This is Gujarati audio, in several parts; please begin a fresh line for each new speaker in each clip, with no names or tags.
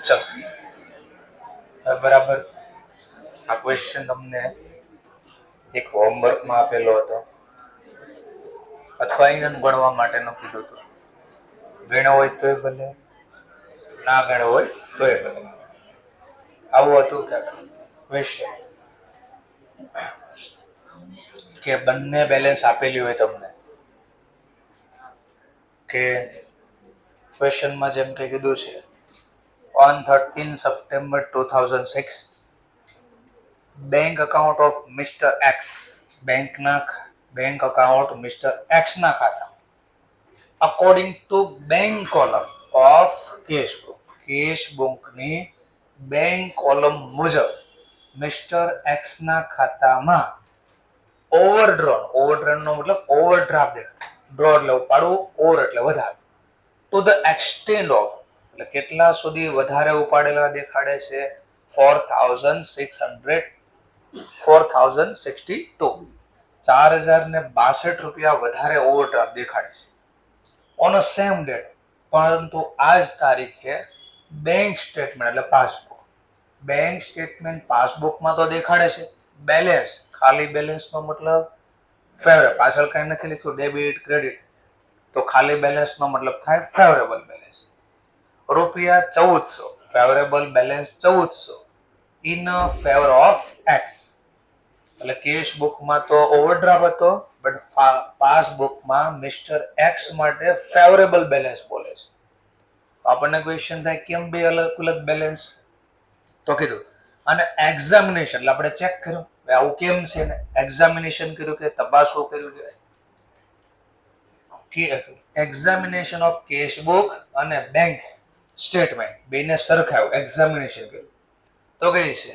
ચલો બરાબર. આ ક્વેશ્ચન તમને એક હોમવર્કમાં આપેલો હતો અથવા અહીંયા ગણવા માટેનો કીધું હતું. ગણ્યો હોય તોય ભલે, ના ગણ્યો હોય તોય ભલે. આવું હતું કે ક્વેશ્ચન કે બંને બેલેન્સ આપેલી હોય તમને કે ક્વેશ્ચનમાં જેમ કે કીધું છે on 13 September 2006 bank account of Mr. X bank account Mr. X ના ખાતા according to bank column of cash book ની bank column મુજબ Mr. X ના ખાતામાં overdrawn નો મતલબ ઓવરડ્રાફ્ટ ડ્રો એટલે ઉપાડવું, ઓવર એટલે વધારે, to the extent of એટલે કેટલા સુધી વધારે ઉપાડેલા દેખાડે છે 4,062 ₹4062 વધારે ઓવરડ્રાફ્ટ દેખાડે છે ઓન અ સેમ ડેટ. પરંતુ આ જ તારીખે બેંક સ્ટેટમેન્ટ એટલે પાસબુકમાં તો દેખાડે છે બેલેન્સ, ખાલી બેલેન્સ નો મતલબ ફેવરેબલ, પાછળ કઈ નથી લખ્યું ડેબિટ ક્રેડિટ, તો ખાલી બેલેન્સ નો મતલબ થાય favourable balance. ₹1400 favourable balance 1400 in favour of X. એટલે કેશ બુકમાં તો ઓવરડ્રાફ્ટ હતો બટ પાસબુકમાં મિસ્ટર એક્સ માટે ફેવરેબલ બેલેન્સ બોલે છે. આપણને ક્વેશ્ચન થાય કેમ બે અલગ અલગ બેલેન્સ? તો કીધું અને એક્ઝામિનેશન એટલે આપણે ચેક કર્યું આવું કેમ છે ને એક્ઝામિનેશન કર્યું કે તપાસવું કર્યું કે એક્ઝામિનેશન ઓફ કેશ બુક અને બેંક સ્ટેટમેન્ટ બેને સરખાવ્યું, એક્ઝામિનેશન કર્યું તો કઈ છે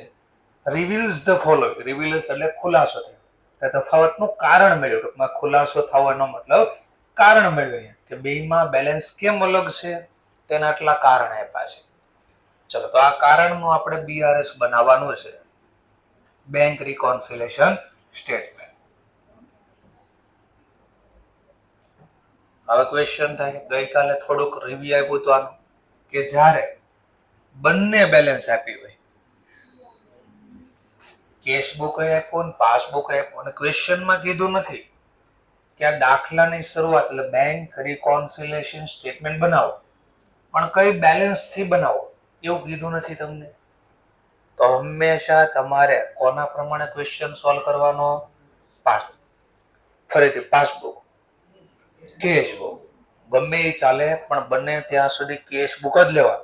રિવીલ્સ ધ ફોલોઈંગ. રિવીલ્સ એટલે ખુલાસો થયો, તફાવતનું કારણ મેળવ્યું. ટૂંકમાં ખુલાસો થવાનો મતલબ કારણ મેળવ્યું કે બેમાં બેલેન્સ કેમ અલગ છે તેના આટલા કારણ આપ્યા છે. ચલો તો આ કારણનું આપણે BRS બનાવવાનું છે, બેંક રિકોન્સિલેશન સ્ટેટમેન્ટ. હવે ક્વેશ્ચન થાય ગઈકાલે થોડુંક રિવ્યુ આપ્યું હતું આનું કે જ્યારે બંને બેલેન્સ આપી હોય, કેશ બુક આપ્યું ને પાસબુક આપ્યું અને ક્વેશ્ચનમાં કીધું નથી કે આ દાખલાની શરૂઆત એટલે બેંક રિકોન્સિલેશન સ્ટેટમેન્ટ બનાવો પણ કઈ બેલેન્સ થી બનાવો એવું કીધું નથી તમને. તો હંમેશા તમારે કોના પ્રમાણે ક્વેશ્ચન સોલ્વ કરવાનો? ફરીથી પાસબુક, કેશ બુક ગમે એ ચાલે પણ બંને ત્યાં સુધી કેશ બુક જ લેવા,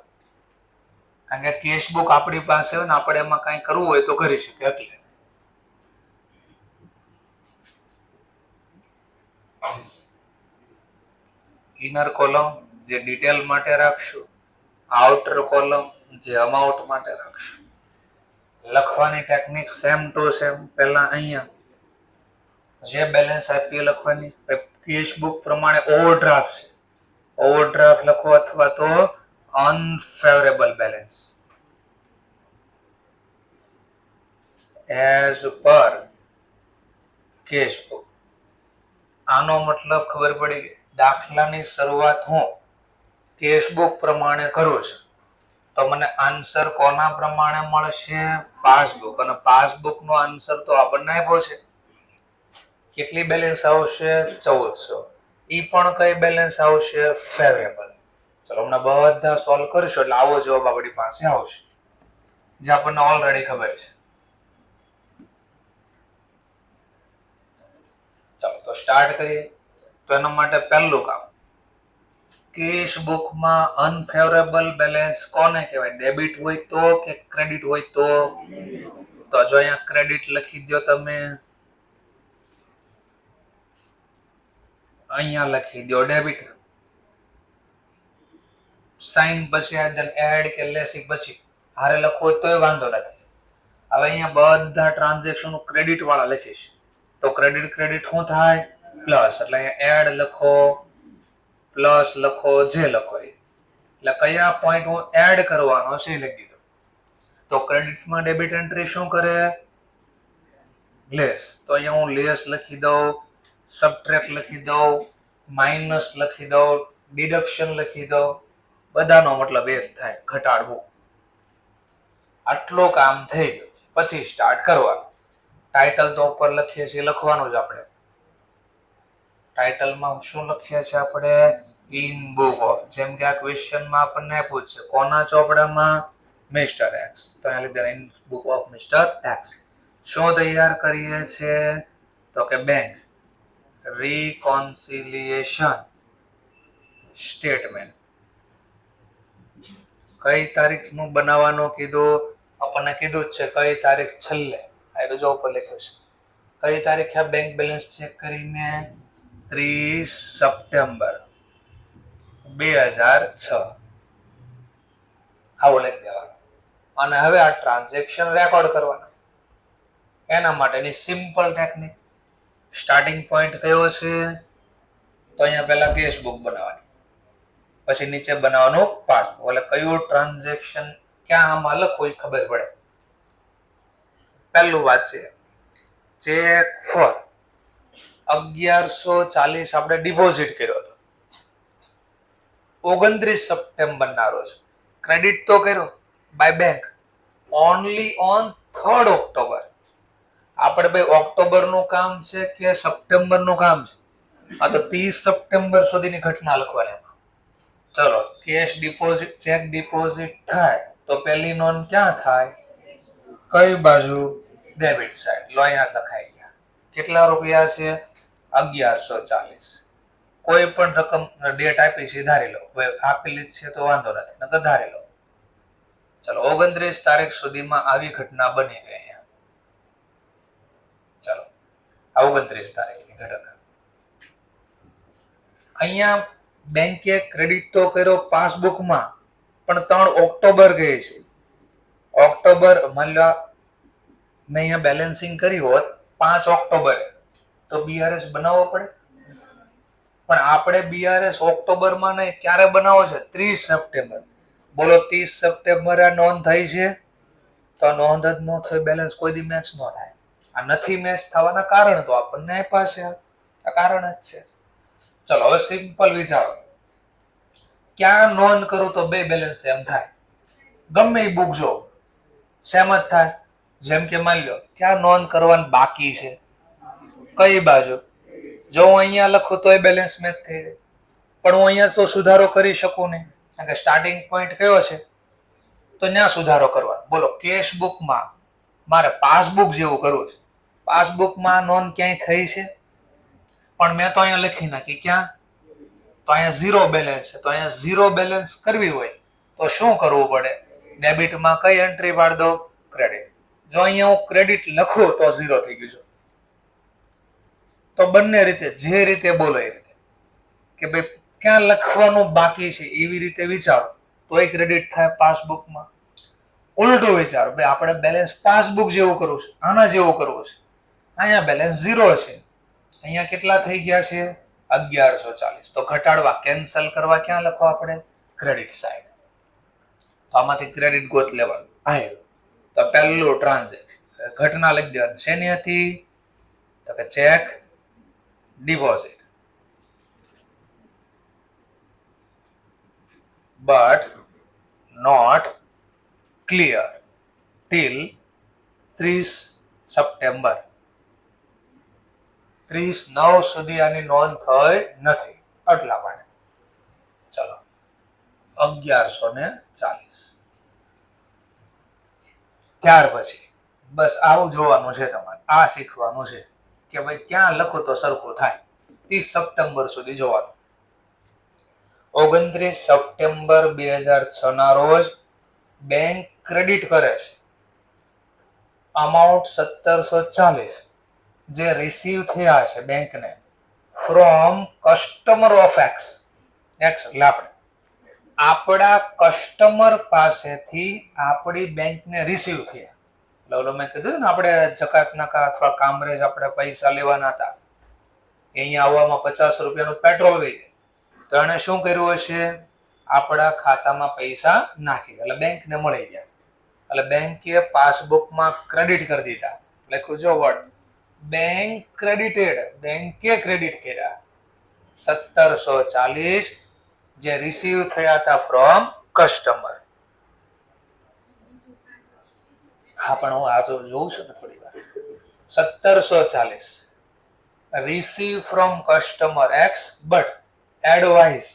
કારણ કે કેશ બુક આપણી પાસે હોય ને આપણે એમાં કઈ કરવું હોય તો કરી શકીએ. એટલે ઇનર કોલમ જે ડિટેલ માટે રાખશું, આઉટર કોલમ જે અમાઉન્ટ માટે રાખશું. લખવાની ટેકનિક સેમ ટુ સેમ. પહેલા અહીંયા જે બેલેન્સ આપી લખવાની, કેશ બુક પ્રમાણે ઓવરડ્રાફ્ટ છે, ઓવરડ્રાફ્ટ લખો અથવા તો unfavourable balance as per cash book. આનો મતલબ ખબર પડી ગઈ. દાખલાની શરૂઆત હું કેશ બુક પ્રમાણે કરું છું તો મને આન્સર કોના પ્રમાણે મળશે? પાસબુક. અને પાસબુક નો આન્સર તો આપણને આપ્યો છે. કેટલી બેલેન્સ આવશે? 1400. ઈ પણ કઈ બેલેન્સ આવશે? ફેવરેબલ. ચલો હમણાં બધા સોલ્વ કરીશું એટલે આવો જવાબ આપણી પાસે આવશે જે આપણને ઓલરેડી ખબર છે. ચાલો તો સ્ટાર્ટ કરીએ. તો એના માટે પહેલું કામ, કેશ બુકમાં અનફેવરેબલ બેલેન્સ કોને કહેવાય? ડેબિટ હોય તો કે ક્રેડિટ હોય તો? તો જો અહીંયા ક્રેડિટ લખી દો, તમે અહીંયા લખી દો ડેબિટ. સાઇન પછી એડ કે લેસિંગ પછી હારે લખવું હોય તોય વાંધો નથી. હવે અહીંયા બધા ટ્રાન્ઝેક્શન ક્રેડિટ વાળા લખીશ તો ક્રેડિટ શું થાય? પ્લસ. એટલે અહીંયા એડ લખો, પ્લસ લખો, જે લખો એટલે કયા પોઈન્ટ હું એડ કરવાનો છે લખી દીધો. તો ક્રેડિટમાં ડેબિટ એન્ટ્રી શું કરે? લેસ. તો અહીંયા હું લેસ લખી દઉં, સબટ્રેક્ટ લખી દઉં, માઇનસ લખી દઉં, ડિડક્શન લખી દઉં. બધાનો મતલબ એક થાય, ઘટાડવું. આટલું કામ થઈ ગયું પછી સ્ટાર્ટ કરવાનું. ટાઇટલ તો ઉપર લખીએ છીએ, લખવાનું જ આપણે. ટાઇટલમાં શું લખીએ છીએ આપણે? In book of. જેમ કે આ ક્વેશ્ચનમાં આપણને પૂછશે કોના ચોપડામાં? Mister x. તો અહીંયા લીધે in book of mister x. શું તૈયાર કરીએ છીએ? તો કે બેંક રિકોન્સિલિયેશન સ્ટેટમેન્ટ. કઈ તારીખનું બનાવવાનું કીધું? આપણને કીધું જ છે કઈ તારીખ છેલ્લે. આ રજો ઉપર લખ્યું છે. કઈ તારીખે બેંક બેલેન્સ ચેક કરીને? 30 સપ્ટેમ્બર 2006. આવું લખી દેવાનું. અને હવે આ ટ્રાન્ઝેક્શન રેકોર્ડ કરવાના. એના માટેની સિમ્પલ ટેકનિક. સ્ટાર્ટિંગ પોઈન્ટ કયો છે? તો અહીંયા પહેલા કેશ બુક બનાવવાની, પછી નીચે બનાવવાનું પાસબુક. એટલે કયું ટ્રાન્ઝેક્શન ક્યાં આમાં લખવું એ ખબર પડે. પહેલું વાત છે ચેક ફોર 1140 આપણે ડિપોઝિટ કર્યો હતો 29 સપ્ટેમ્બર ના રોજ. ક્રેડિટ તો કર્યો by bank only on 3rd October. આપણે ભાઈ ઓક્ટોબર નું કામ છે કે સપ્ટેમ્બર નું કામ છે? આ તો 30 સપ્ટેમ્બર સુધીની ઘટના લખવાની. ચલો, કેશ ડિપોઝિટ ચેક ડિપોઝિટ થાય તો પહેલી નોંધ ક્યાં થાય? કઈ બાજુ? Debit side. લો અહીંયા લખાઈ ગયા. કેટલા રૂપિયા છે? 1140. કોઈ પણ રકમ ડેટ આપી છે ધારી લો. હવે આપેલી જ છે તો વાંધો નથી, નકર ધારી લો. ચલો, 29 તારીખ સુધીમાં આવી ઘટના બની ગઈ. ચલો, 29 તારીખની ઘટના. અહીંયા બેંકે ક્રેડિટ તો કર્યો પાસબુકમાં, પણ 3 ઓક્ટોબર ગઈ છે. ઓક્ટોબર માની લો મેં અહીંયા બેલેન્સિંગ કરી હોત 5 ઓક્ટોબરે તો બીઆરએસ બનાવવો પડે. પણ આપણે બીઆરએસ ઓક્ટોબરમાં નહીં, ક્યારે બનાવો છે? 30 સપ્ટેમ્બર. બોલો 30 સપ્ટેમ્બરે નોંધ થઈ છે તો નોંધ જ ન થઈ, બેલેન્સ કોઈ દી મેચ ન થાય. આ નથી મેચ થવાના કારણ તો આપણને આપ્યા છે, આ કારણ જ છે. ચલો, હવે સિમ્પલ વિચારો. ક્યાં નોંધ કરું તો બે બેલેન્સ સેમ થાય? ગમે એ બુક જો સેમ જ થાય. જેમ કે માની લો ક્યાં નોંધ કરવાની બાકી છે? કઈ બાજુ? જો હું અહીંયા લખું તો એ બેલેન્સ મેચ થઈ જાય, પણ હું અહીંયા તો સુધારો કરી શકું નહીં, કારણ કે સ્ટાર્ટિંગ પોઈન્ટ કયો છે? તો ત્યાં સુધારો કરવાનો. બોલો, કેશ બુકમાં મારે પાસબુક જેવું કરવું છે. પાસબુકમાં નોંધ ક્યાંય થઈ છે? પણ મેં તો અહીંયા લખી નાખી. ક્યાં? તો અહીંયા 0 બેલેન્સ છે. તો અહીંયા 0 બેલેન્સ કરવી હોય તો શું કરવું પડે? ડેબિટમાં કઈ એન્ટ્રી પાડ દો? ક્રેડિટ. જો અહીંયા હું ક્રેડિટ લખું તો 0 થઈ ગયું છે. તો બંને રીતે, જે રીતે બોલો એ રીતે, કે ભાઈ ક્યાં લખવાનું બાકી છે એવી રીતે વિચારો તો એ ક્રેડિટ થાય પાસબુકમાં. ઉલટું વિચારો, ભાઈ આપણે બેલેન્સ પાસબુક જેવું કરવું છે, આના જેવું કરવું છે. અહીંયા બેલેન્સ 0 છે, અહીંયા કેટલા થઈ ગયા છે? 1140. તો ઘટાડવા, કેન્સલ કરવા ક્યાં લખો આપણે? Credit side. તો આમાંથી ક્રેડિટ ગોત લેવાનું. આયો તો પહેલું ટ્રાન્ઝેક્શન ઘટના લખી દેવાની. શેની હતી? તો કે check deposit. but not clear till 30 September. 30/9 સુધી આની નોંધ થઈ નથી, એટલા માટે. ચલો, 1140. ત્યાર પછી બસ આવું જોવાનું છે તમારે, આ શીખવાનું છે કે ભાઈ ક્યાં લખો તો સરખું થાય. 30 સપ્ટેમ્બર સુધી જોવાનું. 29 સપ્ટેમ્બર 2006 ના રોજ બેંક ક્રેડિટ કરે છે અમાઉન્ટ 1740 જે રિસીવ થયા છે બેંકને ફ્રોમ કસ્ટમર ઓફ એક્સ. એટલે આપણા કસ્ટમર પાસેથી આપણી બેંકને રિસીવ થયા. એટલે મેં કીધું ને આપણે જકાત નાકા અથવા કામરેજ આપણે પૈસા લેવાના હતા, અહીંયા આવવામાં 50 રૂપિયાનું પેટ્રોલ વહી જાય. તો એને શું કર્યું હશે? આપણા ખાતામાં પૈસા નાખી એટલે બેંકને મળી ગયા. એટલે બેંકે પાસબુકમાં ક્રેડિટ કરી દીધા. લખ્યું જો વર્ડ બેંક ક્રેડિટેડ, બેંકે ક્રેડિટ કર્યા 1740 જે રિસીવ થયા હતા ફ્રોમ કસ્ટમર. હા, પણ હું આ જોઉં છું ને થોડી વાર. 1740 receive from customer X but advice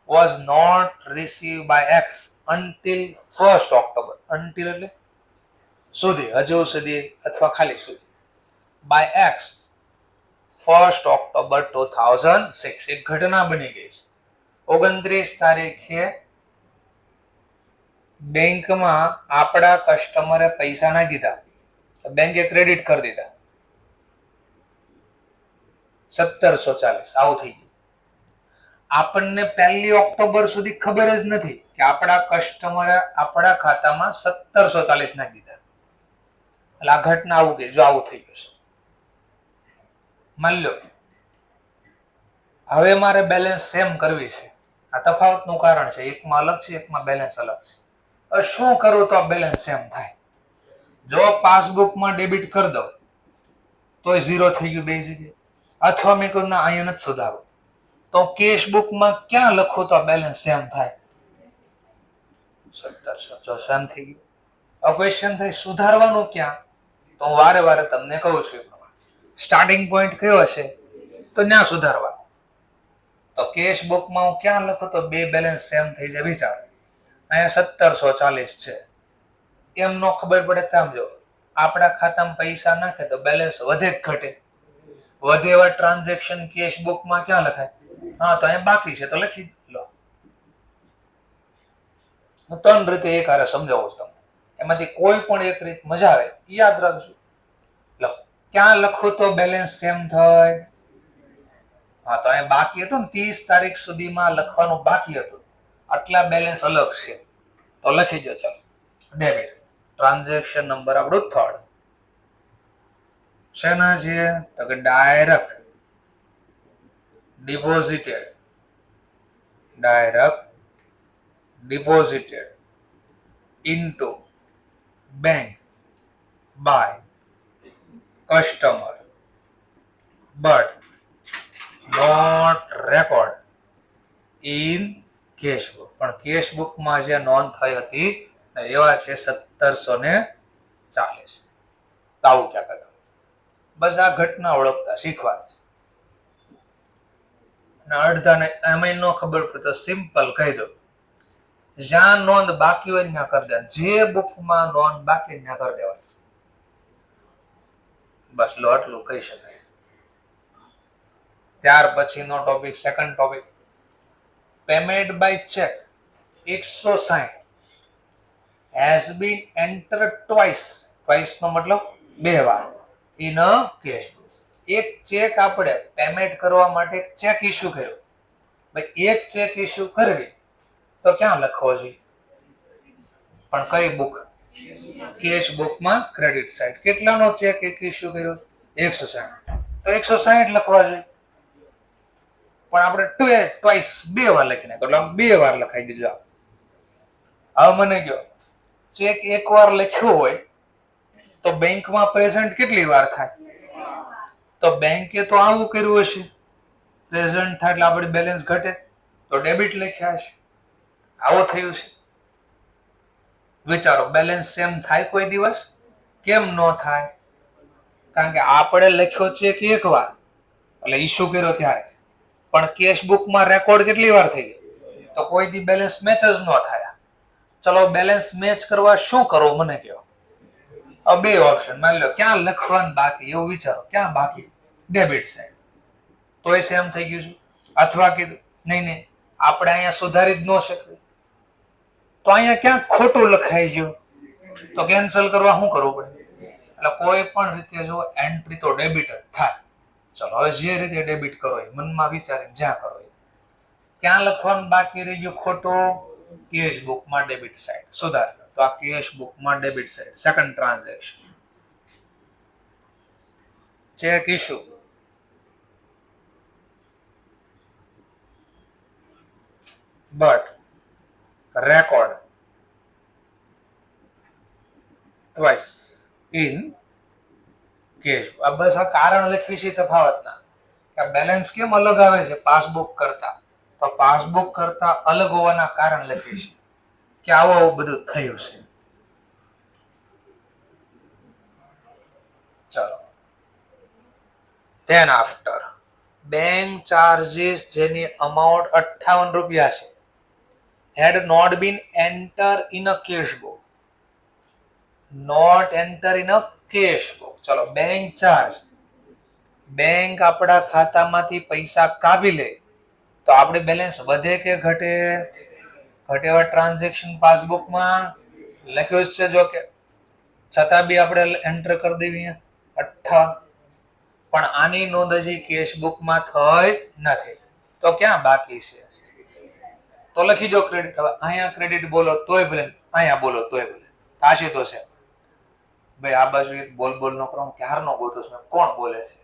was not received by X until 1st October. Until એટલે સુધી, હજુ સુધી અથવા ખાલી સુધી. by X 1st October 2006 એક ઘટના બની ગઈ છે. 29 તારીખે બેંકમાં આપણા કસ્ટમરે પૈસા ના દીધા, બેંકે ક્રેડિટ કરી દીધા. 1740 આવું થઈ ગયું. આપણને 1 ઓક્ટોબર સુધી ખબર જ નથી કે આપણા કસ્ટમરે આપણા ખાતામાં 1740 નાખી દીધા. એટલે આ ઘટના આવું કે જો આવું થઈ ગયું છે. માની લો હવે મારે બેલેન્સ સેમ કરવી છે. આ તફાવતનું કારણ છે, એકમાં અલગ છે, એકમાં બેલેન્સ અલગ છે. હવે શું કરું તો બેલેન્સ સેમ થાય? જો પાસબુકમાં ડેબિટ કરી દઉં તો 0 થઈ ગયું બે જગ્યાએ, અથવા મેં કહ્યું ના અહીંયા નથી સુધારો તો કેશબુકમાં ક્યાં લખો તો બેલેન્સ સેમ થાય? 1700 જો સેમ થઈ ગયું. હવે ક્વેશ્ચન થાય સુધારવાનું ક્યાં? તો હું વારે વારે તમને કહું છું સ્ટાર્ટિંગ પોઈન્ટ કયો હશે તો ત્યાં સુધારવાનું. તો કેશબુકમાં હું ક્યાં લખું તો બે બેલેન્સ સેમ થઈ જાય. વિચાર અહીંયા 1740 છે, એમ નો ખબર પડે તો આમ જો આપણા ખાતામાં પૈસા નાખે તો બેલેન્સ વધે કે ઘટે? વધે એવા ટ્રાન્ઝેક્શન કેશબુકમાં ક્યાં લખાય? હા, તો અહીંયા બાકી છે તો લખી લો. હું 3 રીતે એક હારે સમજાવું છું તમને, એમાંથી કોઈ પણ એક રીત મજા આવે યાદ રાખજો. લો ક્યાં લખો તો બેલેન્સ સેમ થાય? હા, તો અહીંયા બાકી હતું ને 30 તારીખ સુધીમાં લખવાનું બાકી હતું, આટલા બેલેન્સ અલગ છે તો લખી દો. ચાલો ડેબિટ ટ્રાન્ઝેક્શન નંબર આપણું 3rd શેના છે તો કે direct deposited into bank by customer but not record in cashbook. પણ કેશબુકમાં જે નોંધ થઈ હતી એવા છે 1740. આવું ક્યાં કરતા? બસ આ ઘટના ઓળખતા શીખવાની. અને અડધાને એમાં ન ખબર પડે તો સિમ્પલ કહી દો, જ્યાં નોંધ બાકી હોય ત્યાં કરી દેવા. જે બુકમાં નોંધ બાકી ત્યાં કરી દેવાની. બસ લો આટલું કહી શકાય. ત્યાર પછીનો topic, second topic, payment by cheque 160 has been entered twice. Twice નો મતલબ 2 વાર in a cashbook. એક ચેક આપણે પેમેન્ટ કરવા માટે ચેક ઇસ્યુ કર્યો. ભાઈ એક ચેક ઇસ્યુ કરવી તો ક્યાં લખવો જોઈએ? પણ કઈ બુક? કેશ બુકમાં ક્રેડિટ સાઇડ. કેટલાનો ચેક એક ઇસ્યુ કર્યો? 160. તો 160 લખવા જોઈએ. પણ આપણે ટ્વાઇસ 2 વાર લખી નાખ્યો, એટલે 2 વાર લખાઈ દીધું. હવે મને કહો ચેક એક વાર લખ્યો હોય તો બેંકમાં પ્રેઝન્ટ કેટલી વાર થાય? તો બેંકે તો આવું કર્યું હશે, પ્રેઝન્ટ થાય એટલે આપણે બેલેન્સ ઘટે તો ડેબિટ લખ્યા હશે. આવું થયું છે. વિચારો બેલેન્સ સેમ થાય કોઈ દિવસ? કેમ ન થાય? કારણ કે આપણે લખ્યો ચેક એક વાર એટલે ઇસ્યુ કર્યો ત્યારે, પણ કેશબુકમાં રેકોર્ડ કેટલી વાર થઈ ગઈ તો કોઈ દી બેલેન્સ મેચ જ ન થાય. ચલો બેલેન્સ મેચ કરવા શું કરવું મને કહો. હવે 2 ઓપ્શન માની લો, ક્યાં લખવાનું બાકી એવું વિચારો, ક્યાં બાકી? Debit side. તો એ સેમ થઈ ગયું છે. અથવા કીધું નહીં આપણે અહીંયા સુધારી જ ન શકીએ તો અહીંયા ક્યાં ખોટું લખાઈ ગયું તો કેન્સલ કરવા શું કરવું પડે? એટલે કોઈ પણ રીતે જો એન્ટ્રી તો ડેબિટ જ થાય. ચલો હવે જે રીતે ડેબિટ કરો એ મનમાં વિચારીને જ્યાં કરો એ. ક્યાં લખવાનું બાકી રહી ગયું ખોટું? કેશ બુકમાં ડેબિટ સાઇડ. સુધાર તો આ કેશ બુકમાં debit side. Second transaction check issue but record twice in cash. આ બસ આ કારણ લખવી છે તફાવતના કે બેલેન્સ કેમ અલગ આવે છે પાસબુક કરતા, તો પાસબુક કરતા અલગ હોવાના કારણ લખી છે કે આવું બધું થયું છે. ચલો, then after bank charges જેની અમાઉન્ટ 58 રૂપિયા છે had not been entered in a cash book. Not enter in a cash book. ચલો, બેંક ચાર્જ, બેંક આપણા ખાતામાંથી પૈસા કાપી લે તો આપણે બેલેન્સ વધે કે ઘટે? ઘટે. એવા ટ્રાન્ઝેક્શન પાસબુકમાં લખ્યું જ છે, જો કે છતાં બી આપણે એન્ટર કરી દેવી 58, પણ આની નોંધ હજી કેશબુકમાં થઈ નથી, તો ક્યાં બાકી છે? તો લખી દો ક્રેડિટ. હવે અહીંયા ક્રેડિટ બોલો તોય ભલે, અહીંયા બોલો તોય ભલે, થશે તો છે. ભાઈ આ બાજુ એક બોલ નો કરો, ક્યારનો બોલતો છું, કોણ બોલે છે,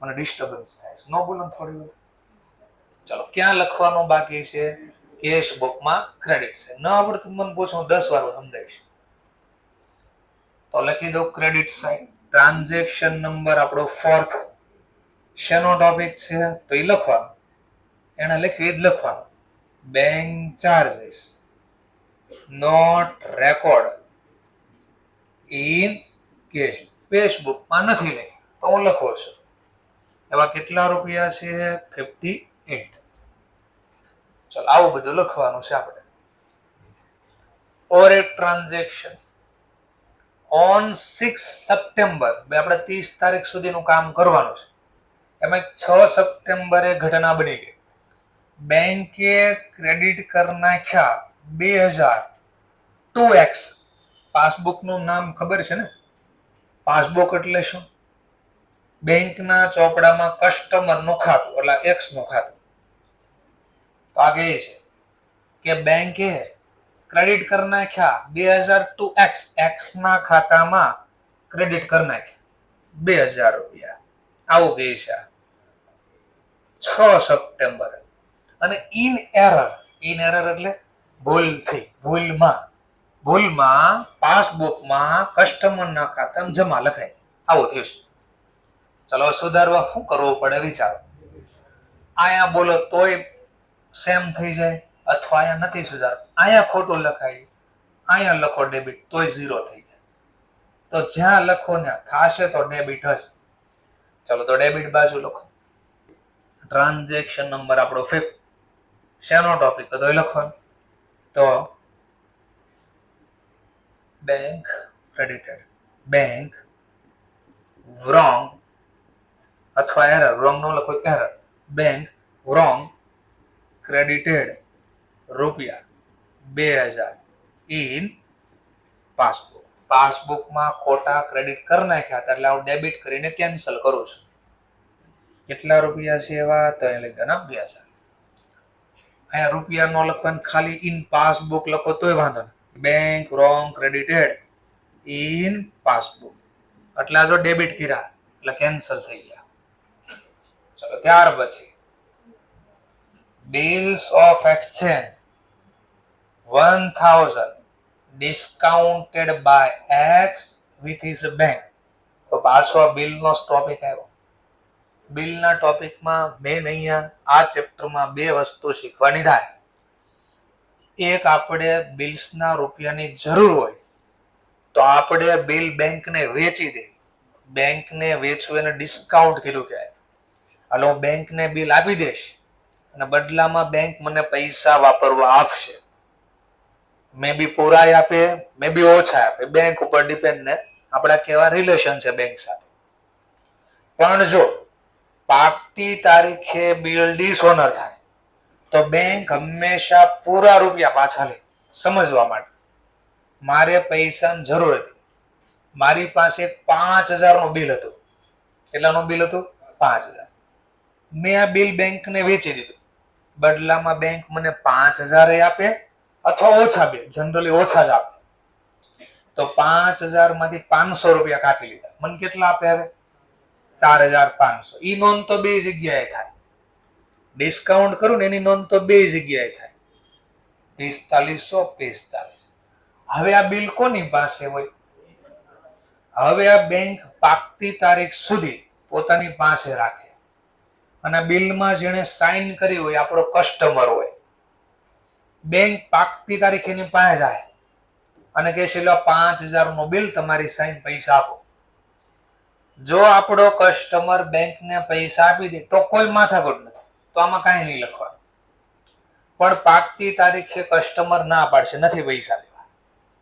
મને ડિસ્ટર્બન્સ થાય છે, નો બોલો થોડી વાર. ચલો, ક્યાં લખવાનું બાકી છે? કેશબુકમાં ક્રેડિટ છે. ન આવડતું મને પૂછો, 10 વાર સમજાવીશ. તો લખી દો ક્રેડિટ સાઇડ. ટ્રાન્ઝેક્શન નંબર આપણો 4th. શેનો ટોપિક છે તો એ લખવાનું, એને લખ્યું એ જ લખવાનું. Bank charges not record in cash. કેશબુકમાં નથી લખ્યું તો હું લખો છું. એવા કેટલા રૂપિયા છે? 58. ચલો, આવું બધું લખવાનું છે આપણે. ઓર એક ટ્રાન્ઝેક્શન ઓન 6 સપ્ટેમ્બર, આપણે 30 તારીખ સુધીનું કામ કરવાનું છે. એમાં 6 સપ્ટેમ્બરે ઘટના બની ગઈ. બેંકે ક્રેડિટ કરી નાખ્યા 2000 2x. પાસબુકનું નામ ખબર છે ને? પાસબુક એટલે શું? બેંકના ચોપડામાં કસ્ટમરનું ખાતું, એટલે x નું ખાતું. તો આ કહે છે કે બેંકે ક્રેડિટ કરી નાખ્યા 2002x, x ના ખાતામાં ક્રેડિટ કરી નાખ્યા 2000 રૂપિયા. આવું કહે છે 6 સપ્ટેમ્બર. અને ઇન એરર એટલે ભૂલથી, ભૂલમાં પાસબુકમાં કસ્ટમરના ખાતામાં જમા લખાય. આવું થયું છે. ચલો, સુધારવા શું કરવું પડે વિચારો. અહીંયા બોલો તોય સેમ થઈ જાય, અથવા અહીંયા નથી સુધારવું, અહીંયા ખોટું લખાય, અહીંયા લખો ડેબિટ તોય 0 થઈ જાય. તો જ્યાં લખો ને થશે તો ડેબિટ હશે. ચલો, તો ડેબિટ બાજુ લખો. ટ્રાન્ઝેક્શન નંબર આપણો 5th. શેનો ટોપિક તો લખવાનું. તો બેંક ક્રેડિટેડ, બેંક wrong અથવા એરર, wrong નો લખો, એરર. બેંક wrong ક્રેડિટેડ રૂપિયા 2000 ઇન પાસબુક. પાસબુકમાં ખોટા ક્રેડિટ કરી નાખ્યા હતા, એટલે હું ડેબિટ કરીને કેન્સલ કરું છું. કેટલા રૂપિયા છે એવા? તો અહીં લખી દો 2000. અહીંયા રૂપિયા નો લખવાનું, ખાલી ઇન પાસબુક લખો તોય વાંધો નહીં. Bank wrong credited in passbook, એટલે આ જો ડેબિટ કર્યા એટલે કેન્સલ થઈ ગયા. ચલો, ત્યાર પછી bills of exchange 1000 discounted by X with his bank. તો પાછો બિલ નો ટોપિક આવ્યો. બિલના ટોપિકમાં મેન અહીંયા આ ચેપ્ટરમાં 2 વસ્તુ શીખવાની થાય. એક, આપણે બિલ્સના રૂપિયાની જરૂર હોય તો આપણે બિલ બેંકને વેચી દે. બેંકને વેચવું એને ડિસ્કાઉન્ટ કર્યું કહેવાય. હાલો, હું બેંકને બિલ આપી દઈશ અને બદલામાં બેંક મને પૈસા વાપરવા આપશે. મે બી પૂરાય આપે, મે બી ઓછા આપે, બેંક ઉપર ડિપેન્ડ ને આપણા કેવા રિલેશન છે બેંક સાથે. પણ જો પાકતી તારીખે બિલ ડિસઓનર થાય તો બેંક હંમેશા પૂરા રૂપિયા પાછા લે. સમજવા માટે, મારે પૈસાની જરૂર હતી, મારી પાસે 5000 નું બિલ હતું. કેટલાનું બિલ હતું? 5000. મેં આ બિલ બેંકને વેચી દીધું. બદલામાં બેંક મને 5000 આપે અથવા ઓછા બે, જનરલી ઓછા જ આપે. તો 5000 માંથી 500 રૂપિયા કાપી લીધા. મને કેટલા આપે હવે? 4500. ઈ નોંધ તો 2 જગ્યાએ થાય. ડિસ્કાઉન્ટ કરું ને એની નોંધ તો 2 જગ્યાએ થાય. 4545. હવે આ બિલ કોની પાસે હોય? હવે આ બેંક પાકતી તારીખ સુધી પોતાની પાસે રાખે. અને બિલમાં જેણે સાઇન કરી હોય આપણો કસ્ટમર હોય. બેંક પાકતી તારીખ એની પાસે જાય અને કહે છે 5000 નું બિલ, તમારી સાઇન, પૈસા આપો. જો આપણો કસ્ટમર બેંકને પૈસા આપી દે તો કોઈ માથાકૂટ નથી, તો આમાં કાંઈ નહીં લખવાનું. પણ પાકતી તારીખે કસ્ટમર ના પાડશે નથી પૈસા દેવા,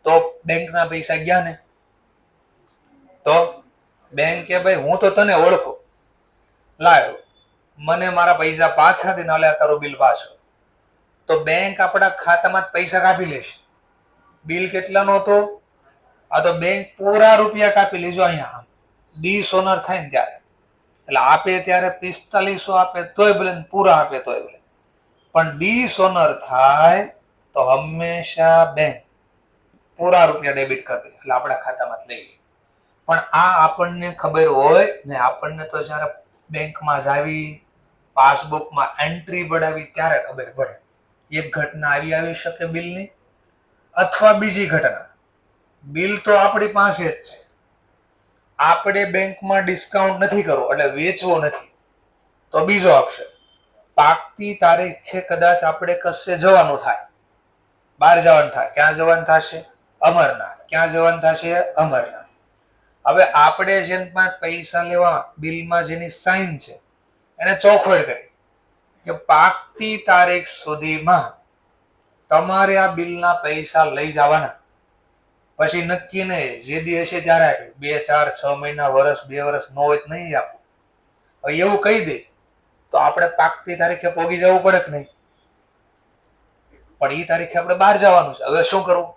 તો બેંકના પૈસા ગયા ને. તો બેંક કે ભાઈ હું તો તને ઓળખું, લાવ મને મારા પૈસા પાછા દે, નાલે તારું બિલ પાછો. તો બેંક આપણા ખાતામાં પૈસા કાપી લેશે. બિલ કેટલાનો હતો? આ તો બેંક પૂરા રૂપિયા કાપી લેજો. અહીંયા ડિસઓનર થાય ને ત્યારે, એટલે આપે ત્યારે 4500 આપે તોય ભલે, પૂરા આપે તોય ભલે, પણ ડિસઓનર થાય તો હંમેશા બેંક પૂરા રૂપિયા ડેબિટ કરી દે, એટલે આપણા ખાતામાં લઈ લે. પણ આ આપણને ખબર હોય ને, આપણને તો જયારે બેંકમાં જાવી, પાસબુકમાં એન્ટ્રી પડાવી ત્યારે ખબર પડે. એક ઘટના આવી શકે બિલની, અથવા બીજી ઘટના. બિલ તો આપણી પાસે જ છે, આપણે બેંકમાં ડિસ્કાઉન્ટ નથી કરવો એટલે વેચવો નથી, તો બીજો ઓપ્શન, પાકતી તારીખે કદાચ આપણે કશે જવાનું થાય, બહાર જવાનું થાય. ક્યાં જવાનું થશે? અમરનાથ. ક્યાં જવાનું થશે? અમરનાથ. હવે આપણે જેના પૈસા લેવા બિલમાં જેની સાઇન છે એને ચોખવટ કરી કે પાકતી તારીખ સુધીમાં તમારે આ બિલના પૈસા લઈ જવાના. પછી નક્કી નહીં, જે દી હશે ત્યારે આપી, 2, 4, 6 મહિના, વર્ષ, 2 વર્ષ ન હોય નહીં આપવું. હવે એવું કહી દે તો આપણે પાકતી તારીખે પોગી જવું પડે કે નહીં? પણ એ તારીખે આપણે બહાર જવાનું છે. હવે શું કરવું?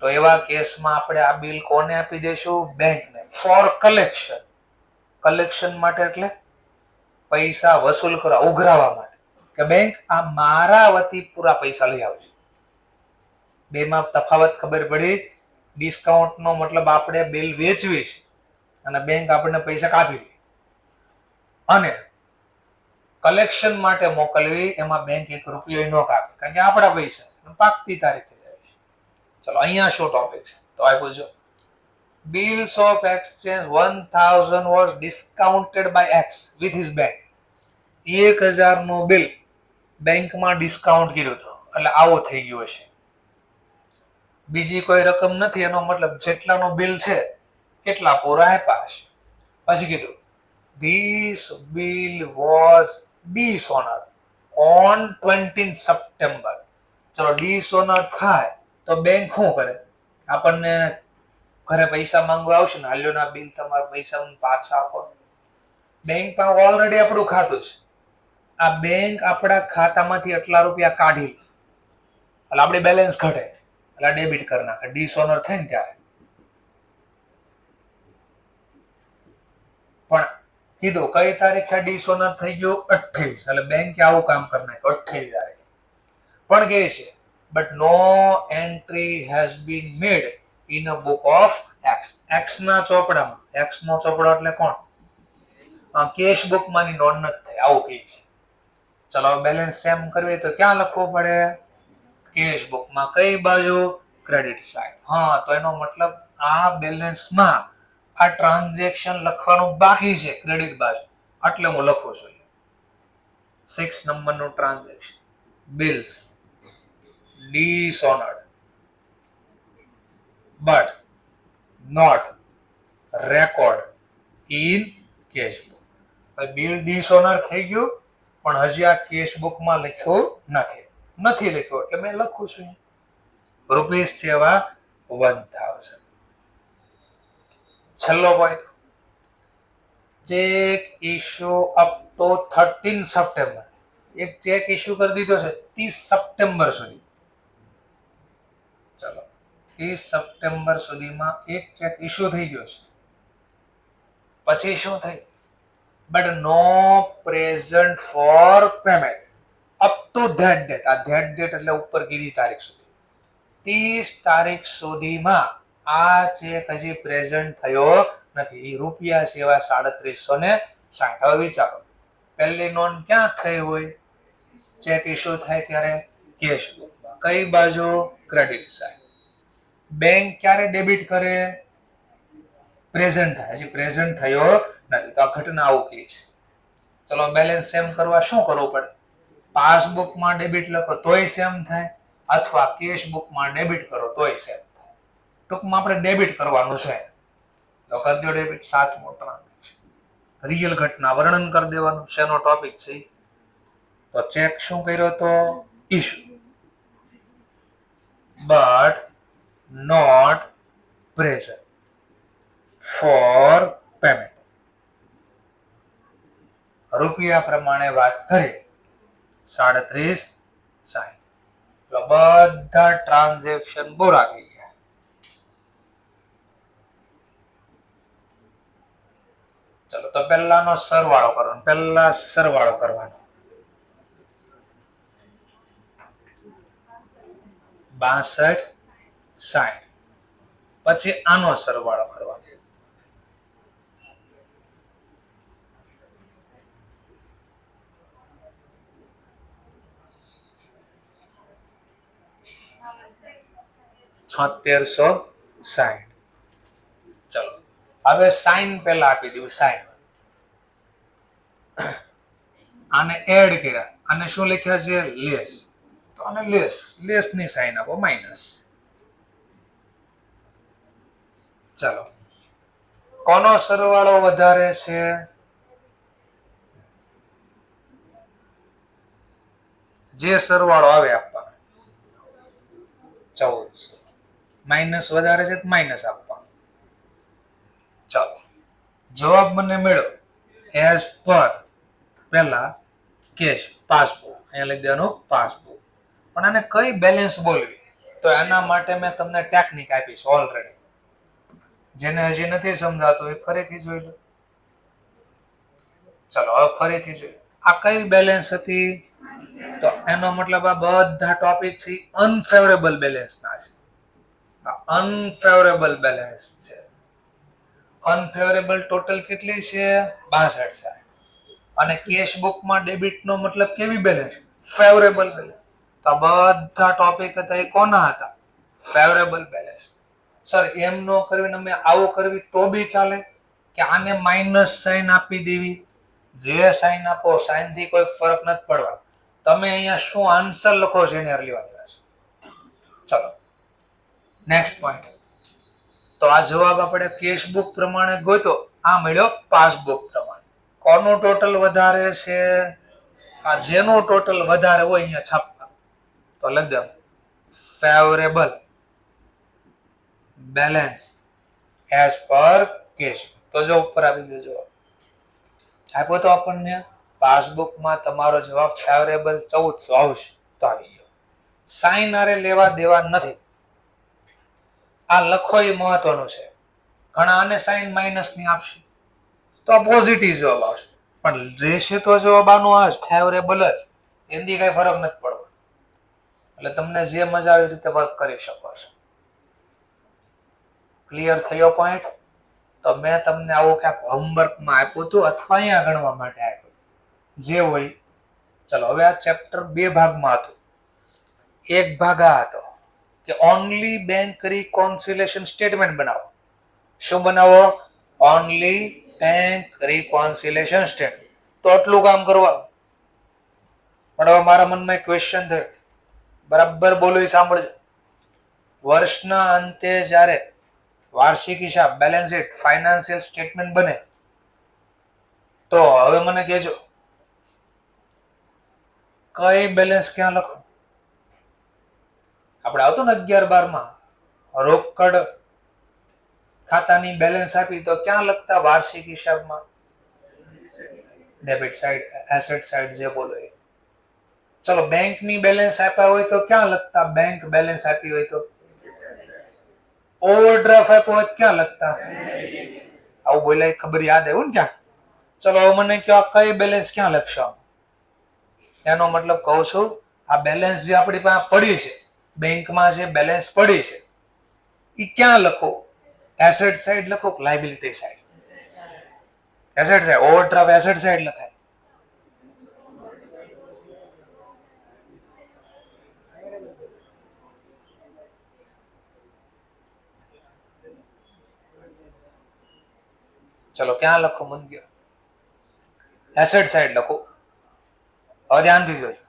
તો એવા કેસમાં આપણે આ બિલ કોને આપી દઈશું? બેંકને, ફોર કલેક્શન. કલેક્શન માટે એટલે પૈસા વસૂલ કરવા, ઉઘરાવા માટે, કે બેંક આ મારા વતી પૂરા પૈસા લઈ આવશે. બેમાં તફાવત ખબર પડી? ડિસ્કાઉન્ટ નો મતલબ આપણે બિલ વેચવી છે અને બેંક આપણને પૈસા કાપી લે, અને કલેક્શન માટે મોકલવી એમાં બેંક 1 રૂપિયો ન કાપે, કારણ કે આપણા પૈસા છે, પાકતી તારીખે જાય છે. ચલો અહીંયા શું ટોપિક છે તો આપ્યું છે, bills of exchange 1000 was discounted by X with his bank. 1000 નું બિલ બેંકમાં ડિસ્કાઉન્ટ કર્યું હતું, એટલે આવો થઈ ગયો છે. બીજી કોઈ રકમ નથી, એનો મતલબ જેટલાનો બિલ છે એટલા પૂરા આપ્યા છે. પછી કીધું this bill was dishonored on 20 September. ચલો ડિસઓનર થાય તો બેંક શું કરે? આપણને ઘરે પૈસા માંગવા આવશે ને, હાલ્યો ના બિલ તમારા પૈસા પાછા આપો. બેંક પાસે ઓલરેડી આપણું ખાતું છે, આ બેંક આપણા ખાતામાંથી એટલા રૂપિયા કાઢી લે, એટલે આપણી બેલેન્સ ઘટે, એટલે ડેબિટ કરી નાખે. ડિસઓનર થાય ને ત્યારે. પણ કીધું કઈ તારીખે ડિસઓનર થઈ ગયું? 28. એટલે બેંકે આવું કામ કરી નાખ્યું 28 તારીખે. પણ કહે છે but no entry has been made in a book of X. X ના ચોપડામાં, એક્સ નો ચોપડો એટલે કોણ? કેશ બુક માંની નોંધ નથી થઈ, આવું કહે છે. ચલો બેલેન્સ સેમ કરવી તો ક્યાં લખવું પડે? કેશ બુકમાં. કઈ બાજુ? Credit side. હા, તો એનો મતલબ આ બેલેન્સમાં આ ટ્રાન્ઝેક્શન લખવાનું બાકી છે ક્રેડિટ બાજુ, એટલે હું લખું છું 6 નંબરનું transaction. Bills dishonored but not record in cash book. Bill ડિસઓનર થઈ ગયું પણ હજી આ કેશ બુકમાં લખ્યું નથી લખ્યું, એટલે મેં લખું છું રૂપીસ સેવા 1000. છેલ્લો point, cheque issue up two 13 September. એક ચેક ઇશ્યુ કરી દીધો છે 30 સપ્ટેમ્બર સુધી. ચલો 30 સપ્ટેમ્બર સુધીમાં એક ચેક ઇશ્યુ થઈ ગયો છે. પછી શું થઈ? But no present for payment up to that date. આ ધેટ ડેટ એટલે ઉપર કીધી તારીખ સુધી, 30 તારીખ સુધીમાં આ ચેક હજી પ્રેઝન્ટ થયો નથી. રૂપિયા સેવા 3760. હવે વિચારો, પહેલી નોંધ ક્યાં થઈ હોય? ચેક ઇશ્યુ થાય ત્યારે કેશ બુકમાં. કઈ બાજુ? Credit side. બેંક ક્યારે ડેબિટ કરે? પ્રેઝન્ટ થાય, હજી પ્રેઝન્ટ થયો નથી, તો આ ઘટના આવું કહે છે. ચલો બેલેન્સ સેમ કરવા શું કરવું પડે? પાસબુકમાં ડેબિટ લખો તોય સેમ થાય, અથવા કેશ બુકમાં ડેબિટ કરો તોય સેમ થાય. ટૂંકમાં આપણે ડેબિટ કરવાનું છે. તો કરી દો ડેબિટ. 7મો ટ્રાન્ઝેક્શન. રિયલ ઘટના વર્ણન કરી દેવાનું. શેનો ટોપિક છે? તો ચેક શું કર્યો તો? Issue but not present for payment. રૂપિયા પ્રમાણે વાત કરી 37.60. બધા ટ્રાન્ઝેક્શન પૂરા થઈ ગયા. ચલો તો પહેલાનો સરવાળો કરવાનો. પહેલા સરવાળો કરવાનો. 62.60. પછી આનો સરવાળો કરવાનો. $7660. ચલો હવે સાઈન પહેલા આપી દઉં. સાઈન આને એડ કર્યા. આને શું લખ્યા છે? લેસ. તો આને લેસ ની સાઈન આપો. માઇનસ. ચલો કોનો સરવાળો વધારે છે? જે સરવાળો આવે આપવાનો 1400. માઇનસ વધારે છે તો માઇનસ આપવાનો. ચાલો જવાબ મને મળ્યો એઝ પર પહેલા કેશ પાસબુક. અહીંયા લખી દેવાનું પાસબુક. પણ આને કઈ બેલેન્સ બોલવી? તો એના માટે મેં તમને ટેકનિક આપીશ ઓલરેડી. જેને હજી નથી સમજાતું એ ફરીથી જોઈ લો. ચલો હવે ફરીથી જોઈએ. આ કઈ બેલેન્સ હતી? તો એનો મતલબ આ બધા ટોપિક છે અનફેવરેબલ બેલેન્સ ના છે. અનફેવરેબલ બેલેન્સ છે. અનફેવરેબલ ટોટલ કેટલી છે? 62. અને કેશ બુકમાં ડેબિટ નો મતલબ કેવી બેલેન્સ? Favourable balance. તો બધા ટોપિક હતા એ કોના હતા? Favourable balance. સર એમ નો કરવી અમે આવું કરવી તો બી ચાલે કે આને માઇનસ સાઇન આપી દેવી? જે સાઇન આપો સાઇન થી કોઈ ફરક નથી પડવા. તમે અહીંયા શું આન્સર લખો છો એને લેવા દેવા છે. ચલો નેક્સ્ટ પોઈન્ટ. તો આ જવાબ આપણે કેશ બુક પ્રમાણે ગોતો. આ મળ્યો પાસબુક પ્રમાણે. કોનું ટોટલ વધારે છે? આ જેનું ટોટલ વધારે હોય અહીંયા છાપવાનું. તો લખ દો favourable balance as per cash. તો જો ઉપર આવી ગયો જવાબ. આપ્યો તો આપણને પાસબુકમાં તમારો જવાબ ફેવરેબલ 1400 આવશે. તો આવી ગયો. સાઈન આરે લેવા દેવા નથી. આ લખો એ મહત્વનું છે. ઘણા આને સાઈન માઇનસ ની આપશે તો પોઝિટિવ જવાબ આવશે. પણ રહેશે તો જવાબ આનો આ ફેવરેબલ જ. એની કઈ ફરક નથી પડવાનો. એટલે તમને જે મજા આવે એ રીતે વર્ક કરી શકો છો. ક્લિયર થયો પોઈન્ટ? તો મેં તમને આવું ક્યાંક હોમવર્કમાં આપ્યું હતું અથવા અહીંયા ગણવા માટે આપ્યું જે હોય. ચલો હવે આ ચેપ્ટર 2 ભાગમાં હતું. એક ભાગ આ હતો કે ઓનલી બેંક રિકોન્સિલેશન સ્ટેટમેન્ટ બનાવો. શું બનાવો? Only bank reconciliation statement. તો આટલું કામ કરવાનું. પણ હવે મારા મનમાં એક ક્વેશ્ચન થયો. બરાબર બોલો એ સાંભળજો. વર્ષના અંતે જ્યારે વાર્ષિક હિસાબ બેલેન્સ શીટ ફાઇનાન્શિયલ સ્ટેટમેન્ટ બને તો હવે મને કહેજો કઈ બેલેન્સ ક્યાં લખો? આપણે આવતું ને 11-12 માં રોકડ ખાતાની બેલેન્સ આપી તો ક્યાં લખતા? વાર્ષિક હિસાબમાં ડેબિટ સાઇડ એસેટ સાઇડ જે બોલો એ. ચલો બેંકની બેલેન્સ આપ્યા હોય તો ક્યાં લખતા? બેંક બેલેન્સ આપી હોય તો. ઓવરડ્રાફ્ટ આપ્યો હોય ક્યાં લખતા? આવું બોલાય ખબર યાદ આવ્યું ને ક્યાં? ચલો હવે મને કહો આ કઈ બેલેન્સ ક્યાં લખશો? એનો મતલબ કહું છું આ બેલેન્સ જે આપણી પાસે પડી છે બેંકમાં જે બેલેન્સ પડી છે એ ક્યાં લખો? એસેટ સાઇડ લખો કે liability side? Asset side. Overdraft asset side લખાય. ચલો ક્યાં લખો? મન ગયો એસેટ સાઇડ લખો. હવે ધ્યાનથી જોજો.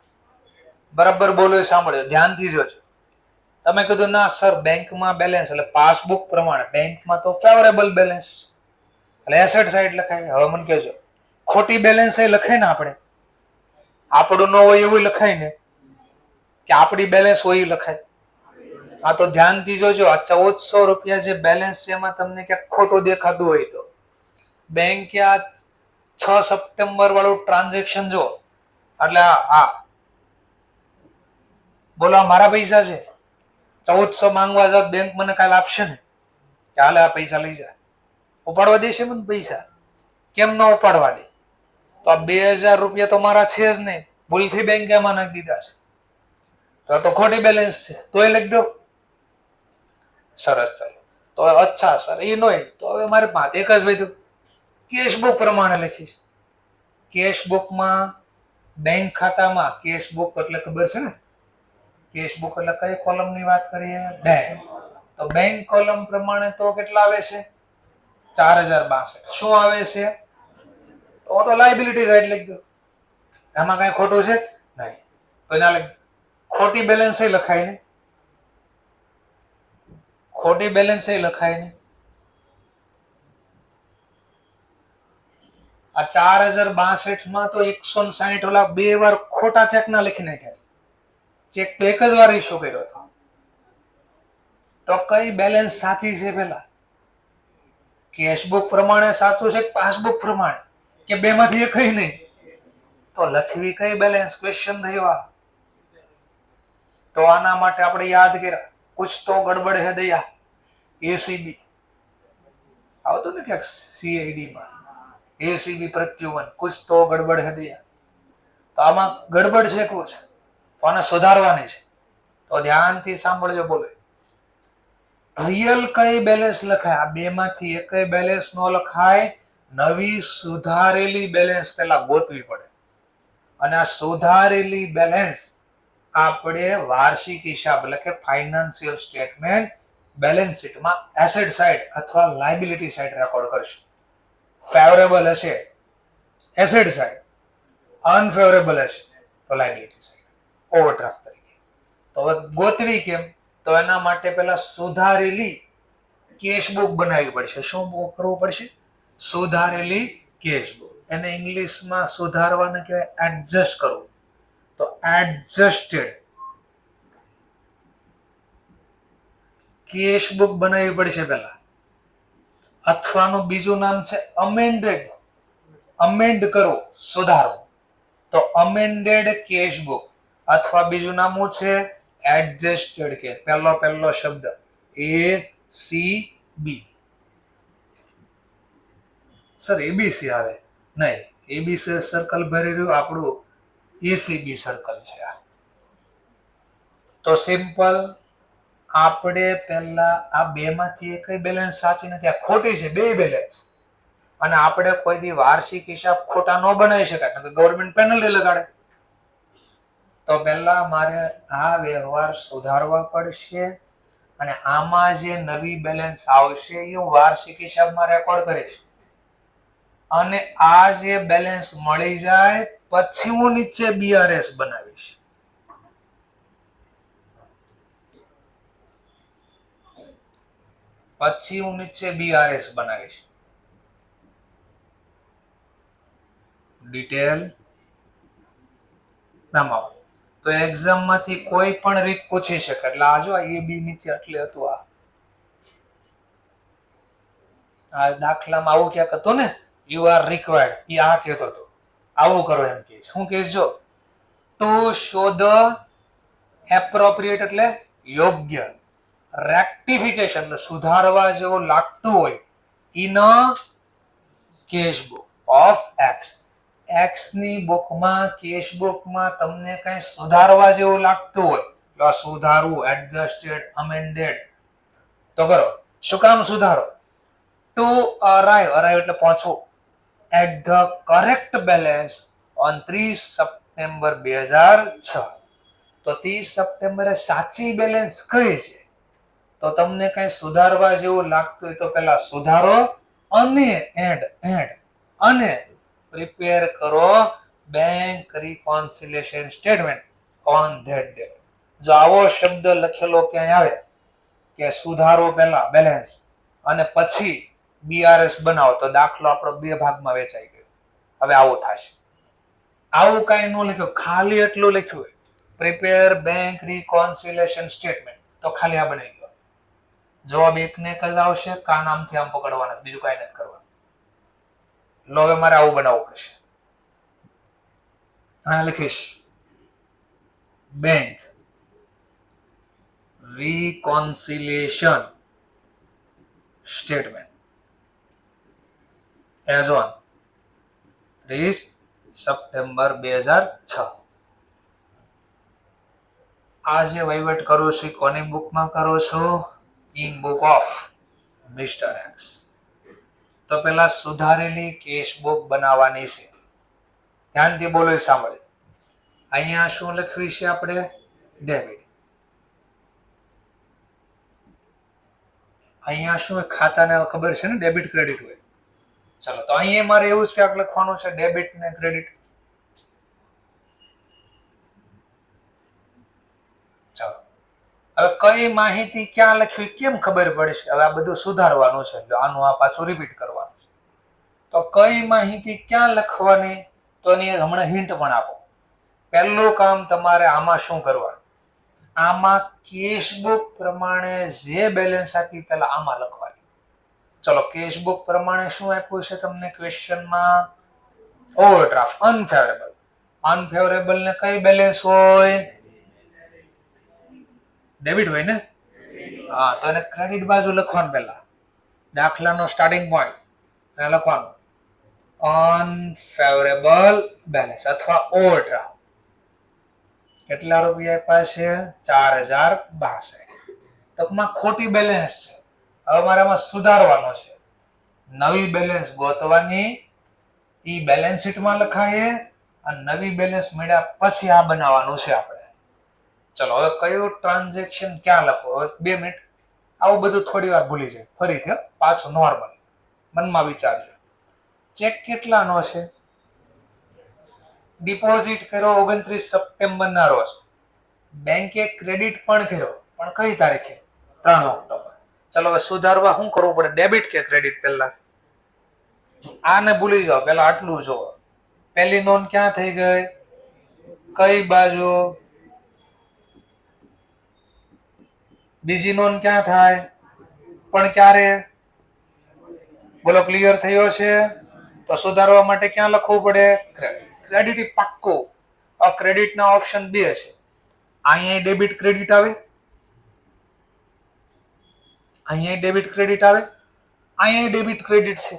બરાબર બોલો એ સાંભળજો. ધ્યાનથી જોજો. તમે કીધું ના સર બેંકમાં બેલેન્સ એટલે પાસબુક પ્રમાણે બેંકમાં તો ફેવરેબલ બેલેન્સ. એટલે એસેટ સાઈડ લખાય. હવે મને કહેજો, ખોટી બેલેન્સ એ લખાય ને આપણે, આપણું ન હોય એવું લખાય ને, કે આપણી બેલેન્સ હોય એ લખાય? આ તો ધ્યાનથી જોજો, આ 1400 રૂપિયા જે બેલેન્સ છે એમાં તમને ક્યાંક ખોટું દેખાતું હોય તો બેંકે આ 6 સપ્ટેમ્બર વાળું ટ્રાન્ઝેક્શન જો, એટલે આ બોલો મારા પૈસા છે, 1400 માંગવા જાવ બેંક મને કાલ આપશે ને કે હાલે આ પૈસા લઈ જા, ઉપાડવા દેશે મને પૈસા? કેમ ન ઉપાડવા દે? તો આ 2000 રૂપિયા તો મારા છે જ નહીં, ભૂલથી બેંકે એમાં નાખી દીધા છે, તો ખોટી બેલેન્સ છે, તો એ લખી દો. સરસ, ચાલો તો અચ્છા સર એ નો, તો હવે મારે પાંચ એક જ વધ્યું, કેશબુક પ્રમાણે લખીશ. કેશબુકમાં બેંક ખાતામાં કેશબુક એટલે ખબર છે ને, કેશબુક એટલે કઈ કોલમની વાત કરીએ? બેંક. તો બેંક કોલમ પ્રમાણે તો કેટલા આવે છે? 4062. શું આવે છે? તો લાયબિલિટી સાઈડ લખી દો, એમાં કઈ ખોટું છે નહીં. તો એના ખોટી બેલેન્સ એ લખાય ને, ખોટી બેલેન્સ એ લખાય ને. આ 4062 માં તો 160 ઓલા 2 વાર ખોટા ચેક ના લખી નાખ્યા. ચેક તો એક જ વાર ઇસ્યુ કર્યો હતો. તો કઈ બેલેન્સ સાચી છે? પેલા કેશબુક પ્રમાણે સાચું છે, પાસબુક પ્રમાણે, કે બે માંથી એક નહીં? તો લખવી કઈ બેલેન્સ? ક્વેશ્ચન થયો આ. તો આના માટે આપણે યાદ કર્યા, કુછ તો ગડબડ હે દયા, એસીબી આવતું ને ક્યાંક સીઆઈડી માં, એસીબી પ્રત્યુવન, કુછ તો ગડબડ હે દયા. તો આમાં ગડબડ છે કુછ, તો આને સુધારવાની છે. તો ધ્યાનથી સાંભળજો. બોલે રિયલ કઈ બેલેન્સ લખાય? આ બે માંથી એક બેલેન્સ નો લખાય. નવી સુધારેલી બેલેન્સ પેલા ગોતવી પડે, અને આ સુધારેલી બેલેન્સ આપણે વાર્ષિક હિસાબ એટલે કે ફાઇનાન્સિયલ સ્ટેટમેન્ટ બેલેન્સ શીટમાં એસેટ સાઇડ અથવા લાયબિલિટી સાઇડ રેકોર્ડ કરશું. ફેવરેબલ હશે એસેટ સાઇડ, અનફેવરેબલ હશે તો લાયબિલિટી સાઇડ, ઓવરડ્રાફ્ટ તરીકે. તો હવે ગોતવી કેમ? તો એના માટે પહેલા સુધારેલી કેશબુક બનાવવી પડશે. શું કરવું પડશે? સુધારેલી કેશબુક. એને ઇંગ્લિશમાં સુધારવાને કહેવાય એડજસ્ટ કરવું. તો એડજસ્ટેડ કેશબુક બનાવવી પડશે પહેલા, અથવાનું બીજું નામ છે અમેન્ડેડ. અમેન્ડ કરો, સુધારો. તો અમેન્ડેડ કેશબુક, અથવા બીજું નામ શું છે? એડજસ્ટેડ. કે પહેલો શબ્દ ACB. સર એબીસી આવે નહીં, એબીસી સર્કલ ભરી રહ્યું આપણું ACB સર્કલ છે. તો સિમ્પલ, આપણે પહેલા આ બે માંથી એક બેલેન્સ સાચી નથી, આ ખોટી છે, બે બેલેન્સ. અને આપણે કોઈ દી વાર્ષિક હિસાબ ખોટા ન બનાવી શકાય, ગવર્મેન્ટ પેનલ્ટી લગાડે. તો પહેલા મારે આ વ્યવહાર સુધારવા પડશે, અને આમાં જે નવી બેલેન્સ આવશે એ હું વાર્ષિક હિસાબમાં રેકોર્ડ કરીશ. અને આ જે બેલેન્સ મળી જાય પછી હું નીચે BRS બનાવીશ. પછી હું નીચે BRS બનાવીશ. ડિટેલ નામ. તો એક્ઝામ માંથી કોઈ પણ રીત પૂછી શકે. એટલે આ જો AB નીચે એટલે હતું, આ દાખલામાં આવું ક્યાંક હતું ને, યુ આર રિક્વાયર્ડ, એ આ કહેતો હતો. આવું કરો એમ કે. શું કે? જો ટુ શો ધ એપ્રોપ્રિએટ એટલે યોગ્ય, રેક્ટિફિકેશન એટલે સુધારવા જેવું લાગતું હોય ઇન કેશબુક ઓફ એક્સ. એક્સ ની બુકમાં, કેશબુકમાં તમને કઈ સુધારવા જેવું લાગતું હોય તો આ સુધારવું, એડજસ્ટેડ, અમેન્ડેડ તો કરો. શું કામ સુધારો? ટુ અરાઈવ એટલે પહોંચવું at the correct balance on 30 September 2006. તો 30 સપ્ટેમ્બરે સાચી બેલેન્સ કઈ છે? તો તમને કઈ સુધારવા જેવું લાગતું હોય તો પેલા સુધારો, અને પ્રિપેર કરો bank reconciliation statement on that date. જો આવો શબ્દ લખેલો ક્યાંય આવે કે સુધારો પહેલા બેલેન્સ અને પછી BRS બનાવો તો દાખલો આપણો 2 ભાગમાં વેચાઈ ગયો. હવે આવું થશે. આવું કાંઈ ન લખ્યું, ખાલી એટલું લખ્યું હોય પ્રિપેર બેંક રિકોન્સિલેશન સ્ટેટમેન્ટ, તો ખાલી આ બની ગયો. જવાબ એક ને એક જ આવશે. કા નામથી આમ પકડવાના, બીજું કાંઈ નથી કરવાનું. લો હવે મારે આવું બનાવવું પડશે. હા લખીશ bank reconciliation statement as on 30 September 2006. આ જે વહીવટ કરું છું કોની બુકમાં કરો છો? In book of mister x. તો પેલા સુધારેલી કેશ બુક બનાવવાની છે. ધ્યાનથી બોલો, સાંભળે. અહીંયા શું લખવી છે આપણે? ડેબિટ. અહીંયા શું ખાતાને ખબર છે ને, ડેબિટ ક્રેડિટ હોય. ચલો, તો અહીંયા મારે એવું જ ક્યાંક લખવાનું છે, ડેબિટ ને ક્રેડિટ. ચાલો, હવે કઈ માહિતી ક્યાં લખવી કેમ ખબર પડશે? હવે આ બધું સુધારવાનું છે, એટલે આનું આ પાછું રિપીટ કરવાનું છે. તો કઈ માહિતી ક્યાં લખવાની, તો એની હમણાં હિન્ટ પણ આપો. પહેલું કામ તમારે આમાં શું કરવાનું? આમાં કેશબુક પ્રમાણે જે બેલેન્સ આપી પેલા આમાં લખવાની. ચલો, કેશબુક પ્રમાણે શું આપ્યું છે તમને ક્વેશ્ચનમાં? Overdraft unfavourable. અનફેવરેબલ ને કઈ બેલેન્સ હોય? ડેબિટ હોય ને? હા, તો એને ક્રેડિટ બાજુ લખવાનું. પહેલા દાખલાનો સ્ટાર્ટિંગ પોઈન્ટ લખવાનું અનફેવરેબલ બેલેન્સ અથવા ઓવરડ્રાફ્ટ. કેટલા રૂપિયા આપ્યા છે? 4062. ટૂંકમાં ખોટી બેલેન્સ છે. હવે મારે આમાં સુધારવાનો છે. નવી બેલેન્સ ગોતવાની, ઈ બેલેન્સ શીટમાં લખાય અને નવી બેલેન્સ મળ્યા પછી આ બનાવવાનું છે આપણે. ચલો, હવે કયું ટ્રાન્ઝેક્શન ક્યાં લખો? હવે 2 મિનિટ. આવું બધું થોડી વાર ભૂલી જાય. ફરીથી પાછું નોર્મલ મનમાં વિચારજો. ચેક કેટલાનો છે? ડિપોઝિટ કર્યો 29 સપ્ટેમ્બરના રોજ. બેંકે ક્રેડિટ પણ કર્યો, પણ કઈ તારીખે? 3 ઓક્ટોબર. ચલો, હવે સુધારવા શું કરવું પડે? ડેબિટ કે ક્રેડિટ? પહેલા આને ભૂલી જાઓ, પહેલા આટલું જુઓ. પહેલી નોંધ ક્યાં થઈ ગઈ? કઈ બાજુ? બીજી નોંધ ક્યાં થાય? પણ ક્યારે? બોલો, ક્લિયર થયો છે? તો સુધારવા માટે ક્યાં લખવું પડે? ક્રેડિટ. ક્રેડિટ પાક્કો. આ ક્રેડિટના ઓપ્શન 2 છે. અહીંયા ડેબિટ ક્રેડિટ આવે, અહીંયા ડેબિટ ક્રેડિટ આવે, અહીંયા ડેબિટ ક્રેડિટ છે.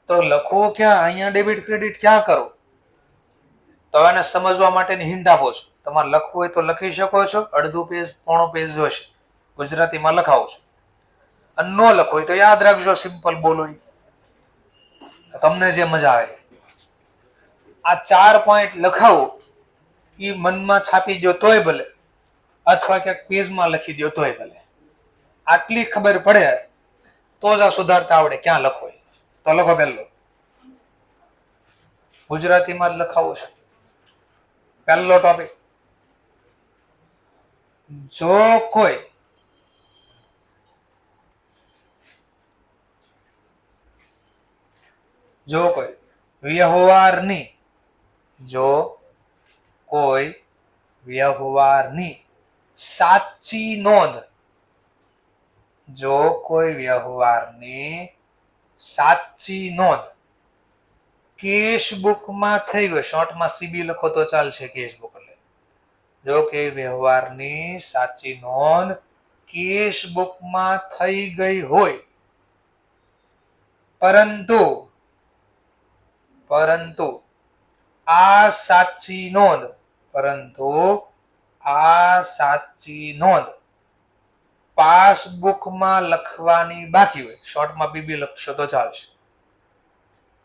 તો લખવો ક્યાં? અહીંયા ડેબિટ ક્રેડિટ ક્યાં કરો? તો એને સમજવા માટેની હિન્ટ આપો છો. તમારે લખવું હોય તો લખી શકો છો. અડધું પેજ, પોણો પેજ જોશે. ગુજરાતીમાં લખાવો છો. અને ન લખો હોય તો યાદ રાખજો, સિમ્પલ બોલો, તમને જે મજા આવે. આ 4 પોઈન્ટ લખાવો, એ મનમાં છાપી દો તોય ભલે, અથવા ક્યાંક પેજમાં લખી દો તોય ભલે. આટલી ખબર પડે તો જ આ સુધારતા આવડે ક્યાં લખો. તો લખો. પહેલો ગુજરાતીમાં જ લખાવો છે. પહેલો ટોપિક, જો કોઈ વ્યવહારની સાચી નોંધ, જો કોઈ વ્યવહારની સાચી નોંધ કેશબુકમાં થઈ ગઈ, શોર્ટમાં સીબી લખો તો ચાલશે. કેશબુક એટલે જો કે વ્યવહારની સાચી નોંધ કેશબુકમાં થઈ ગઈ હોય, પરંતુ આ સાચી નોંધ પાસબુકમાં લખવાની બાકી હોય, શોર્ટમાં પીબી લખશો તો ચાલશે.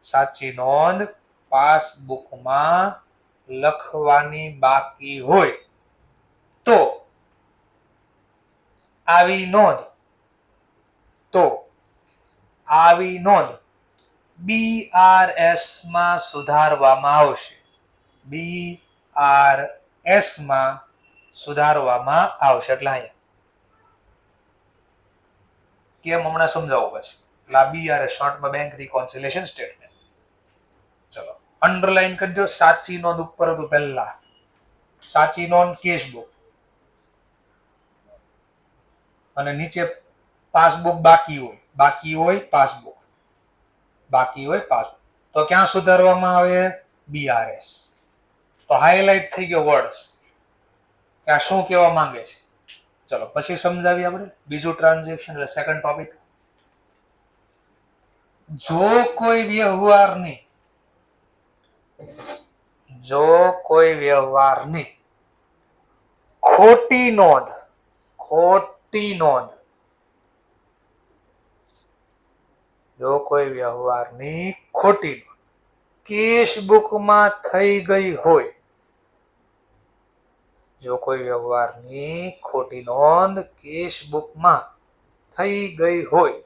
સાચી નોંધ પાસબુકમાં લખવાની બાકી હોય તો આવી નોંધ BRS માં સુધારવામાં આવશે. BRS માં સુધારવામાં આવશે. એટલે અહીંયા કેમ હમણાં સમજાવો પછી. એટલે આ BRS શોર્ટમાં બેંક રિકોન્સિલેશન સ્ટેટમેન્ટ. ચલો અંડરલાઈન કરી દો. સાચી નોંધ ઉપર હતું પહેલા. સાચી નોંધ કેશબુક અને નીચે પાસબુક બાકી હોય પાસબુક તો ક્યાં સુધારવામાં આવે? BRS. તો હાઇલાઇટ થઈ ગયો વર્ડ કે આ શું કહેવા માંગે છે. ચલો પછી સમજાવીએ આપણે બીજું ટ્રાન્ઝેક્શન એટલે સેકન્ડ ટોપિક. જો કોઈ વ્યવહારની ખોટી નોંધ જો કોઈ વ્યવહારની ખોટી નોંધ કેશબુકમાં થઈ ગઈ હોય, જો કોઈ વ્યવહારની ખોટી નોંધ કેશબુકમાં થઈ ગઈ હોય,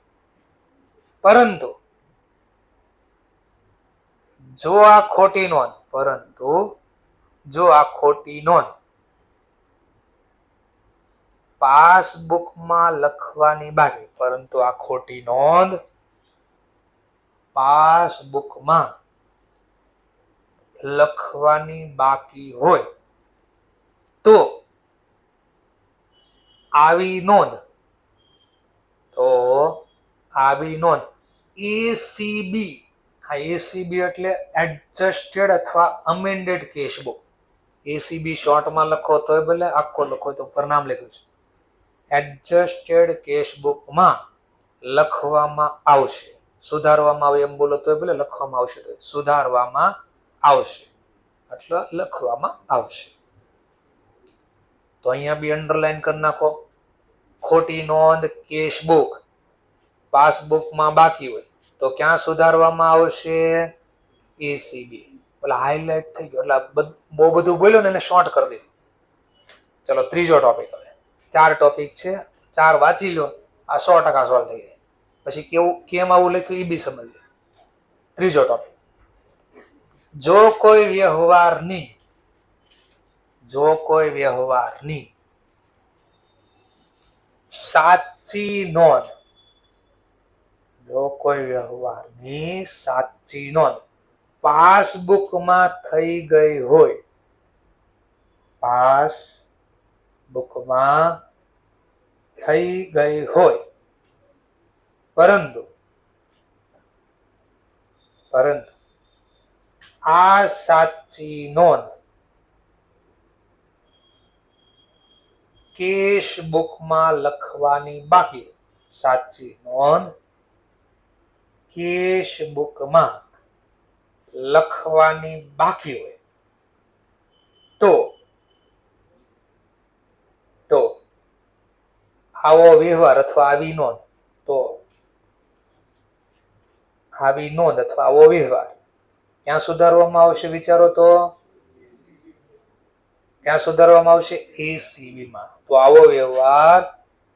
પરંતુ જો આ ખોટી નોંધ પાસબુકમાં લખવાની બાકી, પરંતુ આ ખોટી નોંધ પાસબુકમાં લખવાની બાકી હોય તો આવી નોંધ ACB, ACB એટલે એડજસ્ટેડ અથવા અમેન્ડેડ કેશબુક. ACB શોર્ટમાં લખો તો ભલે, આખો લખો તો ઉપર નામ લખ્યું છે. એડજસ્ટેડ કેશબુકમાં લખવામાં આવશે. સુધારવામાં આવે એમ બોલો તો ભલે, લખવામાં આવશે તો સુધારવામાં આવશે એટલે લખવામાં આવશે. તો અહીંયા બી અંડરલાઈન કરી નાખો. ખોટી નોંધ કેશબુક પાસબુકમાં બાકી હોય તો ક્યાં સુધારવામાં આવશે? ACB. એટલે હાઇલાઇટ થઈ ગયો એટલે બહુ બધું બોલ્યો ને એને શોર્ટ કરી દીધું. ચલો ત્રીજો ટોપિક. હવે 4 ટોપિક છે, 4 વાંચી લો. આ 100% સોલ્વ થઈ જાય. પછી કેમ આવું લખ્યું એ બી સમજ. ત્રીજો ટોપિક. જો કોઈ વ્યવહારની સાચી નોંધ પાસબુકમાં થઈ ગઈ હોય, પરંતુ આ સાચી નોંધ કેશબુકમાં લખવાની બાકી હોય, તો આવો વ્યવહાર અથવા આવી નોંધ અથવા આવો વ્યવહાર ક્યાં સુધારવામાં આવશે? વિચારો તો ક્યાં સુધારવામાં આવશે? ACB માં. તો આવો વ્યવહાર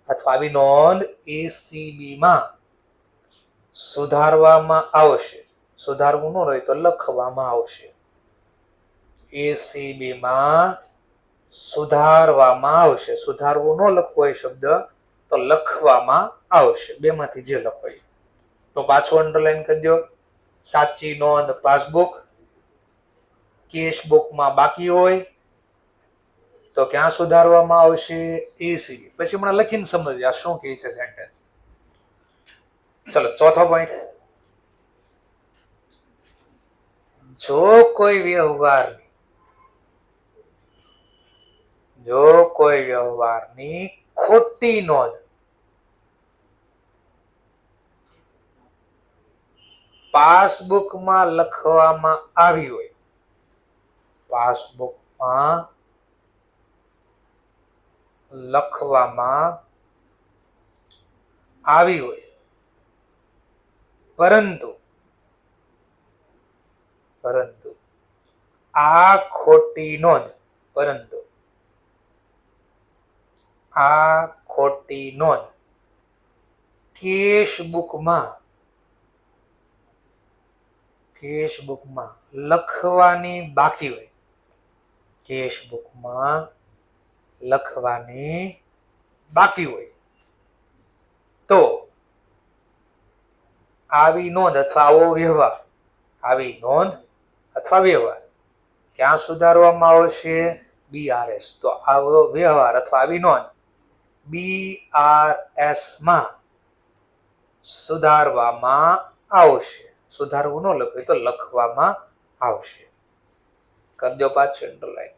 અથવા આવી નોંધ ACB માં સુધારવામાં આવશે. સુધારવું ન હોય તો લખવામાં આવશે. ACB માં સુધારવામાં આવશે. સુધારવું ન લખવો હોય શબ્દ તો લખવામાં આવશે. બેમાંથી જે લખો. તો પાછું અંડરલાઈન કરી દો. સાચી નોંધ પાસબુક કેશબુકમાં બાકી હોય તો ક્યાં સુધારવામાં આવશે? ACB. પછી હમણાં લખીને સમજ્યા શું કહે છે સેન્ટેન્સ. ચલો ચોથો પોઈન્ટ. જો કોઈ વ્યવહારની ખોટી નોંધ પાસબુકમાં લખવામાં આવી હોય, પરંતુ આ ખોટી નોંધ કેશબુકમાં લખવાની બાકી હોય, તો આવી નોંધ અથવા આવો વ્યવહાર, આવી નોંધ અથવા વ્યવહાર ક્યાં સુધારવામાં આવશે? BRS. તો આવો વ્યવહાર અથવા આવી નોંધ BRS માં સુધારવામાં આવશે. સુધારવું ન લખે તો લખવામાં આવશે. કરી દો પાછું અંડરલાઈન.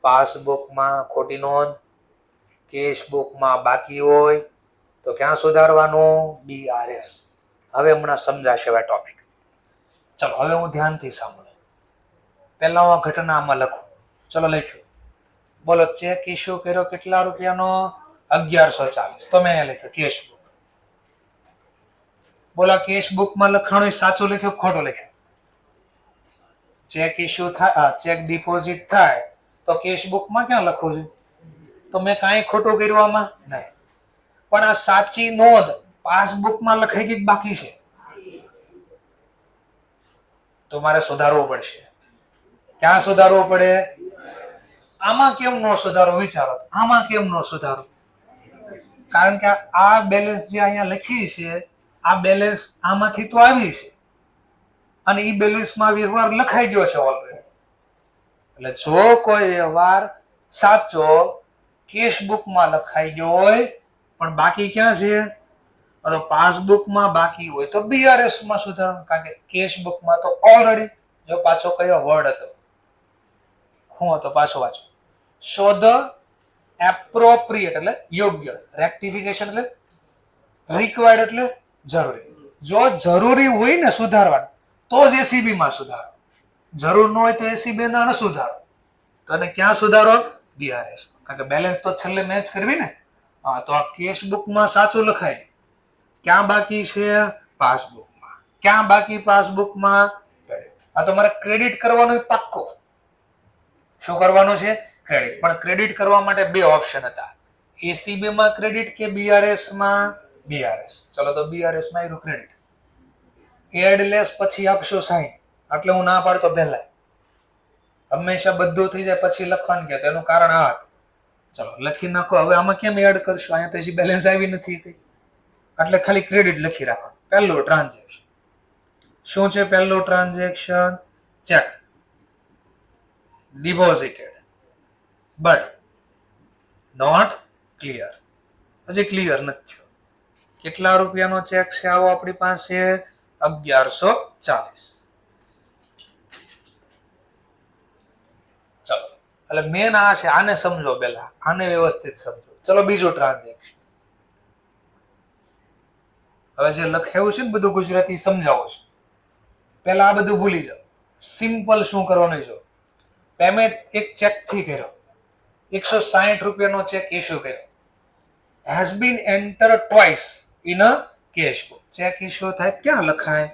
પાસબુકમાં ખોટી નોંધ કેશબુકમાં બાકી હોય તો ક્યાં સુધારવાનું? BRS. હવે હમણાં સમજાશે આ ટોપિક. ચલો હવે હું ધ્યાનથી સાંભળો. પહેલા હું ઘટનામાં લખું. ચલો લખ્યું. બોલો ચેક ઇસ્યુ કર્યો કેટલા રૂપિયાનો? 1140. તો મેં લખ્યું કેશબુક. બોલા કેશબુકમાં લખાણું સાચું લખ્યું ખોટું લખ્યું? ચેક ઇસ્યુ થાય, ચેક ડિપોઝિટ થાય તો કેશબુકમાં ક્યાં લખવું છે? તો મેં કાંઈ ખોટું કર્યું આમાં? નહીં. પણ આ સાચી નોંધ પાસબુકમાં લખાઈ ગઈ બાકી છે તો મારે સુધારવું પડશે. ક્યાં સુધારવું પડે? આમાં કેમ નો સુધારો? વિચારો આમાં કેમ નો સુધારો? કારણ કે આ બેલેન્સ જે અહીંયા લખી છે આ બેલેન્સ આમાંથી તો આવી છે અને ઈ બેલેન્સમાં વ્યવહાર લખાઈ ગયો છે ઓલરેડી. એટલે જો કોઈ વ્યવહાર સાચો કેશબુકમાં લખાઈ ગયો હોય પણ બાકી ક્યાં છે? તો પાસબુકમાં બાકી હોય તો BRS માં સુધારો. કારણ કે કેશબુકમાં તો ઓલરેડી જો પાછો કયો વર્ડ હતો? શું હતો? પાછો વાંચો. શોધ એપ્રોપ્રિએટ એટલે યોગ્ય, રેક્ટિફિકેશન એટલે રિક્વાયર્ડ એટલે જરૂરી. જો જરૂરી હોય ને સુધારવાનું તો જ ACB માં સુધારો. જરૂર ન હોય તો ACB ના ન સુધારો. તો એને ક્યાં સુધારો? BRS. કારણ કે બેલેન્સ તો છેલ્લે મેચ કરવી ને. હા તો આ કેશબુકમાં સાચું લખાય. ક્યાં બાકી છે? પાસબુકમાં. ક્યાં બાકી? પાસબુકમાં. આ તો મારે ક્રેડિટ કરવાનું પાક્કો. શું કરવાનું છે? ક્રેડિટ. પણ ક્રેડિટ કરવા માટે બે ઓપ્શન હતા. ACB માં ક્રેડિટ કે BRS માં? BRS. ચલો તો BRS માં આવ્યું ક્રેડિટ. એડ લેસ પછી આપશો સાઈન. એટલે હું ના પાડતો પહેલા. હંમેશા બધું થઈ જાય પછી લખવાનું કે એનું કારણ આ હતું. ચલો લખી નાખો. હવે આમાં કેમ એડ કરશો? અહીંયા તો હજી બેલેન્સ આવી નથી એટલે ખાલી ક્રેડિટ લખી રાખો. પહેલું ટ્રાન્ઝેક્શન શું છે? પહેલું transaction cheque deposited but not clear. હજી ક્લિયર નથી થયો. કેટલા રૂપિયાનો ચેક છે આવો આપણી પાસે? 1140. ચલો એટલે મેન આ છે. આને સમજો પહેલા, આને વ્યવસ્થિત સમજો. ચલો બીજું ટ્રાન્ઝેક્શન. હવે જે લખાયું છે ને બધું ગુજરાતી સમજાવું છું. પહેલા આ બધું ભૂલી જાઓ. સિમ્પલ શું કરવાનું જો પેમેન્ટ એક ચેક થી કર્યો. 160 રૂપિયાનો ચેક ઇસ્યુ કર્યો. has been entered twice in a cashbook. Check issue થાય ક્યાં લખાય?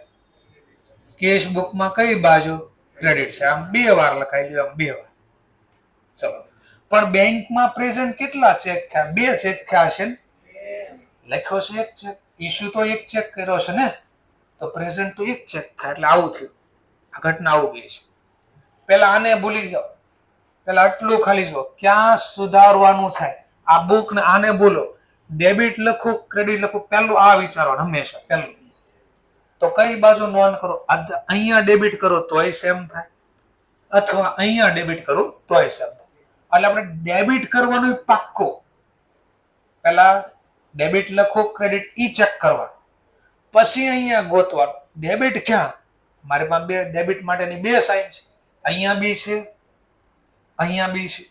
કેશબુકમાં કઈ બાજુ? ક્રેડિટ છે. આમ બે વાર લખાઈ ગયું. આમ બે વાર. ચલો પણ બેંકમાં પ્રેઝન્ટ કેટલા ચેક થયા? બે ચેક થયા છે ને? લખ્યો છે એક ચેક. ઇસ્યુ તો એક ચેક કર્યો છે ને, તો પ્રેઝન્ટ તો એક ચેક થાય. એટલે આવું થયું. આ ઘટના આવું ગઈ છે. પેલા આને ભૂલી જાઓ. પેલા આટલું ખાલી જો ક્યાં સુધારવાનું થાય. આ બુક ને આને બોલો. ડેબિટ લખો ક્રેડિટ લખો, પહેલું આ વિચારવાનું હંમેશા. પહેલું તો કઈ બાજુ નોંધ કરો? અહીંયા ડેબિટ કરો તોય સેમ થાય, અથવા અહીંયા ડેબિટ કરો તોય સેમ થાય. એટલે આપણે ડેબિટ કરવાનું પાક્કો. પહેલા ડેબિટ લખો ક્રેડિટ ઈ ચેક કરવાનું, પછી અહીંયા ગોતવાનું ડેબિટ ક્યાં. મારી પાસે બે ડેબિટ માટેની બે સાઇન છે. અહીંયા બી છે, અહીંયા બી છે.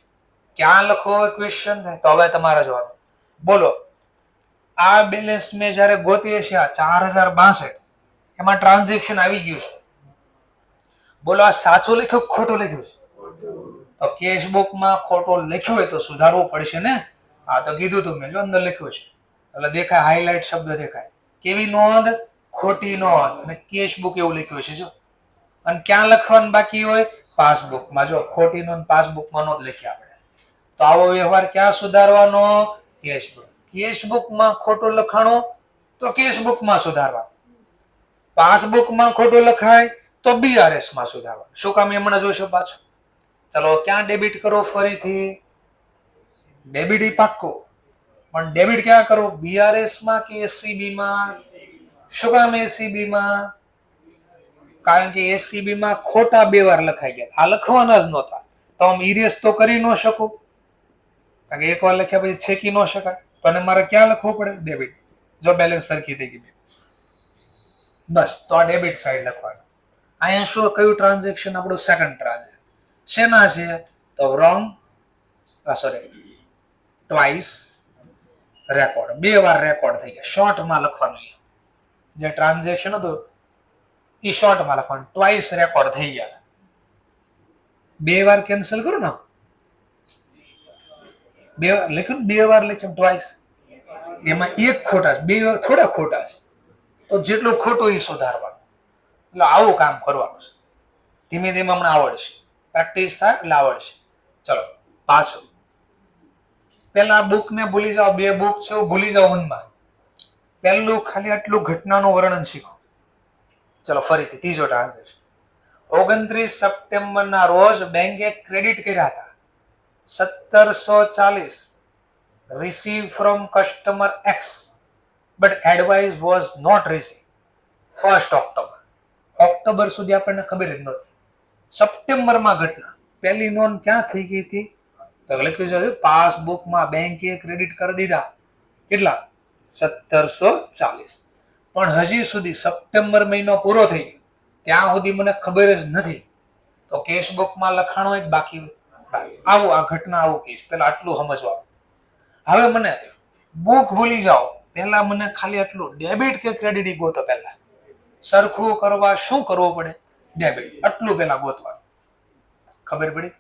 ક્યાં લખો ક્વેશ્ચન થાય. તો હવે તમારે જોવાનું. બોલો આ બેલેન્સ મેં જયારે ગોતીએ છીએ 4062 એમાં ટ્રાન્ઝેક્શન આવી ગયું છે. બોલો આ સાચું લખ્યું ખોટું લખ્યું છે? તો કેશબુકમાં ખોટું લખ્યું હોય તો સુધારવું પડશે ને. હા તો કીધું તું મેં, જો અંદર લખ્યું છે એટલે દેખાય, હાઇલાઇટ શબ્દ દેખાય. કેવી નોંધ? ખોટી નોંધ. અને કેશબુક એવું લખ્યું છે જો. અને ક્યાં લખવાનું બાકી હોય? પાસબુકમાં. જો ખોટી નોંધ પાસબુકમાં નોંધ લખી આપણે. તો આવો વ્યવહાર ક્યાં સુધારવાનો? કેશબુક. કેશબુકમાં ખોટું લખાણું તો કેશબુકમાં સુધારવાનું. પાસબુકમાં ખોટું લખાય તો BRS માં સુધારવાનું. શું કામ એ હમણાં જોઈશું પાછું. ચલો ક્યાં ડેબિટ કરો? ફરીથી ડેબિટ પાક્કો. પણ ડેબિટ ક્યાં કરો? BRS માં કે ACB માં? શું કામ એસીબી માં? કારણ કે એસીબી માં ખોટા 2 વાર લખાઈ ગયા, આ લખવાના જ નહોતા, તો આમ ઇરેઝ તો કરી ન શકો, કારણ કે 1 વાર લખ્યા પછી છેકી ન શકાય, તો અને મારે ક્યાં લખવું પડે? ડેબિટ. જો બેલેન્સ સરખી થઈ ગઈ બસ, તો આ ડેબિટ સાઈડ લખવાનું. અહીંયા શું કયું ટ્રાન્ઝેક્શન? આપણું સેકન્ડ ટ્રાન્ઝેક્શન. શેના છે? તો રોંગ સોરી ટ્વાઇસ રેકોર્ડ, 2 વાર રેકોર્ડ થઈ ગયા. શોર્ટમાં લખવાનું, જે ટ્રાન્ઝેક્શન હતું એ શોર્ટમાં લખવાનું. ટ્વાઇસ રેકોર્ડ થઈ ગયા. 2 વાર કેન્સલ કરો ને, 2 વાર લખ્યું, 2 વાર લખ્યું ટ્વાઇસ, એમાં 1 ખોટા છે, 2 થોડા ખોટા છે, તો જેટલું ખોટું એ સુધારવાનું. એટલે આવું કામ કરવાનું છે. ધીમે ધીમે હમણાં આવડશે, પ્રેક્ટિસ થાય એટલે આવડશે. ચલો પાછું, પેલા બુક ને ભૂલી જાઓ, 2 બુક છે ભૂલી જાઓ મનમાં. પહેલું ખાલી આટલું ઘટનાનું વર્ણન શીખો. ચલો ફરીથી ત્રીજો ટ્રાન્ઝેક્શન. 29 સપ્ટેમ્બરના રોજ બેંકે ક્રેડિટ કર્યા હતા 1740 receive from customer X, but advice was not receive 1 October. October સુધી આપણને ખબર જ નહોતી. સપ્ટેમ્બરમાં ઘટના. પહેલી નોંધ ક્યાં થઈ ગઈ હતી? તો લખ્યું છે પાસબુકમાં બેંકે ક્રેડિટ કરી દીધા. કેટલા? 1740. પણ હજી સુધી સપ્ટેમ્બર મહિનો પૂરો થઈ ગયો ત્યાં સુધી મને ખબર જ નથી. તો કેશબુકમાં લખાણ હોય બાકી આવું, આ ઘટના આવું કહીશ. પેલા આટલું સમજવાનું. હવે મને બુક ભૂલી જાઓ, પહેલા મને ખાલી આટલું ડેબિટ કે ક્રેડિટ ગોતો. પહેલા સરખું કરવા શું કરવું પડે? ડેબિટ. આટલું પેલા ગોતવાનું. ખબર પડી?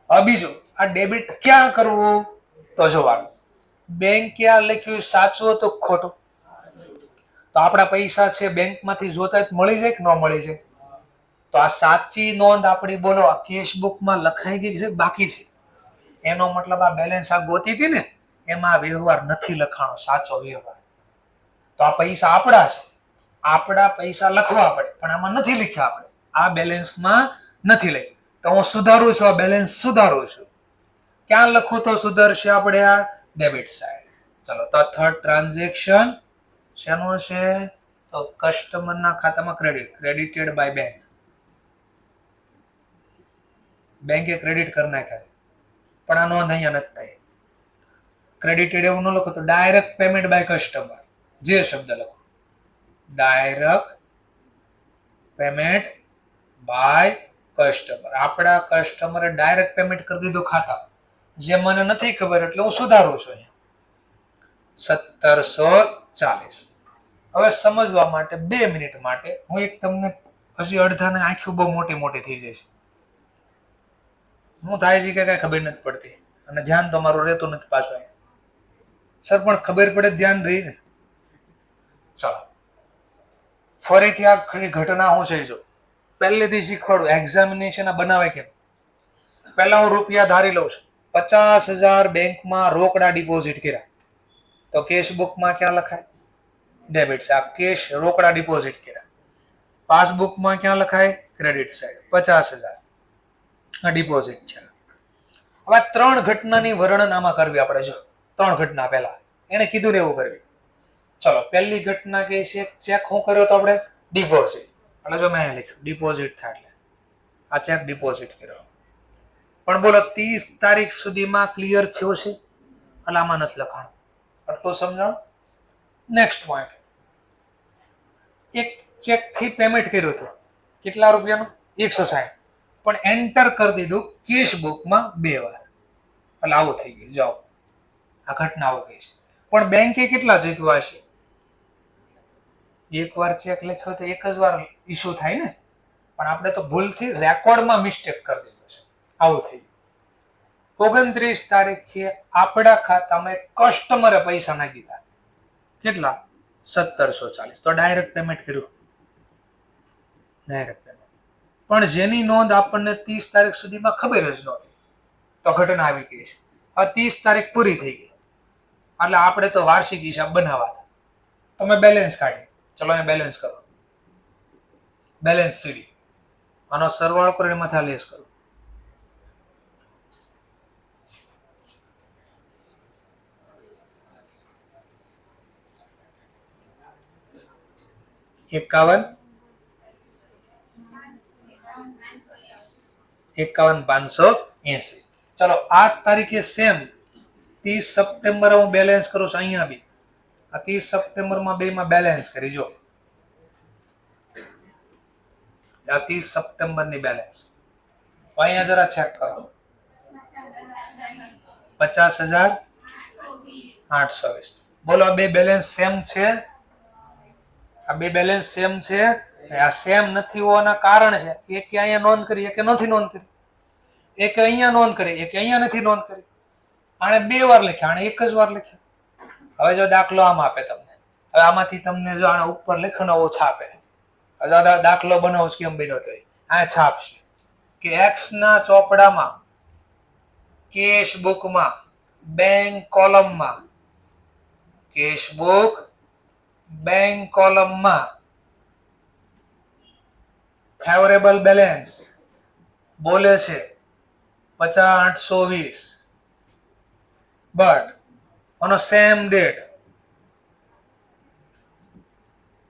હવે બીજું, આ ડેબિટ ક્યાં કરવું? તો જોવાનું બેંક ક્યાં લખ્યું સાચું તો ખોટું. તો આપણા પૈસા છે બેંકમાંથી જોતા જ મળી જાય કે ન મળી જાય? તો આ સાચી નોંધ આપણી, બોલો, આ કેશબુકમાં લખાઈ ગઈ છે બાકી છે, એનો મતલબ આ બેલેન્સ આ ગોતી હતી ને એમાં વ્યવહાર નથી લખાણો, સાચો વ્યવહાર. તો આ પૈસા આપણા છે, આપણા પૈસા લખવા પડે, પણ આમાં નથી લખ્યા આપણે, આ બેલેન્સમાં નથી લખ્યું. તો હું સુધારું છું, આ બેલેન્સ સુધારું છું. ક્યાં લખું તો સુધરશે આપણે? આ ડેબિટ સાઈડ. ચલો, તો થર્ડ ટ્રાન્ઝેક્શન શેનું છે? તો કસ્ટમરના ખાતામાં ક્રેડિટ, ક્રેડિટેડ બાય બેંક. બેંકે ક્રેડિટ કરી નાખ્યા, પણ આ નોંધ અહીંયા નથી થઈ. ક્રેડિટેડ એવું ન લખો તો ડાયરેક્ટ પેમેન્ટ બાય કસ્ટમર, જે શબ્દ લખો, ડાયરેક્ટ પેમેન્ટ બાય કસ્ટમર. આપણા કસ્ટમરે ડાયરેક્ટ પેમેન્ટ કરી દીધું ખાતા, જે મને નથી ખબર એટલે હું સુધારું છું. અહીંયા 1740. હવે સમજવા માટે 2 મિનિટ માટે હું એક તમને, હજી અડધાને આંખો બહુ મોટી મોટી થઈ જાય છે, હું થાય છે કે કઈ ખબર નથી પડતી, અને ધ્યાન તો મારું રહેતું નથી પાછું અહીંયા. સર પણ ખબર પડે, ધ્યાન રહી ને. ચાલો ફરીથી આ ખરી ઘટના હું છે જો પહેલેથી શીખવાડું, એક્ઝામિનેશન બનાવે કેમ. પહેલા હું રૂપિયા ધારી લઉં છું, 50,000 બેંકમાં રોકડા ડિપોઝિટ કર્યા, તો કેશબુકમાં ક્યાં લખાય? ડેબિટ છે. આ કેશ રોકડા ડિપોઝિટ કર્યા. પાસબુકમાં ક્યાં લખાય? Credit side. 50,000 ડિપોઝિટ છે. હવે 3 ઘટનાની વર્ણન આમાં કરવી આપણે. જો 3 ઘટના પહેલા એને કીધું ને એવું કરવી. ચલો, પહેલી ઘટના કઈ છે? ચેક હું કર્યો તો આપણે ડિપોઝિટ, એટલે જો મેં લખ્યું ડિપોઝિટ થાય, એટલે આ ચેક ડિપોઝિટ કર્યો. પણ બોલો 30 તારીખ સુધીમાં ક્લિયર થયો છે, એટલે આમાં નથી લખાણું. આટલું સમજાણ. નેક્સ્ટ પોઈન્ટ, એક ચેક થી પેમેન્ટ કર્યું હતું, કેટલા રૂપિયાનું? 160, પણ એન્ટર કરી દીધું કેશબુકમાં 2 વાર, એટલે આવું થઈ ગયું. જાઓ, આ ઘટના આવું ગઈ છે. પણ બેંકે કેટલા ચૂકવ્યા છે? 1 વાર ચેક લખ્યો તો 1 જ વાર ઇસ્યુ થાય ને, પણ આપણે તો ભૂલથી રેકોર્ડમાં મિસ્ટેક કરી દીધો છે, આવું થઈ ગયું. 29 તારીખે આપણા ખાતામાં કસ્ટમરે પૈસા નાખી દીધા. કેટલા? 1740. તો ડાયરેક્ટ પેમેન્ટ કર્યું, ડાયરેક્ટ પેમેન્ટ. પણ જેની નોંધ આપણને 30 તારીખ સુધીમાં ખબર જ નહોતી, તો ઘટના આવી ગઈ છે. હવે 30 તારીખ પૂરી થઈ ગઈ, એટલે આપણે તો વાર્ષિક હિસાબ બનાવવા. તમે બેલેન્સ કાઢી. ચલો અહીંયા બેલેન્સ કરો, બેલેન્સ સીડી, આનો સરવાળો કરીને માથા લેસ કરો. ₹51,580. ચલો આ તારીખે સેમ 30 સપ્ટેમ્બર હું બેલેન્સ કરું છું. અહીંયા બી આ 30 સપ્ટેમ્બરમાં બેમાં બેલેન્સ કરી જો આ 30 સપ્ટેમ્બરની બેલેન્સ અહીંયા જરા ચેક કરો 50,820. બોલો આ બે બેલેન્સ સેમ છે? આ બે બેલેન્સ સેમ છે? આ સેમ નથી હોવાના કારણ છે એક અહીંયા નોંધ કરી એક નથી નોંધ કરી, એક અહીંયા નોંધ કરી એક અહીંયા નથી નોંધ કરી. આને બે વાર લખ્યા આને એક જ વાર લખ્યા. હવે જો દાખલો આમ આપે તમને, હવે આમાંથી તમને જો આને ઉપર લખવાનો ઓછા આપે, દાખલો બનાવો કેમ બન્યો તો આ છાપશે કે એક્સ ના ચોપડામાં કેશ બુકમાં બેંક કોલમમાં કેશબુક બેંક કોલમમાં ફેવરેબલ બેલેન્સ બોલે છે 50,820, but on a same date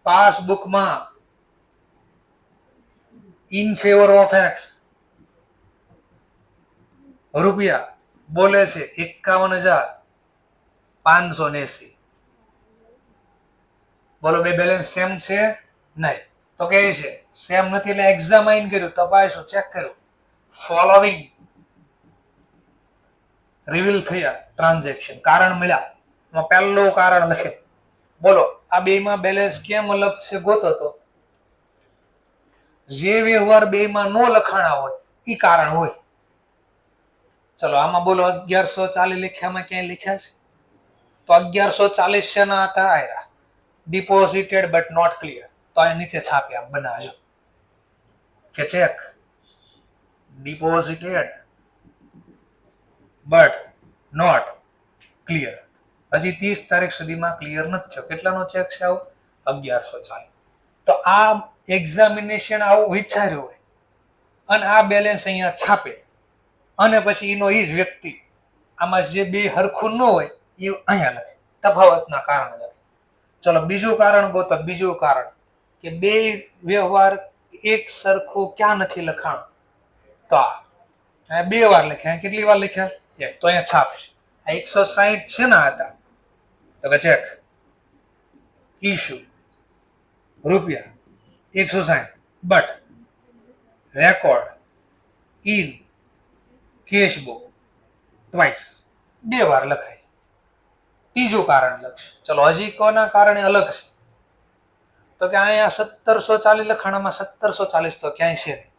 પાસબુકમાં in favor of x રૂપિયા બોલે છે 51,580. બોલો બે બેલેન્સ સેમ છે? નહીં. તો કે છે સેમ નથી એટલે એક્ઝામાઇન કર્યું, તપાસ્યું, ચેક કર્યું, ફોલોવિંગ રિવીલ થયા ટ્રાન્ઝેક્શન, કારણ મળ્યા. એમાં પહેલું કારણ લખે. બોલો આ બેમાં બેલેન્સ કેમ અલગ છે ગોતો તો જે વ્યવહાર બેમાં નો લખાણા હોય એ કારણ હોય. ચલો આમાં બોલો 1140 લખ્યામાં ક્યાંય લખ્યા છે? તો 1140 શેના હતા? આયા ડિપોઝિટેડ બટ નોટ ક્લિયર. તો આ નીચે છાપ્યા બનાવજો કે cheque deposited but not clear. હજી 30 તારીખ સુધીમાં ક્લિયર નથી થયો. કેટલાનો ચેક છે આવું? 1140. તો આ એક્ઝામિનેશન આવું વિચાર્યું હોય અને આ બેલેન્સ અહીંયા છાપે અને પછી એનો એ જ વ્યક્તિ આમાં જે બે હરખું ન હોય એ અહીંયા લખે, તફાવતના કારણ લખે. ચલો બીજું કારણ ગોતો. બીજું કારણ કે બે વ્યવહાર એક સરખું ક્યાં નથી લખાણ? તો આ બે વાર લખ્યા. કેટલી વાર લખ્યા? એક. તો અહીંયા છાપશે. આ 160 છે ને હતા તો કે ચેક ઇશ્યુ રૂપિયા 160 બટ રેકોર્ડ ઇન કેશબુક ટ્વાઇસ. બે વાર લખાય. ત્રીજું કારણ લખશે. ચલો હજી કોના કારણે અલગ છે? તો કે અહીંયા 1740 લખાણામાં 1740 તો ક્યાંય છે નહીં.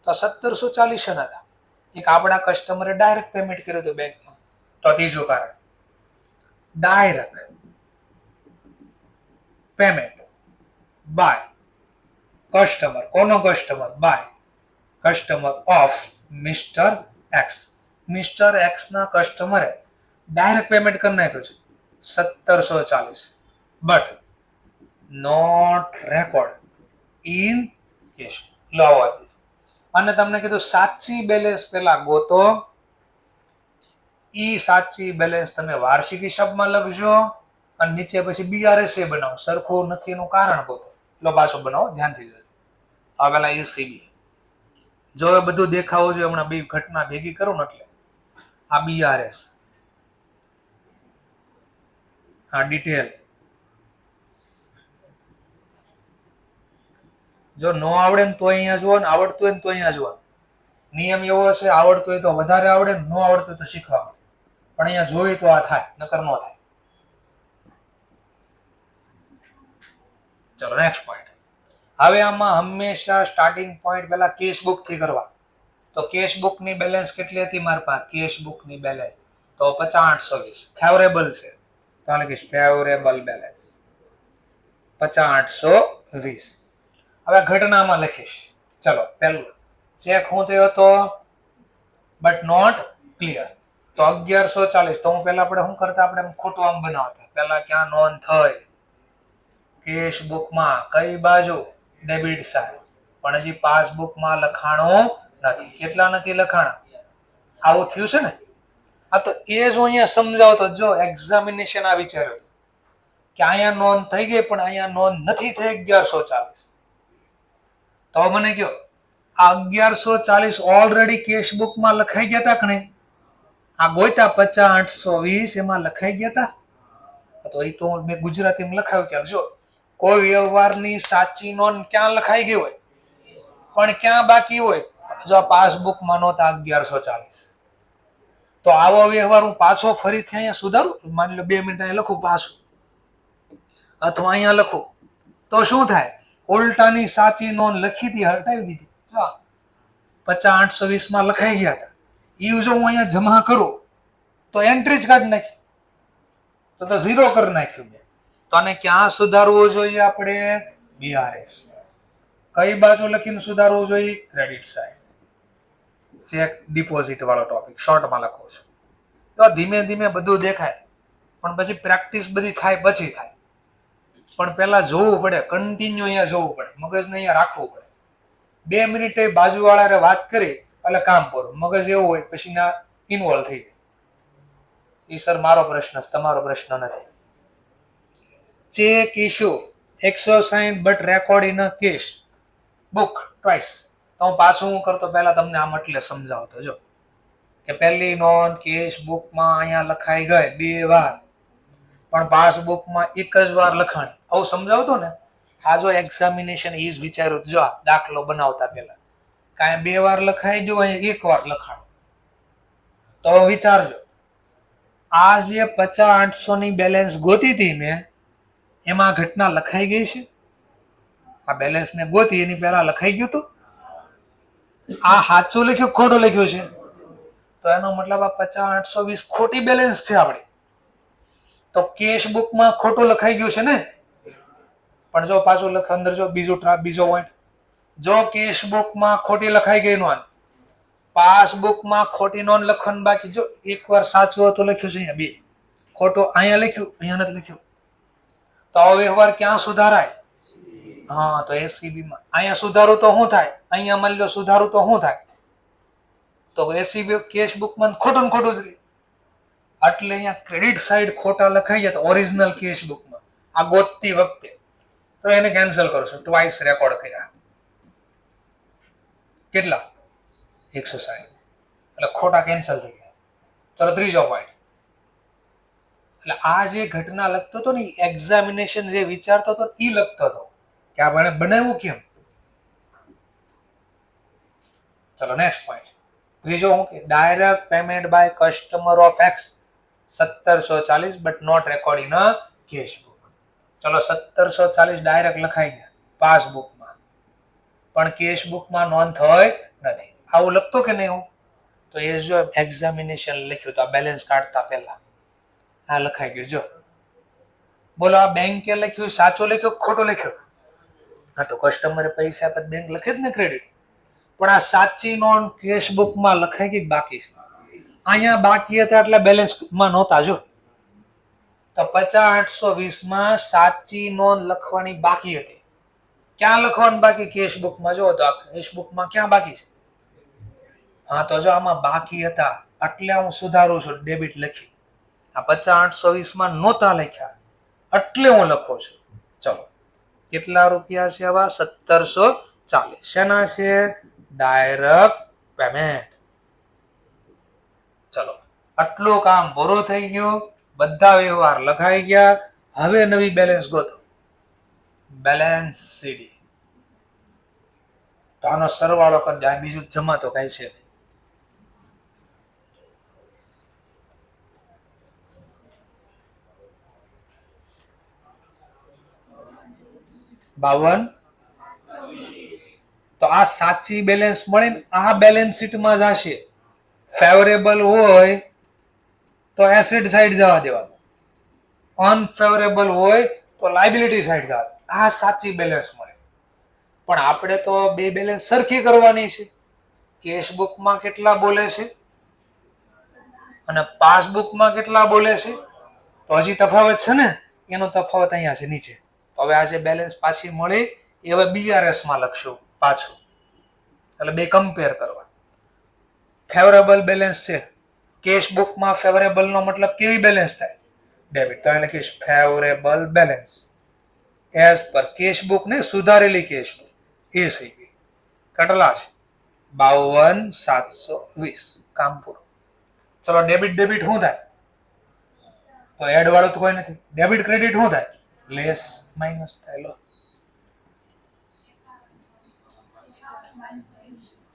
તો 1740 છે હતા. એક આપણા કસ્ટમરે ડાયરેક્ટ પેમેન્ટ કર્યું હતું બેંકમાં. તો ત્રીજું કારણ ડાયરેક્ટ પેમેન્ટ બાય કસ્ટમર. કોનો customer? By customer of mister X. Mister X ના કસ્ટમરે ડાયરેક્ટ પેમેન્ટ કરી નાખ્યું છે 1740 but not record in cash. લો અને તમને કીધું સાચી બેલેન્સ પેલા ગોતો. ઈ સાચી બેલેન્સ તમે વાર્ષિક હિસાબમાં લખજો અને નીચે પછી BRS બનાવો. સરખું નથી એનું કારણ ગોતો. લો પાછો બનાવો, ધ્યાનથી જોજો. હવે પેલા ECB જો એ બધું દેખાવું જોઈએ. હમણાં બે ઘટના ભેગી કરું ને એટલે આ BRS આ ડિટેલ. જો ન આવડે ને તો અહીંયા જુઓ, ને આવડતું હોય ને તો અહીંયા જુઓ. નિયમ એવો હશે આવડતું હોય તો વધારે આવડે, ન આવડતું હોય તો શીખવા મળે. પણ અહીંયા જોઈએ તો આ થાય, નકર ન થાય. ચલો નેક્સ્ટ પોઈન્ટ. હવે આમાં હંમેશા સ્ટાર્ટિંગ પોઈન્ટ પહેલા કેશબુક થી કરવા. તો કેશબુક ની બેલેન્સ કેટલી હતી મારા પાસે? કેશબુક ની બેલેન્સ તો 50,820 ફેવરેબલ છે. તો આને કહીશ ફેવરેબલ બેલેન્સ 50,820. હવે ઘટનામાં લખીશ. ચલો પહેલું ચેક હું થયો હતો બટ નોટ ક્લિયર. તો 1140. તો હું પહેલા આપણે શું કરતા? આપણે ખોટું આમ બનાવતા. પહેલા ક્યાં નોંધ થઈ? કેશબુકમાં. કઈ બાજુ? Debit side. પણ હજી પાસબુકમાં લખાણો નથી. કેટલા નથી લખાણા? આવું થયું છે ને. આ તો એ જ હું અહીંયા સમજાવતો. જો એક્ઝામિનેશન આ વિચાર્યું કે અહીંયા નોંધ થઈ ગઈ પણ અહીંયા નોંધ નથી થઈ 1140. તો મને કયો આ 1140 ઓલરેડી કેશ બુકમાં લખાઈ ગયા હતા કે નહીં? આ ગોતા 50,820 એમાં લખાઈ ગયા હતા. તો એ તો મેં ગુજરાતીમાં લખાયું કે જો કોઈ વ્યવહારની સાચી નોંધ ક્યાં લખાઈ ગઈ હોય પણ ક્યાં બાકી હોય? જો આ પાસબુકમાં નહોતા 1140. તો આવો વ્યવહાર હું પાછો ફરીથી અહીંયા સુધારું, માની લો 2 મિનિટ અહીંયા લખું પાછું અથવા અહીંયા લખું તો શું થાય? ઉલટાની સાચી નોંધ લખી હતી હટાવી દીધી. 50,820 માં લખાઈ ગયા હતા એ જો હું અહીંયા જમા કરું તો એન્ટ્રી જ કાઢી નાખી, તો 0 કરી નાખ્યું મેં. તો આને ક્યાં સુધારવું જોઈએ આપણે? BRS. કઈ બાજુ લખીને સુધારવું જોઈએ? Credit side. ચેક ડિપોઝિટ વાળો ટોપિક શોર્ટમાં લખો છો તો ધીમે ધીમે બધું દેખાય, પણ પછી પ્રેક્ટિસ બધી થાય પછી થાય. પણ પહેલા જોવું પડે, કન્ટિન્યુ અહીંયા જોવું પડે, મગજને અહીંયા રાખવું પડે. 2 મિનિટે બાજુવાળાને વાત કરી એટલે કામ પૂરું. મગજ એવું હોય પછી ના ઇન્વોલ્વ થઈ જાય. એ સર મારો પ્રશ્ન છે, તમારો પ્રશ્ન નથી. Cheque issue 160 but record in a cash book twice. તો હું પાછું હું કરતો પહેલા તમને આમ એટલે સમજાવતો જો કે પહેલી નોંધ કેશ બુકમાં અહીંયા લખાઈ ગઈ 2 વાર પણ પાસબુકમાં એક જ વાર લખાણી. આવું સમજાવતો ને. આ જો એક્ઝામિનેશન એ જ વિચાર્યું જો દાખલો બનાવતા પહેલા કાંઈ 2 વાર લખાઈ ગયું, અહીંયા 1 વાર લખાણું. તો વિચારજો આ જે 50,800 ની બેલેન્સ ગોતી હતી મેં એમાં ઘટના લખાઈ ગઈ છે? આ બેલેન્સ મેં ગોતી એની પહેલા લખાઈ ગયું હતું? આ સાચું લખ્યું ખોટું લખ્યું છે? તો એનો મતલબ આ 50,820 ખોટી બેલેન્સ છે આપણી. તો કેશ બુકમાં ખોટું લખાઈ ગયું છે ને. પણ જો પાછું લખ અંદર જો બીજો પોઈન્ટ, જો કેશ બુકમાં ખોટી લખાઈ ગઈ નોંધ, પાસબુકમાં ખોટી નોંધ લખવાનું બાકી. જો એકવાર સાચું હતું લખ્યું છે અહીંયા 2, ખોટું અહીંયા લખ્યું અહીંયા નથી લખ્યું. તો આ વ્યવહાર ક્યાં સુધારાય? હા તો SCB માં. અહીંયા સુધારું તો શું થાય? અહીંયા માની લો સુધારું તો શું થાય? તો SCB કેશ બુકમાં ખોટું ને ખોટું જ રહે. એટલે અહીંયા ક્રેડિટ સાઇડ ખોટા લખાઈ જાય તો ઓરિજિનલ કેશ બુકમાં આ ગોતતી વખતે તો એને કેન્સલ કરશો. ટ્વાઇસ રેકોર્ડ કર્યા કેટલા? 160. એટલે ખોટા કેન્સલ થઈ ગયા. ચલો ત્રીજો પોઈન્ટ. એટલે આ જે ઘટના લખતો હતો ને એક્ઝામિનેશન જે વિચારતો હતો એ લખતો હતો કે આ મને બનાવ્યું કેમ. ચલો નેક્સ્ટ પોઈન્ટ. ત્રીજો હું કે direct payment by customer of X 1740 but not record in a cash book. ચલો 1740 ડાયરેક્ટ લખાઈ ગયા પાસબુકમાં પણ કેશ બુકમાં નોંધ થઈ નથી. આવું લખતો કે નહીં હું? તો એ જો એક્ઝામિનેશન લખ્યું તો આ બેલેન્સ કાઢતા પહેલા આ લખાઈ ગયું. જો બોલો આ બેંકે લખ્યું સાચું લખ્યું ખોટું લખ્યું? હા તો કસ્ટમરે પૈસા આપે બેંક લખે જ ને ક્રેડિટ. પણ આ સાચી નોંધ કેશ બુકમાં લખાઈ ગઈ બાકી છે. અહીંયા બાકી હતા એટલે બેલેન્સમાં નહોતા. જો તો 50,820 માં સાચી નોંધ લખવાની બાકી હતી. ક્યાં લખવાનું બાકી? કેશ બુકમાં. જો તો કેશ બુકમાં ક્યાં બાકી છે? હા તો જો આમાં બાકી હતા એટલે હું સુધારું છું, ડેબિટ લખી. આ 50,820 માં નહોતા લખ્યા એટલે હું લખું છું. ચલો કેટલા રૂપિયા છે આવા? 1740. શેના છે? Direct payment. ચલો આટલું કામ પૂરું થઈ ગયું. બધા વ્યવહાર લખાઈ ગયા. હવે નવી બેલેન્સ ગોતો. બેલેન્સ સીડી. તો આનો સરવાળો કરી દે. બીજું જમા તો કઈ છે 52. તો આ સાચી બેલેન્સ મળે ને આ બેલેન્સ શીટમાં જશે. ફેવરેબલ હોય તો એસેટ સાઈડ જવા દેવાનું, અનફેવરેબલ હોય તો લાયબિલિટી સાઈડ જવા. આ સાચી બેલેન્સ મળે. પણ આપણે તો બે બેલેન્સ સરખી કરવાની છે. કેશ બુકમાં કેટલા બોલે છે અને પાસબુકમાં કેટલા બોલે છે, તો હજી તફાવત છે ને. એનો તફાવત અહીંયા છે નીચે. તો હવે આ જે બેલેન્સ પાછી મળી એ હવે BRS માં લખશું પાછું. એટલે બે કમ્પેર કરવા. ફેવરેબલ બેલેન્સ છે કેશ બુકમાં. ફેવરેબલ નો મતલબ કેવી બેલેન્સ થાય? ડેબિટ. તો અહીં લખીશ ફેવરેબલ બેલેન્સ એઝ પર કેશબુક ને સુધારેલી કેશબુક એસીબી કેટલા છે 52,720. કામ પૂરું. ચલો ડેબિટ ડેબિટ શું થાય? તો એડ વાળું તો કોઈ નથી. ડેબિટ ક્રેડિટ શું થાય? લેસ માઇનસ થાય. લો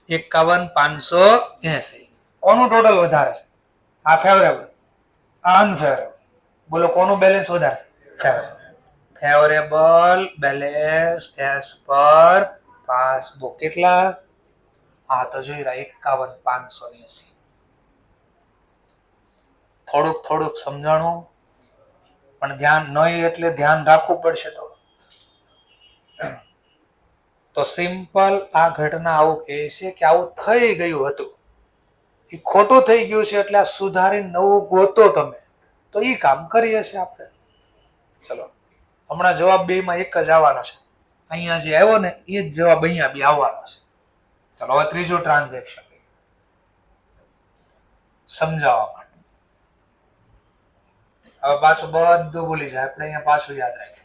51,580. કોનું ટોટલ વધારે છે? આ ફેવરેબલ, આ અનફેવરેબલ. બોલો કોનું બેલેન્સ વધારે? ફેવરેબલ. ફેવરેબલ બેલેન્સ એઝ પર પાસબુક કેટલા? હા તો જોઈ રહ્યા 51,580. થોડુંક સમજાણું પણ ધ્યાન નહીં એટલે ધ્યાન રાખવું પડશે. તો સિમ્પલ આ ઘટના આવું કહે છે કે આવું થઈ ગયું હતું, એ ખોટું થઈ ગયું છે એટલે આ સુધારી નવું ગોતો તમે, તો એ કામ કરીએ છીએ આપણે. ચલો હમણાં જવાબ બે માં એક જ આવવાનો છે. અહીંયા જે આવ્યો ને એ જ જવાબ અહીંયા બી આવવાનો છે. ચલો હવે ત્રીજું ટ્રાન્ઝેક્શન સમજાવવા માટે. હવે પાછું બધું ભૂલી જાય આપણે, અહીંયા પાછું યાદ રાખીએ.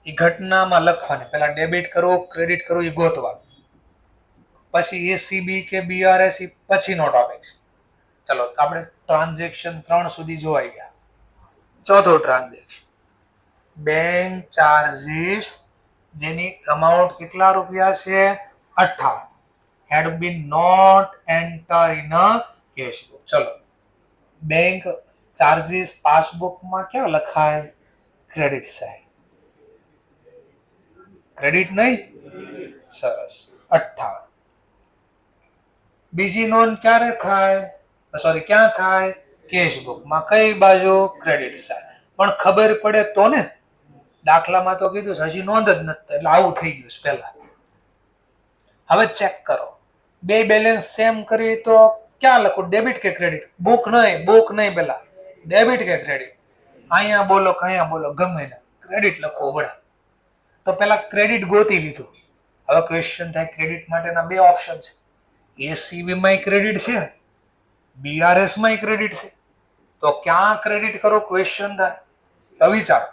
એ ઘટનામાં લખવાની, પેલા ડેબિટ કરવું ક્રેડિટ કરવું એ ગોતવાનું, પછી એસીબી કે બીઆરએસ પછીનો ટોપિક છે. ચલો આપણે ટ્રાન્ઝેક્શન 3 સુધી જોવાઈ ગયા. ચોથું ટ્રાન્ઝેક્શન બેંક ચાર્જીસ જેની અમાઉન્ટ કેટલા રૂપિયા છે? 58. had been not enter in a cashbook. ચલો બેંક ચાર્જીસ પાસબુકમાં ક્યાં લખાય? Credit side. ક્રેડિટ નહીં? સરસ 58. બીજી નોંધ ક્યારે થાય? સોરી ક્યાં થાય? કેશબુકમાં. કઈ બાજુ? Credit side. પણ ખબર પડે તો ને, દાખલામાં તો કીધું છે હજી નોંધ જ નથી એટલે આવું થઈ ગયું છે પહેલા. હવે ચેક કરો બે બેલેન્સ સેમ કરી તો ક્યાં લખું? ડેબિટ કે ક્રેડિટ? બુક નહીં પેલા ડેબિટ કે ક્રેડિટ? અહીંયા બોલો કે અહીંયા બોલો ગમે ને ક્રેડિટ લખવું પડે. તો પેલા ક્રેડિટ ગોતી લીધું. હવે ક્વેશ્ચન થાય ક્રેડિટ માટેના બે ઓપ્શન છે. એસીબી માં ક્રેડિટ છે, બીઆરએસ માં ક્રેડિટ છે, તો ક્યાં ક્રેડિટ કરો? ક્વેશ્ચન થાય. તો વિચારો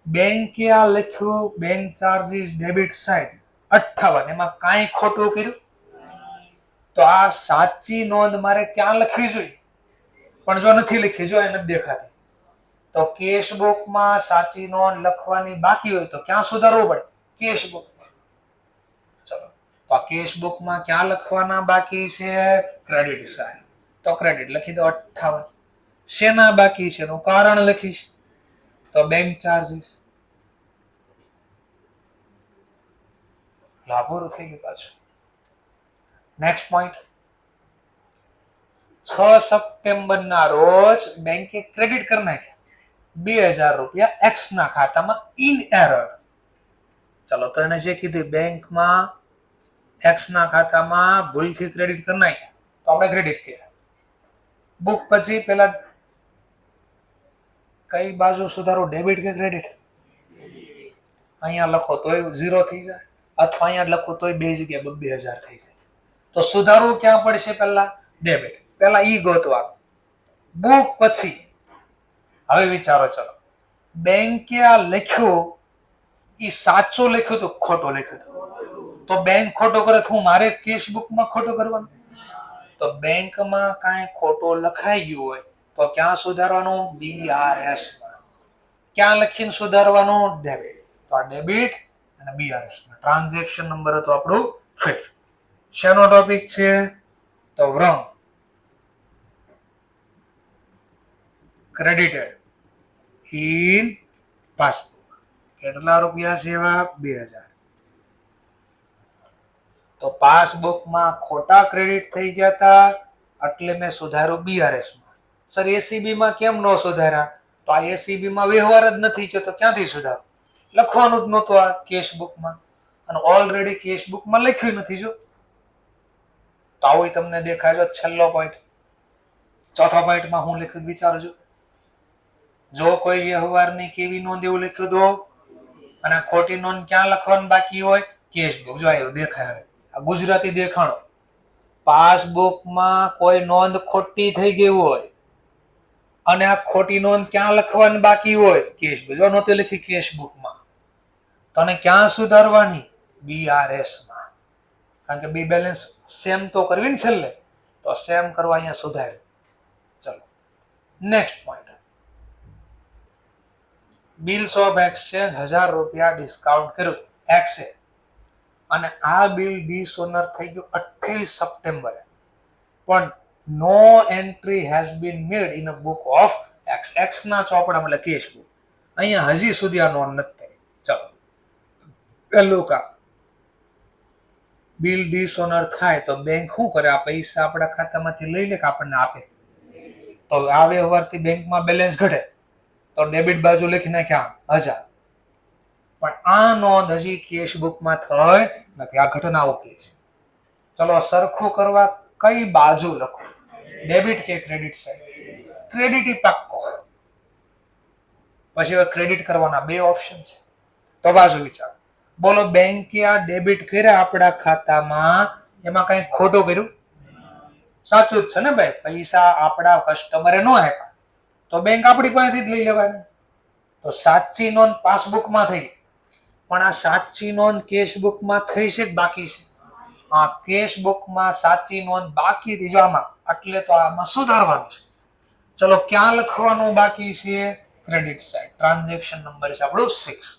બેંકે આ લખ્યું બેંક ચાર્જીસ ડેબિટ સાઈડ 58, એમાં કાંઈ ખોટું કર્યું? તો આ સાચી નોંધ મારે ક્યાં લખવી જોઈએ? પણ જો નથી લખી, જો એ નથી દેખાતી, તો કેશબુકમાં સાચી નોંધ લખવાની બાકી હોય તો ક્યાં સુધારવું પડે? કેશબુકમાં. ચલો તો આ કેશબુકમાં ક્યાં લખવાના બાકી છે? Credit side. તો ક્રેડિટ લખી દો 58. શેના બાકી છે એનું કારણ લખીશ, તો બેંક ચાર્જીસ. પૂરું થઈ ગયું. પાછું નેક્સ્ટ પોઈન્ટ. 6 સપ્ટેમ્બર ના રોજ બેંકે ક્રેડિટ કરી નાખ્યા 2,000 રૂપિયા એક્સ ના ખાતામાં ઇન એરર. ચલો તો એને જે કીધું બેંકમાં એક્સ ના ખાતામાં ભૂલથી ક્રેડિટ કરી નાખ્યા તો આપણે ક્રેડિટ કર્યા. બુક પછી પેલા કઈ બાજુ સુધારો? ડેબિટ કે ક્રેડિટ? અહીંયા લખો તોય 0 થઈ જાય, અથવા અહીંયા લખો તોય બે જગ્યાએ 2,000 થઈ જાય. તો સુધારવું ક્યાં પડશે? પેલા ડેબિટ. પેલા ઈ ગોતવાનું, બુક પછી. હવે વિચારો, ચલો બેંકે આ લખ્યું ઈ સાચું લખ્યું તો ખોટું લખ્યું? તો બેંક ખોટો કરે તો મારે કેશબુકમાં ખોટું કરવાનું? તો બેંકમાં કાંઈ ખોટું લખાઈ ગયું હોય તો ક્યાં સુધારવાનું? બીઆરએસ માં. ક્યાં લખીને સુધારવાનું? ડેબિટ. તો આ ડેબિટ અને બીઆરએસ માં. ટ્રાન્ઝેક્શન નંબર હતો આપણું 5. શેનો ટોપિક છે? તો wrong credited in passbook. કેટલા રૂપિયા છે એવા? 2,000. તો પાસબુકમાં ખોટા ક્રેડિટ થઈ ગયા હતા એટલે મેં સુધાર્યું બીઆરએસ માં. સર એસીબી માં કેમ ન સુધાર્યા? તો આ એસીબી માં વ્યવહાર જ નથી થયો તો ક્યાંથી સુધારો? લખવાનું જ નહોતું આ કેશબુકમાં, અને ઓલરેડી કેશબુકમાં લખ્યું નથી. જો તો આવું તમને દેખાય. છેલ્લો પોઈન્ટ. ચોથા પોઈન્ટમાં હું લખ્યું વિચારજો. જો કોઈ વ્યવહારની કેવી નોંધ એવું લખ્યું તો, અને ખોટી નોંધ ક્યાં લખવાની બાકી હોય? કેશબુક. જો આવ્યું દેખાય. આ ગુજરાતી દેખાણો. પાસબુકમાં કોઈ નોંધ ખોટી થઈ ગઈ હોય અને આ ખોટી નોંધ ક્યાં લખવાની બાકી હોય? Cash book. જો નહોતી લખી કેશ બુકમાં, તને ક્યાં સુધારવાની? BRS માં. કારણ કે બી બેલેન્સ સેમ તો કરવી ને છેલ્લે, તો સેમ કરવા અહીંયા સુધાર્યું. ચલો next point, bills of exchange 1000 રૂપિયા ડિસ્કાઉન્ટ કર્યું એક્સે, અને આ બિલ ડિસઓનર થઈ ગયું 28 સપ્ટેમ્બરે, પણ no entry has been made in a book of X. X ના ચોપડામાં એટલે કેશ બુક, અહીંયા હજી સુધી આ નોંધ નથી થઈ. ચલો પહેલું કામ, બિલ ડિસઓનર થાય તો બેંક શું કરે? આ પૈસા આપણા ખાતામાંથી લઈ લે કે આપણને આપે? તો આ વ્યવહારથી બેંકમાં બેલેન્સ ઘટે, તો ડેબિટ બાજુ લખી નાખ્યા 1000, પણ આ નોંધ હજી કેશ બુકમાં થઈ નથી. આ ઘટનાઓ કેસ. ચલો સરખું કરવા કઈ બાજુ લખો? ડેબિટ કે ક્રેડિટ સાઈડ? ક્રેડિટ પાક્કો. પછી હવે ક્રેડિટ કરવાના બે ઓપ્શન છે, તો બાજુ વિચારો. બોલો, બેંકે આ ડેબિટ કર્યા આપણા ખાતામાં, એમાં કઈ ખોટું કર્યું? સાચું જ છે ને ભાઈ, પૈસા આપણા કસ્ટમરે ન આપ્યા તો બેંક આપણી પાસેથી જ લઈ લેવાની. તો સાચી નોંધ પાસબુકમાં થઈ, પણ આ સાચી નોંધ કેશ બુકમાં થઈ છે કે બાકી છે? હા, કેશ બુકમાં સાચી નોંધ બાકી હતી. જો આમાં, એટલે તો આમાં સુધારવાનું છે. ચલો ક્યાં લખવાનું બાકી છે? Credit side. ટ્રાન્ઝેક્શન નંબર છે આપણું 6.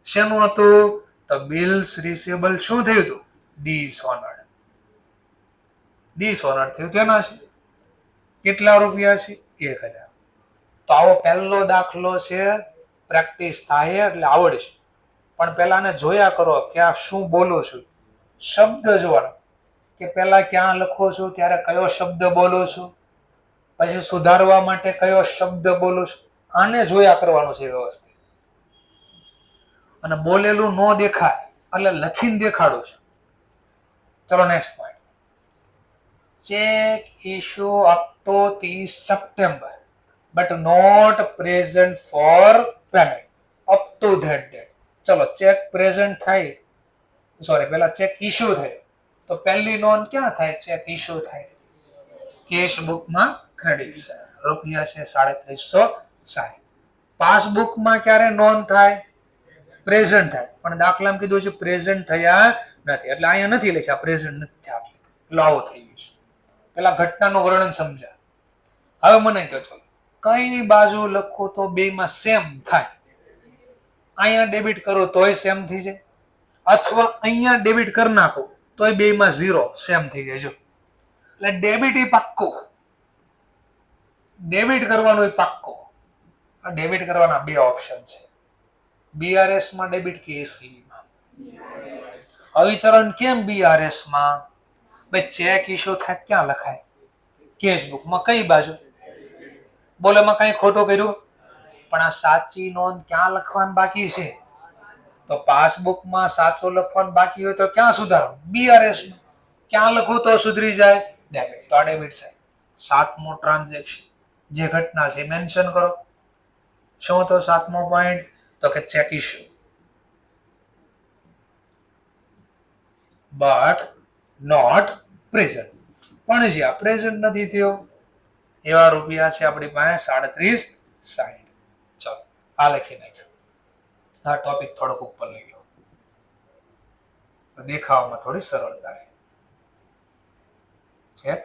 શેનું હતું? તો બિલ્સ રિસીવેબલ શું થયું હતું? ડિસઓનર્ડ. ડિસઓનર્ડ થયું તેના છે. કેટલા રૂપિયા છે? 1000. તો આવો પહેલો દાખલો છે, પ્રેક્ટિસ થાય એટલે આવડશે. પણ પેલાને જોયા કરો કે આ શું બોલું છું. શબ્દ જોવાનો, કે પેલા ક્યાં લખો છું ત્યારે કયો શબ્દ બોલું છું, પછી સુધારવા માટે કયો શબ્દ બોલું છું. આને જોયા કરવાનું છે વ્યવસ્થિત. અને બોલેલું ન દેખાય એટલે લખીને દેખાડું છું. ચલો next point, cheque issue up to 30 September but not present for payment up to that date. ચલો ચેક પ્રેઝન્ટ થાય, સોરી પેલા ચેક ઇશ્યુ થાય, તો પહેલી નોંધ ક્યાં થાય? ચેક ઇશ્યુ થાય. કેશ બુકમાં ક્રેડિટ સાઈડ, રૂપિયા છે 3760. પાસબુકમાં ક્યારે નોંધ થાય? પ્રેઝન્ટ થાય, પણ દાખલામાં કીધું છે પ્રેઝન્ટ થયા નથી, એટલે અહીંયા નથી લખ્યા પ્રેઝન્ટ નથી થયા, એટલે આવું થઈ ગયું છે. પેલા ઘટનાનું વર્ણન સમજ્યા. હવે મને કહો, ચલો કઈ બાજુ લખો તો બેમાં સેમ થાય? અહીંયા ડેબિટ કરો તોય સેમ થઈ જાય, અથવા અહીંયા ડેબિટ કરી નાખો તોય બેમાં 0 સેમ થઈ જાય. જો એટલે ડેબિટ એ પાક્કો, ડેબિટ કરવાનું એ પાક્કો. આ ડેબિટ કરવાના બે ઓપ્શન છે, BRS માં ડેબિટ કે SCB માં. અવિચરણ કેમ BRS માં? ભાઈ ચેક ઇશ્યુ થાય ક્યાં લખાય? કેશ બુકમાં. કઈ બાજુ? બોલે એમાં કઈ ખોટું કર્યું? પણ આ સાચી નોંધ ક્યાં લખવાની બાકી છે? તો પાસબુકમાં સાચું લખવાનું બાકી હોય તો ક્યાં સુધારો? BRS માં. ક્યાં લખું તો સુધરી જાય? ડેબિટ. તો આ ડેબિટ સાઈડ. 7મો ટ્રાન્ઝેક્શન, જે ઘટના છે મેન્શન કરો. શું તો 7મો પોઈન્ટ? તો કે cheque issue but not present. પણ જ્યાં પ્રેઝન્ટ નથી થયો એવા રૂપિયા છે આપણી પાસે 3760. ચલો આ લખી નાખ્યો. આ ટોપિક થોડોક ઉપર લઈ ગયો, દેખાવામાં થોડી સરળતા રહે. Check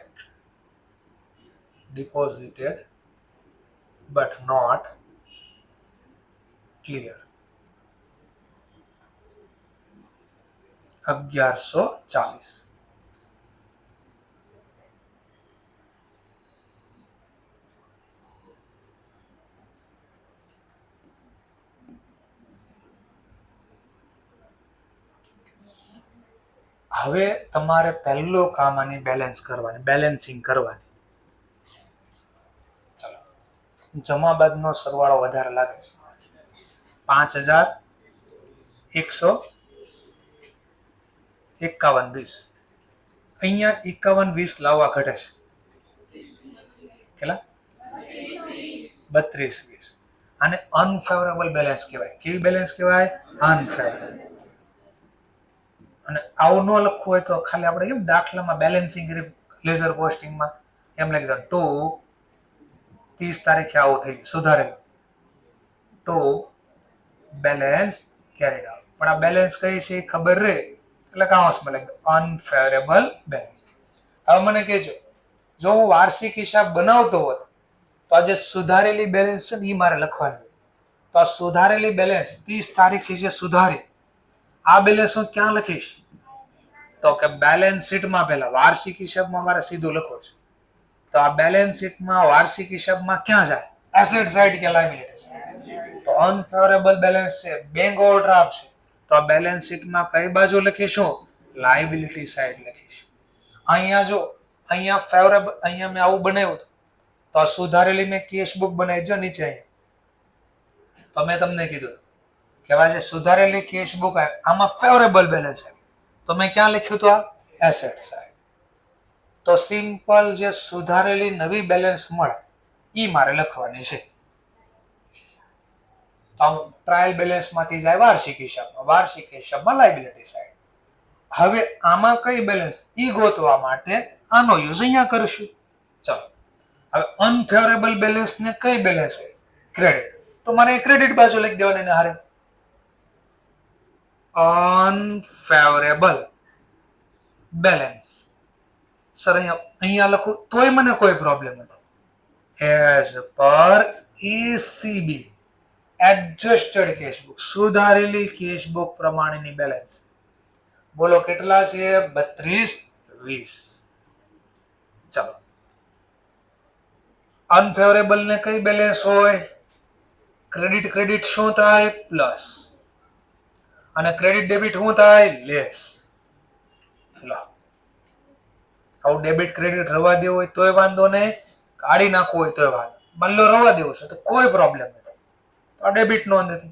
deposited but not clear. 1140. હવે તમારે પહેલું કામ આની બેલેન્સ કરવાની, બેલેન્સિંગ કરવાની. ચલો જમા બાદનો સરવાળો વધારે લાગે છે, 5151.20. અહીંયા 5120 લાવવા ઘટે છે. કેટલા? 3220. આને અનફેવરેબલ બેલેન્સ કહેવાય. કેવી બેલેન્સ કહેવાય? અનફેવરેબલ. અને આવું ન લખવું હોય તો ખાલી આપણે કેમ દાખલામાં બેલેન્સિંગ કરી લેઝર પોસ્ટિંગમાં એમ લખી દો 2 30 તારીખે આવું થઈ ગયું સુધારેલું ટુ બેલેન્સ કેરીડ આઉટ. પણ આ બેલેન્સ કઈ છે ખબર રહે એટલે કાઉન્સમાં લખ્યું અનફેવરેબલ બેલેન્સ. હવે મને કહેજો, જો હું વાર્ષિક હિસાબ બનાવતો હોત તો આ જે સુધારેલી બેલેન્સ છે ને એ મારે લખવાની. તો આ સુધારેલી બેલેન્સ 30 તારીખે જે સુધારી આ બેલેન્સ હું ક્યાં લખીશ? તો કે બેલેન્સ શીટમાં પહેલા વાર્ષિક હિસાબમાં મારે સીધું લખવું છે. તો આ બેલેન્સ શીટમાં વાર્ષિક હિસાબમાં ક્યાં જાય? એસેટ સાઇડ કે લાયબિલિટી સાઇડ? તો અનફેવરેબલ બેલેન્સ છે, બેંક ઓવરડ્રાફ્ટ છે, તો આ બેલેન્સ શીટમાં કઈ બાજુ લખીશું? લાયબિલિટી સાઇડ લખીશું. અહીંયા જો અહીંયા ફેવરેબલ, અહીંયા મેં આવું બનાવ્યું તો આ સુધારેલી મેં કેશ બુક બનાવી જો નીચે અહીંયા. તો મેં તમને કીધું કે આ જે સુધારેલી કેશ બુક આમાં ફેવરેબલ બેલેન્સ છે, તો મેં ક્યાં લખ્યું તો આ એસેટ સાઇડ. તો સિમ્પલ જે સુધારેલી નવી બેલેન્સ મળે ઈ મારે લખવાની છે. તો ટ્રાયલ બેલેન્સમાંથી જાય વાર્ષિક હિસાબમાં, વાર્ષિક હિસાબમાં લાયબિલિટી સાઇડ. હવે આમાં કઈ બેલેન્સ ઈ ગોતવા માટે આનો યુઝ અહીંયા કરશું. ચલો હવે અનફેવરેબલ બેલેન્સ ને કઈ બેલેન્સ હોય? ક્રેડિટ. તો મારે ક્રેડિટ બાજુ લખી દેવાની ને હારે અનફેવરેબલ બેલેન્સ. સર અહીંયા લખું તોય મને કોઈ પ્રોબ્લેમ નથી. એઝ પર ECB એડજસ્ટેડ કેશબુક, સુધારેલી કેશબુક પ્રમાણેની બેલેન્સ. બોલો કેટલા છે? 3220. ચલો અનફેવરેબલ ને કઈ બેલેન્સ હોય? ક્રેડિટ ક્રેડિટ શું થાય? પ્લસ. અને ક્રેડિટ ડેબિટ શું થાય? લેસ. લો આવું ડેબિટ ક્રેડિટ રવા દેવું હોય તોય વાંધો નહીં, કાઢી નાખવું હોય તોય વાંધો. માની લો રવા દેવું છે તો કોઈ પ્રોબ્લેમ નથી. તો ડેબિટ નો નથી,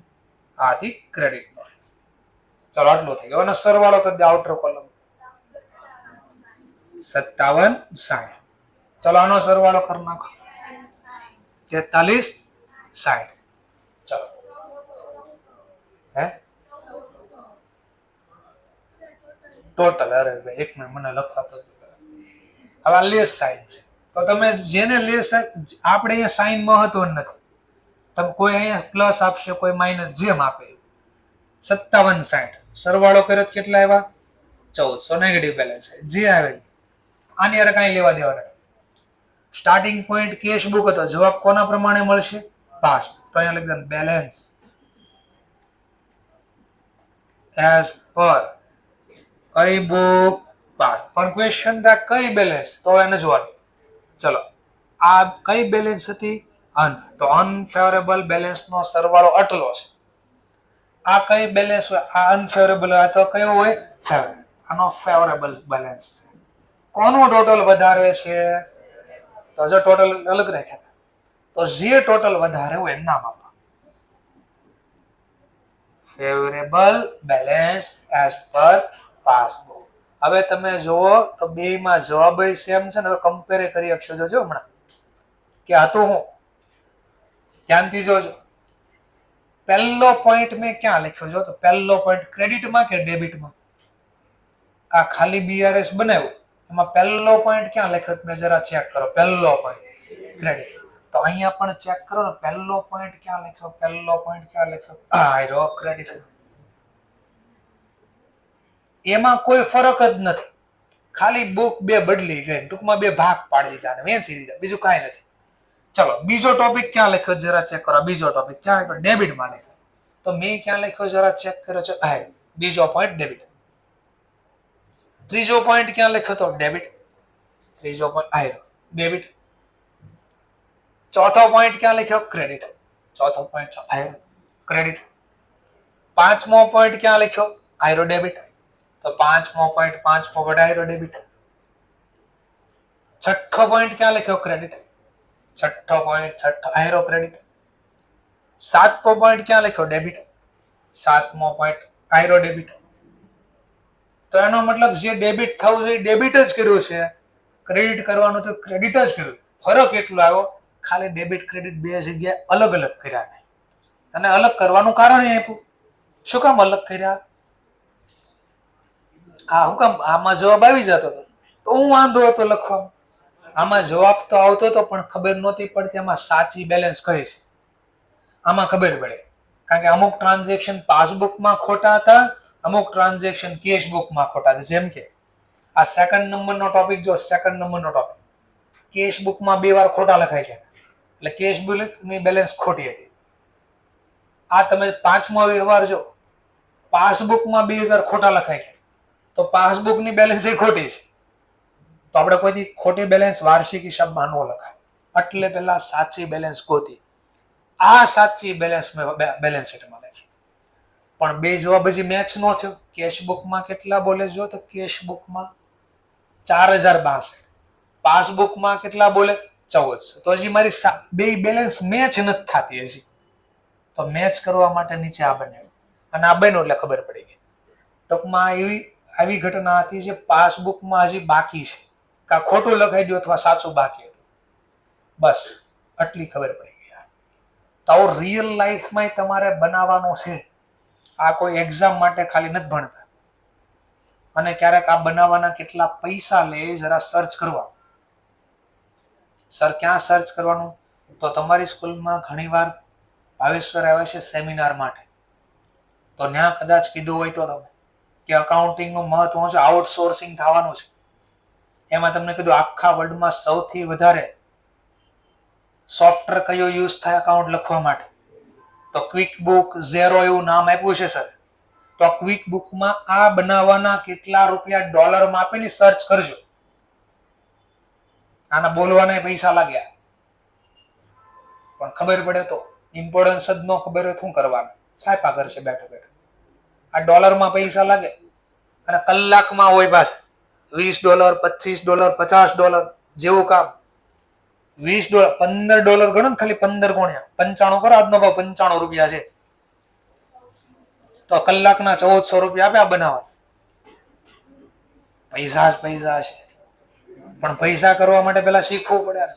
આથી ક્રેડિટ નો. ચલો આટલું થઈ ગયું. અને સરવાળો કરી દે આઉટર કોલમ 57 60. ચલો આનો સરવાળો કરી નાખો 43 60. ચલો હે ટોટલ, અરે ભાઈ એક મિનિટ મને લખવાતો. હવે આ લેસ સાઇન છે તો તમે જેને લેસ, આપણે અહીંયા સાઇન મહત્વ નથી. તમે કોઈ અહીંયા પ્લસ આપશે, કોઈ માઇનસ, જેમ આપે. 57 60 સરવાળો કર્યો તો કેટલા આવ્યા? 1400. નેગેટિવ બેલેન્સ જે આવે આની યાર કાંઈ લેવા દેવા નથી. સ્ટાર્ટિંગ પોઈન્ટ કેશ બુક હતો, જવાબ કોના પ્રમાણે મળશે? પાસ. તો અહીંયા લખી દે બેલેન્સ એઝ પર કઈ બુક? પાસ. પણ ક્વેશ્ચન that કઈ બેલેન્સ? તો એને જોવાનું. ચલો આ કઈ બેલેન્સ હતી? તો અનફેવરેબલ બેલેન્સ નો સરવાળો આટલો છે. આ કઈ બેલેન્સ હોય? આ અનફેવરેબલ. આ તો કયો હોય? ફેવરેબલ. આનો ફેવરેબલ બેલેન્સ છે. કોનું ટોટલ વધારે છે? તો જો ટોટલ અલગ રાખ્યા તો જે ટોટલ વધારે હોય એનું નામ આપો. ફેવરેબલ બેલેન્સ એઝ પર પાસબુક. હવે તમે જુઓ તો બેયમાં જવાબ સેમ છે ને. હવે કમ્પેર કરી શકશો. જોજો હમણાં કે આ તો હું ધ્યાનથી જોજો. પહેલો પોઈન્ટ મેં ક્યાં લખ્યો? જો તો પહેલો પોઈન્ટ ક્રેડિટમાં કે ડેબિટમાં? આ ખાલી BRS બનાવ્યું એમાં પહેલો પોઈન્ટ ક્યાં લખ્યો? મેં જરા ચેક કરો. પહેલો પોઈન્ટ ક્રેડિટ. તો અહીંયા પણ ચેક કરો ને, પહેલો પોઈન્ટ ક્યાં લખ્યો? પહેલો પોઈન્ટ ક્યાં લખ્યો? આયરો ક્રેડિટ. એમાં કોઈ ફરક જ નથી. ખાલી બુક બે બદલી ગઈ, ટૂંકમાં બે ભાગ પાડી દીધા અને વેચી દીધા, બીજું કાંઈ નથી. ચલો બીજો ટોપિક ક્યાં લખ્યો જરા ચેક કરો. બીજો ટોપિક ક્યાં લખ્યો? ડેબિટમાં લખ્યો. તો મેં ક્યાં લખ્યો જરા ચેક કર્યો છે? આ બીજો પોઈન્ટ ડેબિટ. ત્રીજો પોઈન્ટ ક્યાં લખ્યો તો? ડેબિટ. ત્રીજો પોઈન્ટ આયરો ડેબિટ. ચોથો પોઈન્ટ ક્યાં લખ્યો? ક્રેડિટ. ચોથો પોઈન્ટ આયરો ક્રેડિટ. પાંચમો પોઈન્ટ ક્યાં લખ્યો? આયરો ડેબિટ. તો પાંચમો પોઈન્ટ આયરો ડેબિટ. છઠ્ઠો પોઈન્ટ ક્યાં લખ્યો? ક્રેડિટ. છઠ્ઠો પોઈન્ટ આયરો ક્રેડિટ. સાતમો પોઈન્ટ ક્યાં લખ્યો? ડેબિટ. સાતમો પોઈન્ટ આયરો ડેબિટ. તો એનો મતલબ જે ડેબિટ થવું જોઈએ ડેબિટ જ કર્યું છે, ક્રેડિટ કરવાનું તો ક્રેડિટ જ કર્યું. ફરક એટલો આવ્યો, ખાલી ડેબિટ ક્રેડિટ બે જગ્યાએ અલગ અલગ કર્યા. અને અલગ કરવાનું કારણ એ આપ્યું. શું કામ અલગ કર્યા? હા હું કામ? આમાં જવાબ આવી જતો હતો તો હું વાંધો હતો લખવામાં. આમાં જવાબ તો આવતો હતો પણ ખબર નહોતી પડતી આમાં સાચી બેલેન્સ કઈ છે. આમાં ખબર પડે કારણ કે અમુક ટ્રાન્ઝેક્શન પાસબુકમાં ખોટા હતા, અમુક ટ્રાન્ઝેક્શન કેશબુકમાં ખોટા હતા. જેમ કે આ સેકન્ડ નંબરનો ટોપિક જો, સેકન્ડ નંબરનો ટોપિક કેશબુકમાં 2 વાર ખોટા લખાય છે એટલે કેશબુકની બેલેન્સ ખોટી હતી. આ તમે 5મો વ્યવહાર જો, પાસબુકમાં 2000 ખોટા લખાય છે તો પાસબુકની બેલેન્સ એ ખોટી છે. તો આપણે કોઈથી ખોટી બેલેન્સ વાર્ષિક હિસાબમાં ન લખાય. એટલે પેલા સાચી બેલેન્સ ગોતી. આ સાચી બેલેન્સ મેં બેલેન્સ શીટમાં લખી. પણ 2 જવાબ હજી મેચ ન થયો. કેશબુકમાં કેટલા બોલે જો તો કેશબુકમાં 4062, પાસબુકમાં કેટલા બોલે 1400. તો હજી મારી 2 બેલેન્સ મેચ નથી થતી હજી. તો મેચ કરવા માટે નીચે આ બનાવ્યું અને આ બન્યું એટલે ખબર પડી ગઈ. ટૂંકમાં આવી ઘટના હતી જે પાસબુકમાં હજી બાકી છે, કાં ખોટું લખાઈ ગયું અથવા સાચું બાકી હતું. બસ આટલી ખબર પડી ગઈ. તો આવું રિયલ લાઈફમાં તમારે બનાવવાનું છે. આ કોઈ એક્ઝામ માટે ખાલી નથી ભણતા. અને ક્યારેક આ બનાવવાના કેટલા પૈસા લે જરા સર્ચ કરવા. સર ક્યાં સર્ચ કરવાનું? તો તમારી સ્કૂલમાં ઘણીવાર ભાવેશ સર આવે છે સેમિનાર માટે, તો ત્યાં કદાચ કીધું હોય તો તમે કે અકાઉન્ટિંગનું મહત્વ છે, આઉટસોર્સિંગ થવાનું છે. એમાં તમને કીધું આખા વર્લ્ડમાં સૌથી વધારે સોફ્ટવેર કયો યુઝ થાય અકાઉન્ટ લખવા માટે? તો ક્વિક બુક, ઝેરો એવું નામ આપ્યું છે સર. તો ક્વિક બુકમાં આ બનાવવાના કેટલા રૂપિયા ડોલરમાં આપીને સર્ચ કરજો. આના બોલવાના પૈસા લાગ્યા પણ ખબર પડે તો ઇમ્પોર્ટન્સ જ ન ખબર હોય શું કરવાનું? છાપા કરશે બેઠો બેઠો. આ ડોલરમાં પૈસા લાગે અને કલાકમાં હોય પાછા $20, $25, $50 જેવું કામ. $20, $15 ગણો ને, ખાલી 15 ગુણ્યા 95 કરો, આજનો ભાવ ₹95 છે તો કલાકના ₹1400 આપ્યા બનાવવા. પૈસા જ પૈસા છે. પણ પૈસા કરવા માટે પેલા શીખવું પડે,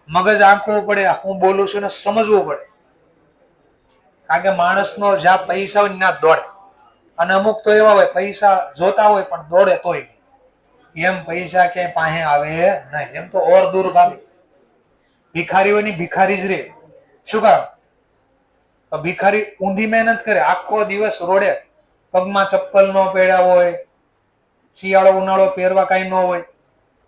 મગજ આંકવું પડે, હું બોલું છું ને સમજવું પડે. કારણ કે માણસનો જ્યાં પૈસા હોય ત્યાં દોડે. અને અમુક તો એવા હોય પૈસા જોતા હોય પણ દોડે તોય. એમ પૈસા ક્યાંય પાસે આવે નહીં. એમ તો ઓર દૂર ભાગે. ભિખારી હોય ને ભિખારી જ રે. શું કામ? ભિખારી ઊંધી મહેનત કરે, આખો દિવસ રોડે, પગમાં ચપ્પલ ન પહેર્યા હોય, શિયાળો ઉનાળો પહેરવા કાંઈ ન હોય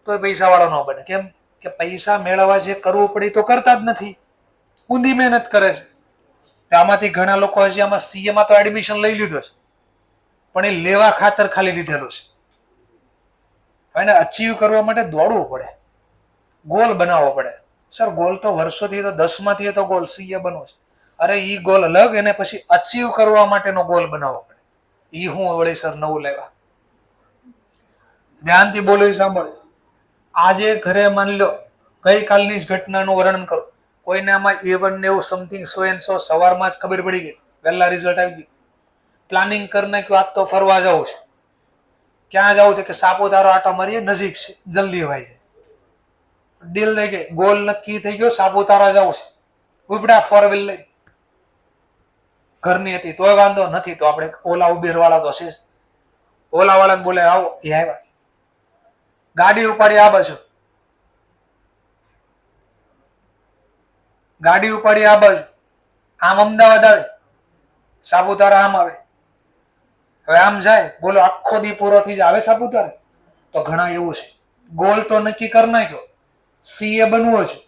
તો પૈસા વાળો ન બને. કેમ કે પૈસા મેળવવા જે કરવું પડે તો કરતા જ નથી, ઊંધી મહેનત કરે છે. આમાંથી ઘણા લોકો હજી આમાં સીએમાં તો એડમિશન લઈ લીધું છે પણ એ લેવા ખાતર ખાલી લીધેલું છે. એને અચીવ કરવા માટે દોડવું પડે, ગોલ બનાવવો પડે. સર ગોલ તો વર્ષોથી તો 10માંથી તો ગોલ સીએ બનવો છે. અરે ઈ ગોલ અલગ, એને પછી અચીવ કરવા માટેનો ગોલ બનાવવો પડે. ઈ હું વળી સર નવું લેવા. ધ્યાનથી બોલો, સાંભળો. આજે ઘરે માની લો ગઈકાલની જ ઘટનાનું વર્ણન કરું. કોઈને આમાં A1 ને એવું સમથિંગ 100 સવારમાં જ ખબર પડી ગઈ, વહેલા રિઝલ્ટ આવી ગયું. પ્લાનિંગ કરી નાખ્યું આજ તો ફરવા જવું છે. ક્યાં જવું? કે સાપુતારા આટા મારીએ, નજીક છે, જલ્દી અવાય છે. ડીલ થઈ ગઈ, ગોલ નક્કી થઈ ગયો, સાપુતારા જવું છે. ઉપડા 4 વ્હીલ લઈ. ઘરની હતી તોય વાંધો નથી, તો આપણે ઓલા ઉબેર વાળા તો છે. ઓલા વાળાને બોલે આવો, એ આવ્યા. ગાડી ઉપાડી આ બાજુ, ગાડી ઉપાડી આ બાજુ, આમ અમદાવાદ આવે, સાપુતારા આમ આવે. હવે આમ જાય, બોલો આખો દી પૂરો થઈ જાય, આવે સાપુતારા? તો ઘણા એવું છે, ગોલ તો નક્કી કરી નાખ્યો, સીએ બનવો છે,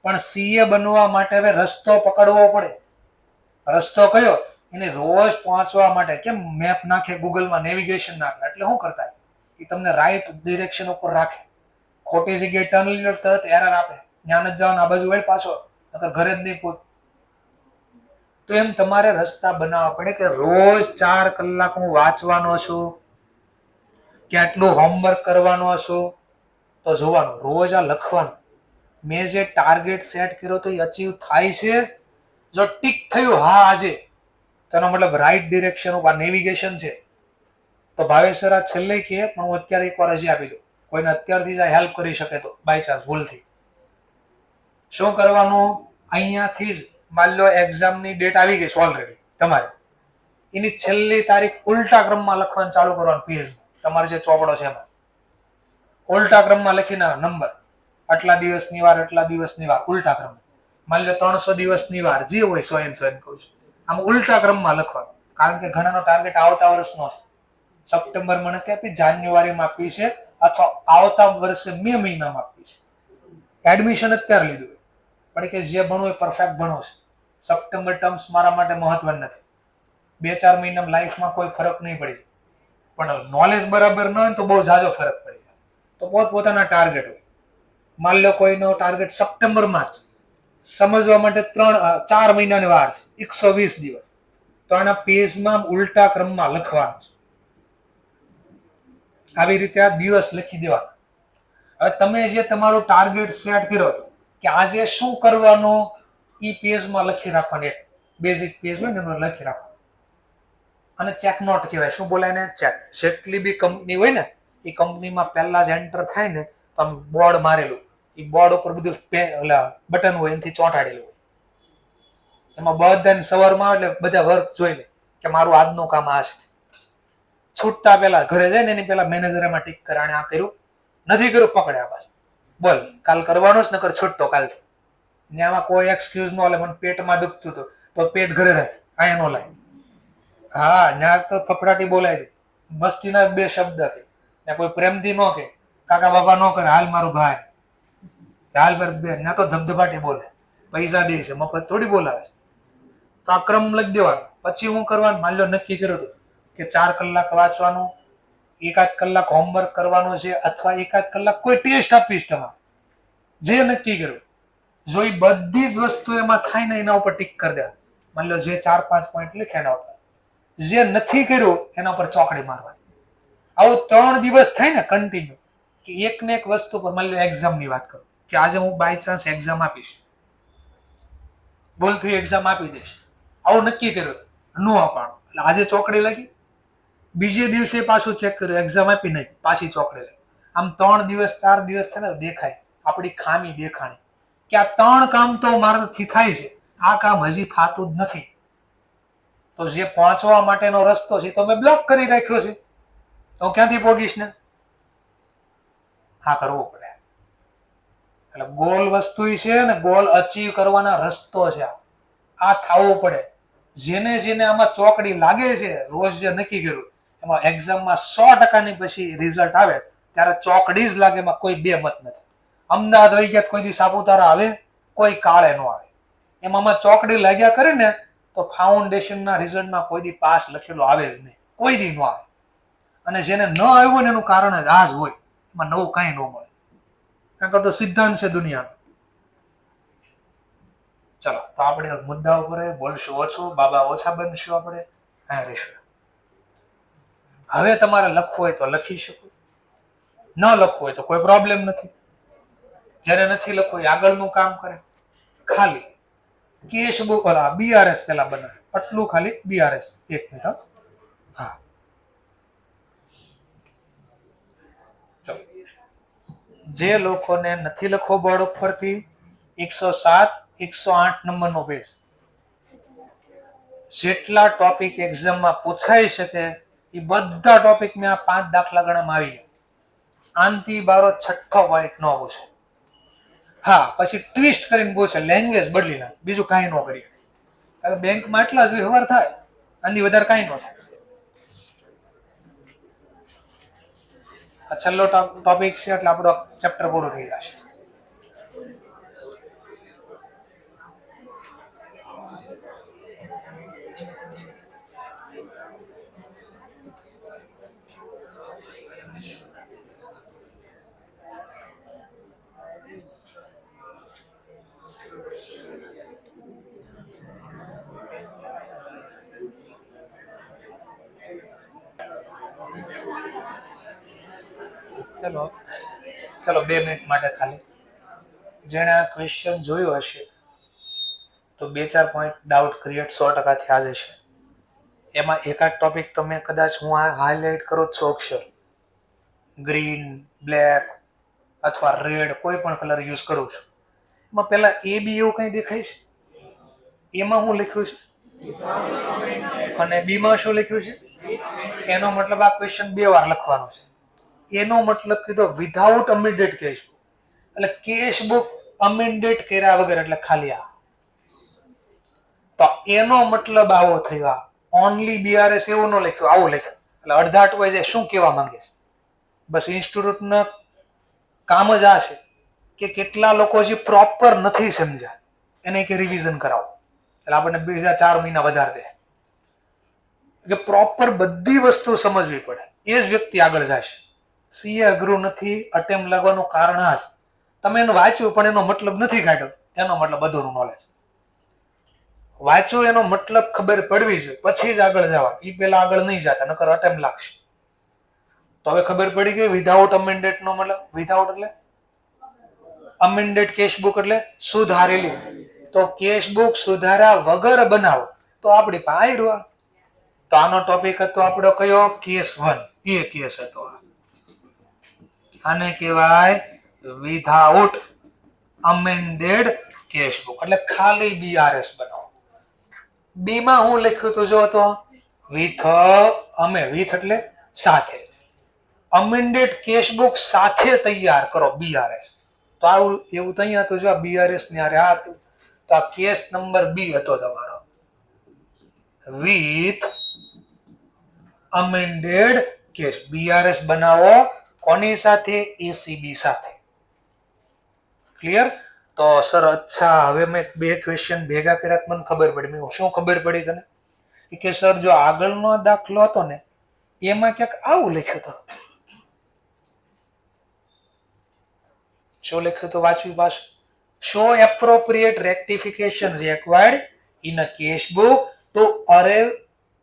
પણ સીએ બનવા માટે હવે રસ્તો પકડવો પડે. રસ્તો કયો? એને રોજ પહોંચવા માટે કેમ મેપ નાખે, ગૂગલમાં નેવિગેશન નાખે, એટલે શું કરતા એ તમને રાઈટ ડિરેક્શન ઉપર રાખે. ખોટી જગ્યાએ ટર્ન લીધો તરત એરર આપે, જ્ઞાન જ જવાનું, આ બાજુ વળી પાછો, ઘરે જ નહીં પહોંચ. તો એમ તમારે રસ્તા બનાવવા પડે કે રોજ 4 કલાક હું વાંચવાનો છું, કેટલું હોમવર્ક કરવાનો છું, તો જોવાનું રોજ આ લખવાનું. મેં જે ટાર્ગેટ સેટ કર્યો તો એ અચીવ થાય છે? જો ટીક થયું હા આજે, તેનો મતલબ રાઈટ ડિરેક્શન ઉપર નેવિગેશન છે. તો ભાવેશ સર આ છેલ્લે કહે, પણ હું અત્યારે એકવાર હજી આપી દઉં, કોઈને અત્યારથી જ હેલ્પ કરી શકે તો બાય ચાન્સ ભૂલથી. શું કરવાનું? અહીંયાથી જ માની લો એક્ઝામની ડેટ આવી ગઈ છે ઓલરેડી તમારે, એની છેલ્લી તારીખ ઉલટા ક્રમમાં લખવાનું ચાલુ કરવાનું. પેજ તમારે જે ચોપડો છે એમાં ઉલટા ક્રમમાં લખીને નંબર આટલા દિવસની વાર, આટલા દિવસની વાર, ઉલટા ક્રમ. માની લો 300 દિવસની વાર, જે હોય 100 એમ કહું છું, આમ ઉલટા ક્રમમાં લખવાનું. કારણ કે ઘણાનો ટાર્ગેટ આવતા વર્ષનો છે. સપ્ટેમ્બરમાં નથી આપી, જાન્યુઆરીમાં આપી છે, અથવા આવતા વર્ષે મે મહિનામાં આપી છે. એડમિશન અત્યારે લીધું પણ કે જે ભણવું એ પરફેક્ટ ભણો છે. સપ્ટેમ્બર ટર્મ્સ મારા માટે મહત્વનું નથી. 2-4 મહિનામાં લાઈફમાં કોઈ ફરક નહીં પડી જાય, પણ નોલેજ બરાબર ન હોય તો બહુ ઝાઝો ફરક પડી જાય. તો પોતપોતાના ટાર્ગેટ હોય. માની લો કોઈનો ટાર્ગેટ સપ્ટેમ્બરમાં જ સમજવા માટે 4 મહિનાની વાર છે, 120 દિવસ, તો આના પેજમાં ઉલટા ક્રમમાં લખવાનું છે. આવી રીતે આ દિવસ લખી દેવાના. હવે તમે જે તમારું ટાર્ગેટ સેટ કર્યો કે આજે શું કરવાનું, એ પેજમાં લખી રાખવાનું. એક બેઝિક પેજ હોય ને એમાં લખી રાખવાનું. અને ચેક નોટ કહેવાય. શું બોલાય ને? ચેક. જેટલી બી કંપની હોય ને એ કંપનીમાં પહેલા જ એન્ટર થાય ને તો આમ બોર્ડ મારેલું, એ બોર્ડ ઉપર બધું બટન હોય એનાથી ચોંટાડેલું હોય. એમાં બધાને સવારમાં એટલે બધા વર્ક જોઈ લે કે મારું આજનું કામ આ છે. છૂટતા પહેલા ઘરે જાય ને એની પહેલા મેનેજર એમાં ટીક કરે, આને આ કર્યું નથી કર્યું, પકડ્યા પાછું. બોલ કાલ કરવાનો જ નકર છૂટતો કાલથી. ને આમાં કોઈ એક્સક્યુઝ ન લે. મને પેટમાં દુખતું હતું તો પેટ ઘરે રાખે, અહીંયા નો લાય. હા, ત્યાં તો ફફડાટી બોલાય દે, મસ્તીના 2 શબ્દ કે ને કોઈ પ્રેમથી ન કે કાકા બાપા ન કરે, હાલ મારું ભાઈ, હાલ મારું બેન. ના તો ધબધબાટી બોલે, પૈસા દે છે, મફત થોડી બોલાવે છે. તો આ ક્રમ લખી દેવાનો. પછી હું કરવાનું, માની લો નક્કી કર્યું હતું કે 4 કલાક વાંચવાનું, 1-8 કલાક હોમવર્ક કરવાનું છે, અથવા 1-8 કલાક કોઈ ટેસ્ટ આપીશ તમારે, જે નક્કી કર્યું. જો એ બધી જ વસ્તુ એમાં થાય ને એના ઉપર ટીક કરી દેવા. માની લો જે 4-5 પોઈન્ટ લખે એના ઉપર, જે નથી કર્યું એના ઉપર ચોકડી મારવાની. આવું 3 દિવસ થાય ને કન્ટિન્યુ, કે એક ને એક વસ્તુ પર. માની લો એક્ઝામની વાત કરું કે આજે હું બાય ચાન્સ એક્ઝામ આપીશ, બોલથી એક્ઝામ આપી દઈશ, આવું નક્કી કર્યું, નો આપવાનું. એટલે આજે ચોકડી લખી, બીજે દિવસે પાછું ચેક કર્યું, એક્ઝામ આપી નહીં, પાછી ચોકડી લખી. આમ 3 દિવસ 4 દિવસ થાય ને દેખાય આપણી ખામી દેખાણી કે આ 3 કામ તો મારાથી થાય છે, આ કામ હજી થતું જ નથી. તો જે પહોંચવા માટેનો રસ્તો છે તો મેં બ્લોક કરી રાખ્યો છે, તો ક્યાંથી પોગીશ ને? આ કરવું પડે. એટલે ગોલ વસ્તુ છે ને, ગોલ અચીવ કરવાના રસ્તો છે, આ થવું પડે. જેને જેને આમાં ચોકડી લાગે છે, રોજ જે નક્કી કર્યું એમાં એક્ઝામમાં 100%ની પછી રિઝલ્ટ આવે ત્યારે ચોકડી જ લાગે, એમાં કોઈ બે મત નથી. અમદાવાદ રહી ગયા કોઈ દી સાપુતારા આવે, કોઈ કાળે ન આવે. એમાં ચોકડી લાગ્યા કરે ને તો ફાઉન્ડેશનના રિઝલ્ટમાં કોઈ દી પાસ લખેલો આવે જ નહીં, કોઈ દી ન આવે. અને જેને ન આવ્યું ને એનું કારણ જ આ જ હોય, એમાં નવું કાંઈ ન મળે. કારણ કે તો સિદ્ધાંત છે દુનિયાનો. ચલો, તો આપણે મુદ્દા ઉપર બોલશું ઓછું, બાબા ઓછા બનશું, આપણે અહીંયા રહીશું. હવે તમારે લખવું હોય તો લખી શકો, ન લખવું હોય તો કોઈ પ્રોબ્લેમ નથી. જેને નથી લખવું એ આગળનું કામ કરે. ખાલી કેશ બુક BRS પેલા બનાવે, આટલું ખાલી BRS. 1 મિનિટ. હા, ચલો. જે લોકોને નથી લખવો બોર્ડ ઉપરથી, 107 108 નંબરનો પેજ, જેટલા ટોપિક એક્ઝામમાં પૂછાઈ શકે એ બધા ટોપિક મેં આ 5 દાખલા ગણવામાં આવી ગયા. આનથી બારો 6ઠ્ઠો પોઈન્ટ ન પૂછે. હા, પછી ટ્વિસ્ટ કરીને પૂછે, લેંગ્વેજ બદલી નાખે, બીજું કાંઈ ન કરીએ. કારણ કે બેંકમાં એટલા જ વ્યવહાર થાય, આની વધારે કાંઈ ન થાય. આ છેલ્લો ટોપિક છે એટલે આપણો ચેપ્ટર પૂરું થઈ જશે. ચલો 2 મિનિટ માટે ખાલી જેણે આ ક્વેશ્ચન જોયું હશે તો 2-4 પોઈન્ટ ડાઉટ ક્રિએટ 100% થયા જ હશે. એમાં એકાદ ટોપિક તમે કદાચ હું આ હાઇલાઇટ કરું છું, અક્ષર ગ્રીન, બ્લેક અથવા રેડ, કોઈ પણ કલર યુઝ કરું છું. એમાં પેલા AB એવું કંઈ દેખાય છે? એમાં હું લખ્યું છે અને B માં શું લખ્યું છે? એનો મતલબ આ ક્વેશ્ચન 2 વાર લખવાનો છે. એનો મતલબ કીધો વિધાઉટ અમિડેટ કહીશું. એટલે કેશ બુક અમેન્ડેડ કર્યા વગર એટલે ખાલી આ. તો એનો મતલબ આવો થયો. ઓનલી બીઆરએસ એવું ન લખ્યું, આવું લખ્યું. એટલે અડધા અટવાઈ જાય. શું કહેવા માંગે છે? બસ ઇન્સ્ટિટ્યૂટના કામ જ આ છે કે કેટલા લોકો જે પ્રોપર નથી સમજ્યા એને કે રિવિઝન કરાવો, એટલે આપણને બીજા 4 મહિના વધારે દે. કે પ્રોપર બધી વસ્તુ સમજવી પડે, એ જ વ્યક્તિ આગળ જાય છે. સીએ અઘરું નથી, અટેમ્પ લાગવાનું કારણ આ જ. તમે એનું વાંચ્યું પણ એનો મતલબ નથી કાઢ્યો, એનો મતલબ બધું નોલેજ. વાંચ્યું એનો મતલબ ખબર પડવી જોઈએ, પછી જ આગળ જવા. એ પેલા આગળ નહીં જતા, નકર અટેમ્પ લાગશે. તો હવે ખબર પડી ગઈ વિધાઉટ અમેન્ડેડ નો મતલબ. વિધાઉટ એટલે અમેન્ડેડ કેશબુક એટલે સુધારેલી. તો કેશબુક સુધારા વગર બનાવો તો આપણી પાસે રહ્યો. તો આનો ટોપિક હતો આપણો કયો? કેસ 1. એ કેસ હતો. આને કહેવાય વિધાઉટ અમેન્ડેડ કેશબુક, એટલે ખાલી બીઆરએસ બનાવો. બી માં હું લખ્યું હતું જો તો વિથ વિથ એટલે સાથે. અમેન્ડેડ કેશબુક સાથે તૈયાર કરો બીઆરએસ. તો આવું એવું તો અહીંયા હતું જો બીઆરએસ ની આ હતું. તો આ કેસ નંબર બી હતો તમારો. વિથ અમેન્ડેડ કેસ બીઆરએસ બનાવો કોની સાથે? એસીબી સાથે. ક્લિયર? તો સર અચ્છા, હવે મેં 2 ક્વેશ્ચન ભેગા કર્યા મને ખબર પડી. મેં શું ખબર પડી તને? કે સર જો આગળનો દાખલો હતો ને એમાં ક્યાંક આવું લખ્યું હતું. શું લખ્યું હતું? વાંચ્યું પાછું. Show appropriate rectification required in a cash book to arrive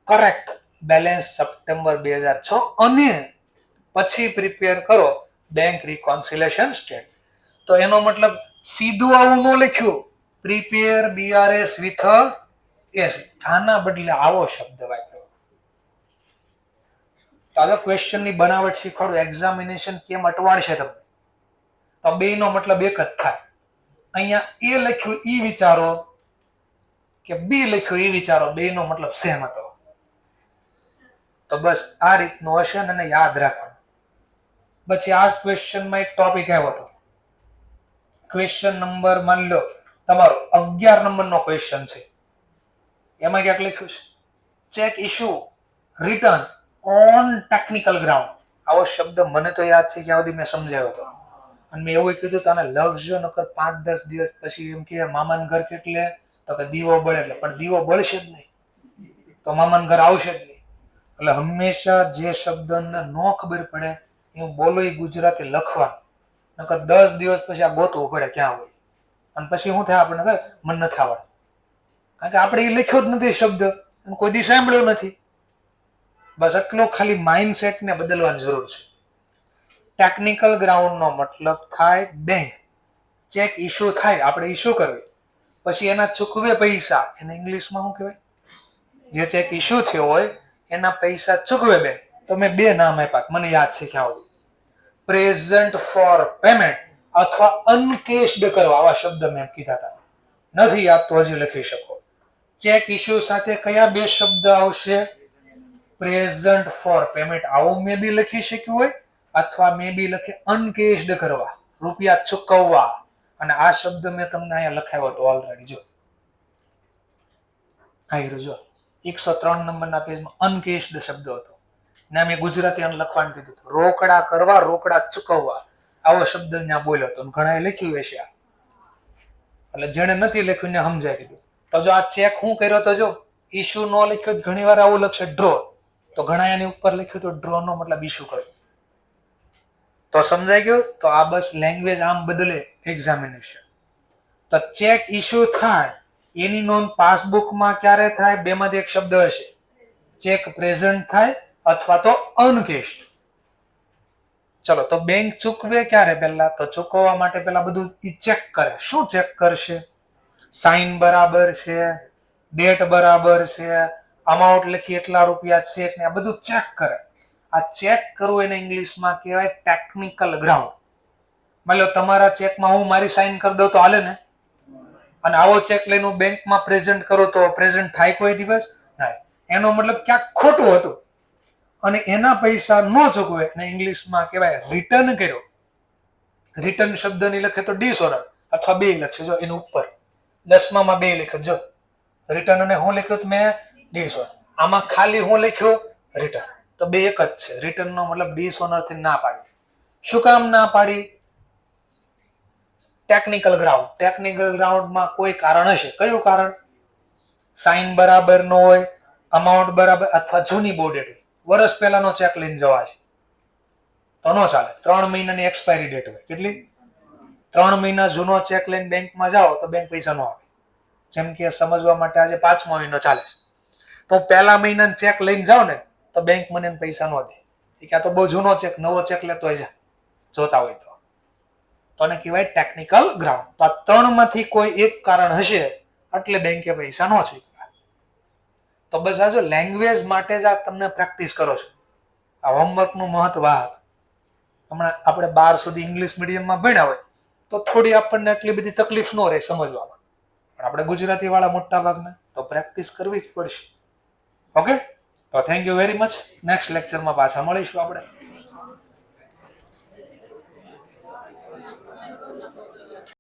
correct balance September 2006 અને પછી પ્રિપેર કરો બેંક રિકોન્સિલેશન સ્ટેટ. તો એનો મતલબ સીધું આવું ન લખ્યું પ્રિપેર બીઆરએસ વિથ એસી, આના બદલે આવો શબ્દ વાપર્યો. તો આ ક્વેશ્ચન ની બનાવટ શીખવાડું. એક્ઝામિનેશન કેમ અટવાડશે તમને. તો બે નો મતલબ એક જ થાય. અહીંયા એ લખ્યું ઈ વિચારો કે બી લખ્યું એ વિચારો, બે નો મતલબ સેમ હતો. તો બસ આ રીતનું હશે અને યાદ રાખવાનું. પછી આ ક્વેશ્ચનમાં એક ટોપિક આવ્યો હતો. ક્વેશ્ચન નંબર માની લો તમારો 11 નંબરનો ક્વેશ્ચન છે. એમાં ક્યાંક લખ્યું છે check issue return on technical ground. આવો શબ્દ મને તો યાદ છે કે આ બધી મેં સમજાવ્યો હતો. અને મેં એવું કીધું તને લખજો, નકર 5-10 દિવસ પછી એમ કે મામાનું ઘર કેટલે? તો કે દીવો બળે. એટલે પણ દીવો બળશે જ નહીં તો મામાનું ઘર આવશે જ નહીં. એટલે હંમેશા જે શબ્દને ન ખબર પડે હું બોલો એ ગુજરાતી લખવાનું, નકર 10 દિવસ પછી આ ગોતવું પડે ક્યાં હોય. અને પછી શું થાય આપણને ખબર? મન નથી આવડતું. કારણ કે આપણે એ લખ્યો જ નથી શબ્દ, કોઈ દી સાંભળ્યો નથી. બસ એટલો ખાલી માઇન્ડસેટ ને બદલવાની જરૂર છે. ટેકનિકલ ગ્રાઉન્ડ નો મતલબ થાય બેંક. ચેક ઇશ્યુ થાય, આપણે ઇશ્યુ કરવી, પછી એના ચૂકવે પૈસા, એને ઇંગ્લિશમાં શું કહેવાય? જે ચેક ઇશ્યુ થયો હોય એના પૈસા ચૂકવે બેંક. તો મેં 2 નામ આપ્યા, મને યાદ છે ક્યાં હોય. પ્રેઝન્ટ ફોર પેમેન્ટ અથવા અનકેશ્ડ કરવા, આવા શબ્દ મેં કીધા હતા. નથી યાદ તો હજી લખી શકો. ચેક ઇશ્યુ સાથે કયા 2 શબ્દ આવશે? પ્રેઝન્ટ ફોર પેમેન્ટ, આવું મે બી લખી શક્યું હોય, અથવા મે બી લખે અનકેશ્ડ કરવા, રૂપિયા ચૂકવવા. અને આ શબ્દ મેં તમને અહીંયા લખાવ્યો હતો ઓલરેડી. જો આ જો 103 નંબરના પેજમાં અનકેશ્ડ શબ્દ હતો ને મેં ગુજરાતી આને લખવાનું કીધું હતું. રોકડા કરવા, રોકડા ચૂકવવા, આવો શબ્દ ત્યાં બોલ્યો હતો. ઘણાએ લખ્યું હશે આ, એટલે જેને નથી લખ્યું ને સમજાય દીધું. તો જો આ ચેક હું કર્યો તો જો ઇશ્યુ નો લખ્યો, ઘણી વાર આવું લખશે ડ્રો, તો ઘણા એની ઉપર લખ્યું તો ડ્રો નો મતલબ ઇશ્યુ કર્યો. તો સમજાઈ ગયું? તો આ બસ લેંગ્વેજ આમ બદલે એક્ઝામિનેશન. તો ચેક ઇશ્યુ થાય એની નોંધ પાસબુકમાં ક્યારે થાય? 2 માંથી એક શબ્દ હશે. ચેક પ્રેઝન્ટ થાય અથવા તો અનકેશ્ડ. ચલો, તો બેંક ચૂકવે ક્યારે? પહેલા તો ચૂકવવા માટે પહેલા બધું ચેક કરે. શું ચેક કરશે? સાઇન બરાબર છે, ડેટ બરાબર છે, અમાઉન્ટ લખી એટલા રૂપિયા ચેક ને આ બધું ચેક કરે. આ ચેક કરવું એને ઇંગ્લિશમાં કહેવાય ટેકનિકલ ગ્રાઉન્ડ. માની લો તમારા ચેકમાં હું મારી સાઇન કરી દઉં તો હાલે ને? અને આવો ચેક લઈને હું બેંકમાં પ્રેઝન્ટ કરું તો પ્રેઝન્ટ થાય કોઈ દિવસ? ના. એનો મતલબ ક્યાંક ખોટું હતું અને એના પૈસા ન ચૂકવે ને ઇંગ્લિશમાં કહેવાય રિટર્ન કર્યો. રિટર્ન શબ્દ ની લખે તો ડિસઓનર અથવા બે લખશે. જો એનું ઉપર 10માં બે લખ્યો. જો રિટર્ન અને હું લખ્યું તો મેં ડિસઓનર. આમાં ખાલી હું લખ્યો રિટર્ન. તો બે એક જ છે. રિટર્ન નો મતલબ ડિસઓનર થી ના પાડી. શું કામ ના પાડી? Technical ground. ટેકનિકલ ગ્રાઉન્ડમાં કોઈ કારણ હશે. કયું કારણ? સાઇન બરાબર ન હોય, અમાઉન્ટ બરાબર, અથવા જૂની બહુ ડેટ હોય. વર્ષ પહેલાનો ચેક લઈને જવા છે તો ન ચાલે. 3 મહિનાની એક્સપાયરી ડેટ હોય. કેટલી? 3 મહિના જૂનો ચેક લઈને બેંકમાં જાઓ તો બેંક પૈસા ન આપે. જેમ કે સમજવા માટે આજે 5મો મહિનો ચાલે છે તો પહેલા મહિનાનો ચેક લઈને જાઓ ને તો બેંક મને પૈસા ન દે. ક્યાં તો બહુ જૂનો ચેક, નવો ચેક લેતો હોય છે જોતા હોય તો આને કહેવાય ટેકનિકલ ગ્રાઉન્ડ. તો આ 3માંથી કોઈ એક કારણ હશે એટલે બેંકે પૈસા ન ચૂકવ્યા. તો બસ આ જો લેંગ્વેજ માટે જ આ તમને પ્રેક્ટિસ કરો છો. આ હોમવર્કનું મહત્વ આ. હમણાં આપણે 12 સુધી ઇંગ્લિશ મીડિયમમાં ભણ્યા હોય તો થોડી આપણને એટલી બધી તકલીફ ન રહે સમજવામાં. પણ આપણે ગુજરાતી વાળા મોટા ભાગના તો પ્રેક્ટિસ કરવી જ પડશે. ઓકે, તો thank you very much. Next લેક્ચરમાં પાછા મળીશું આપણે.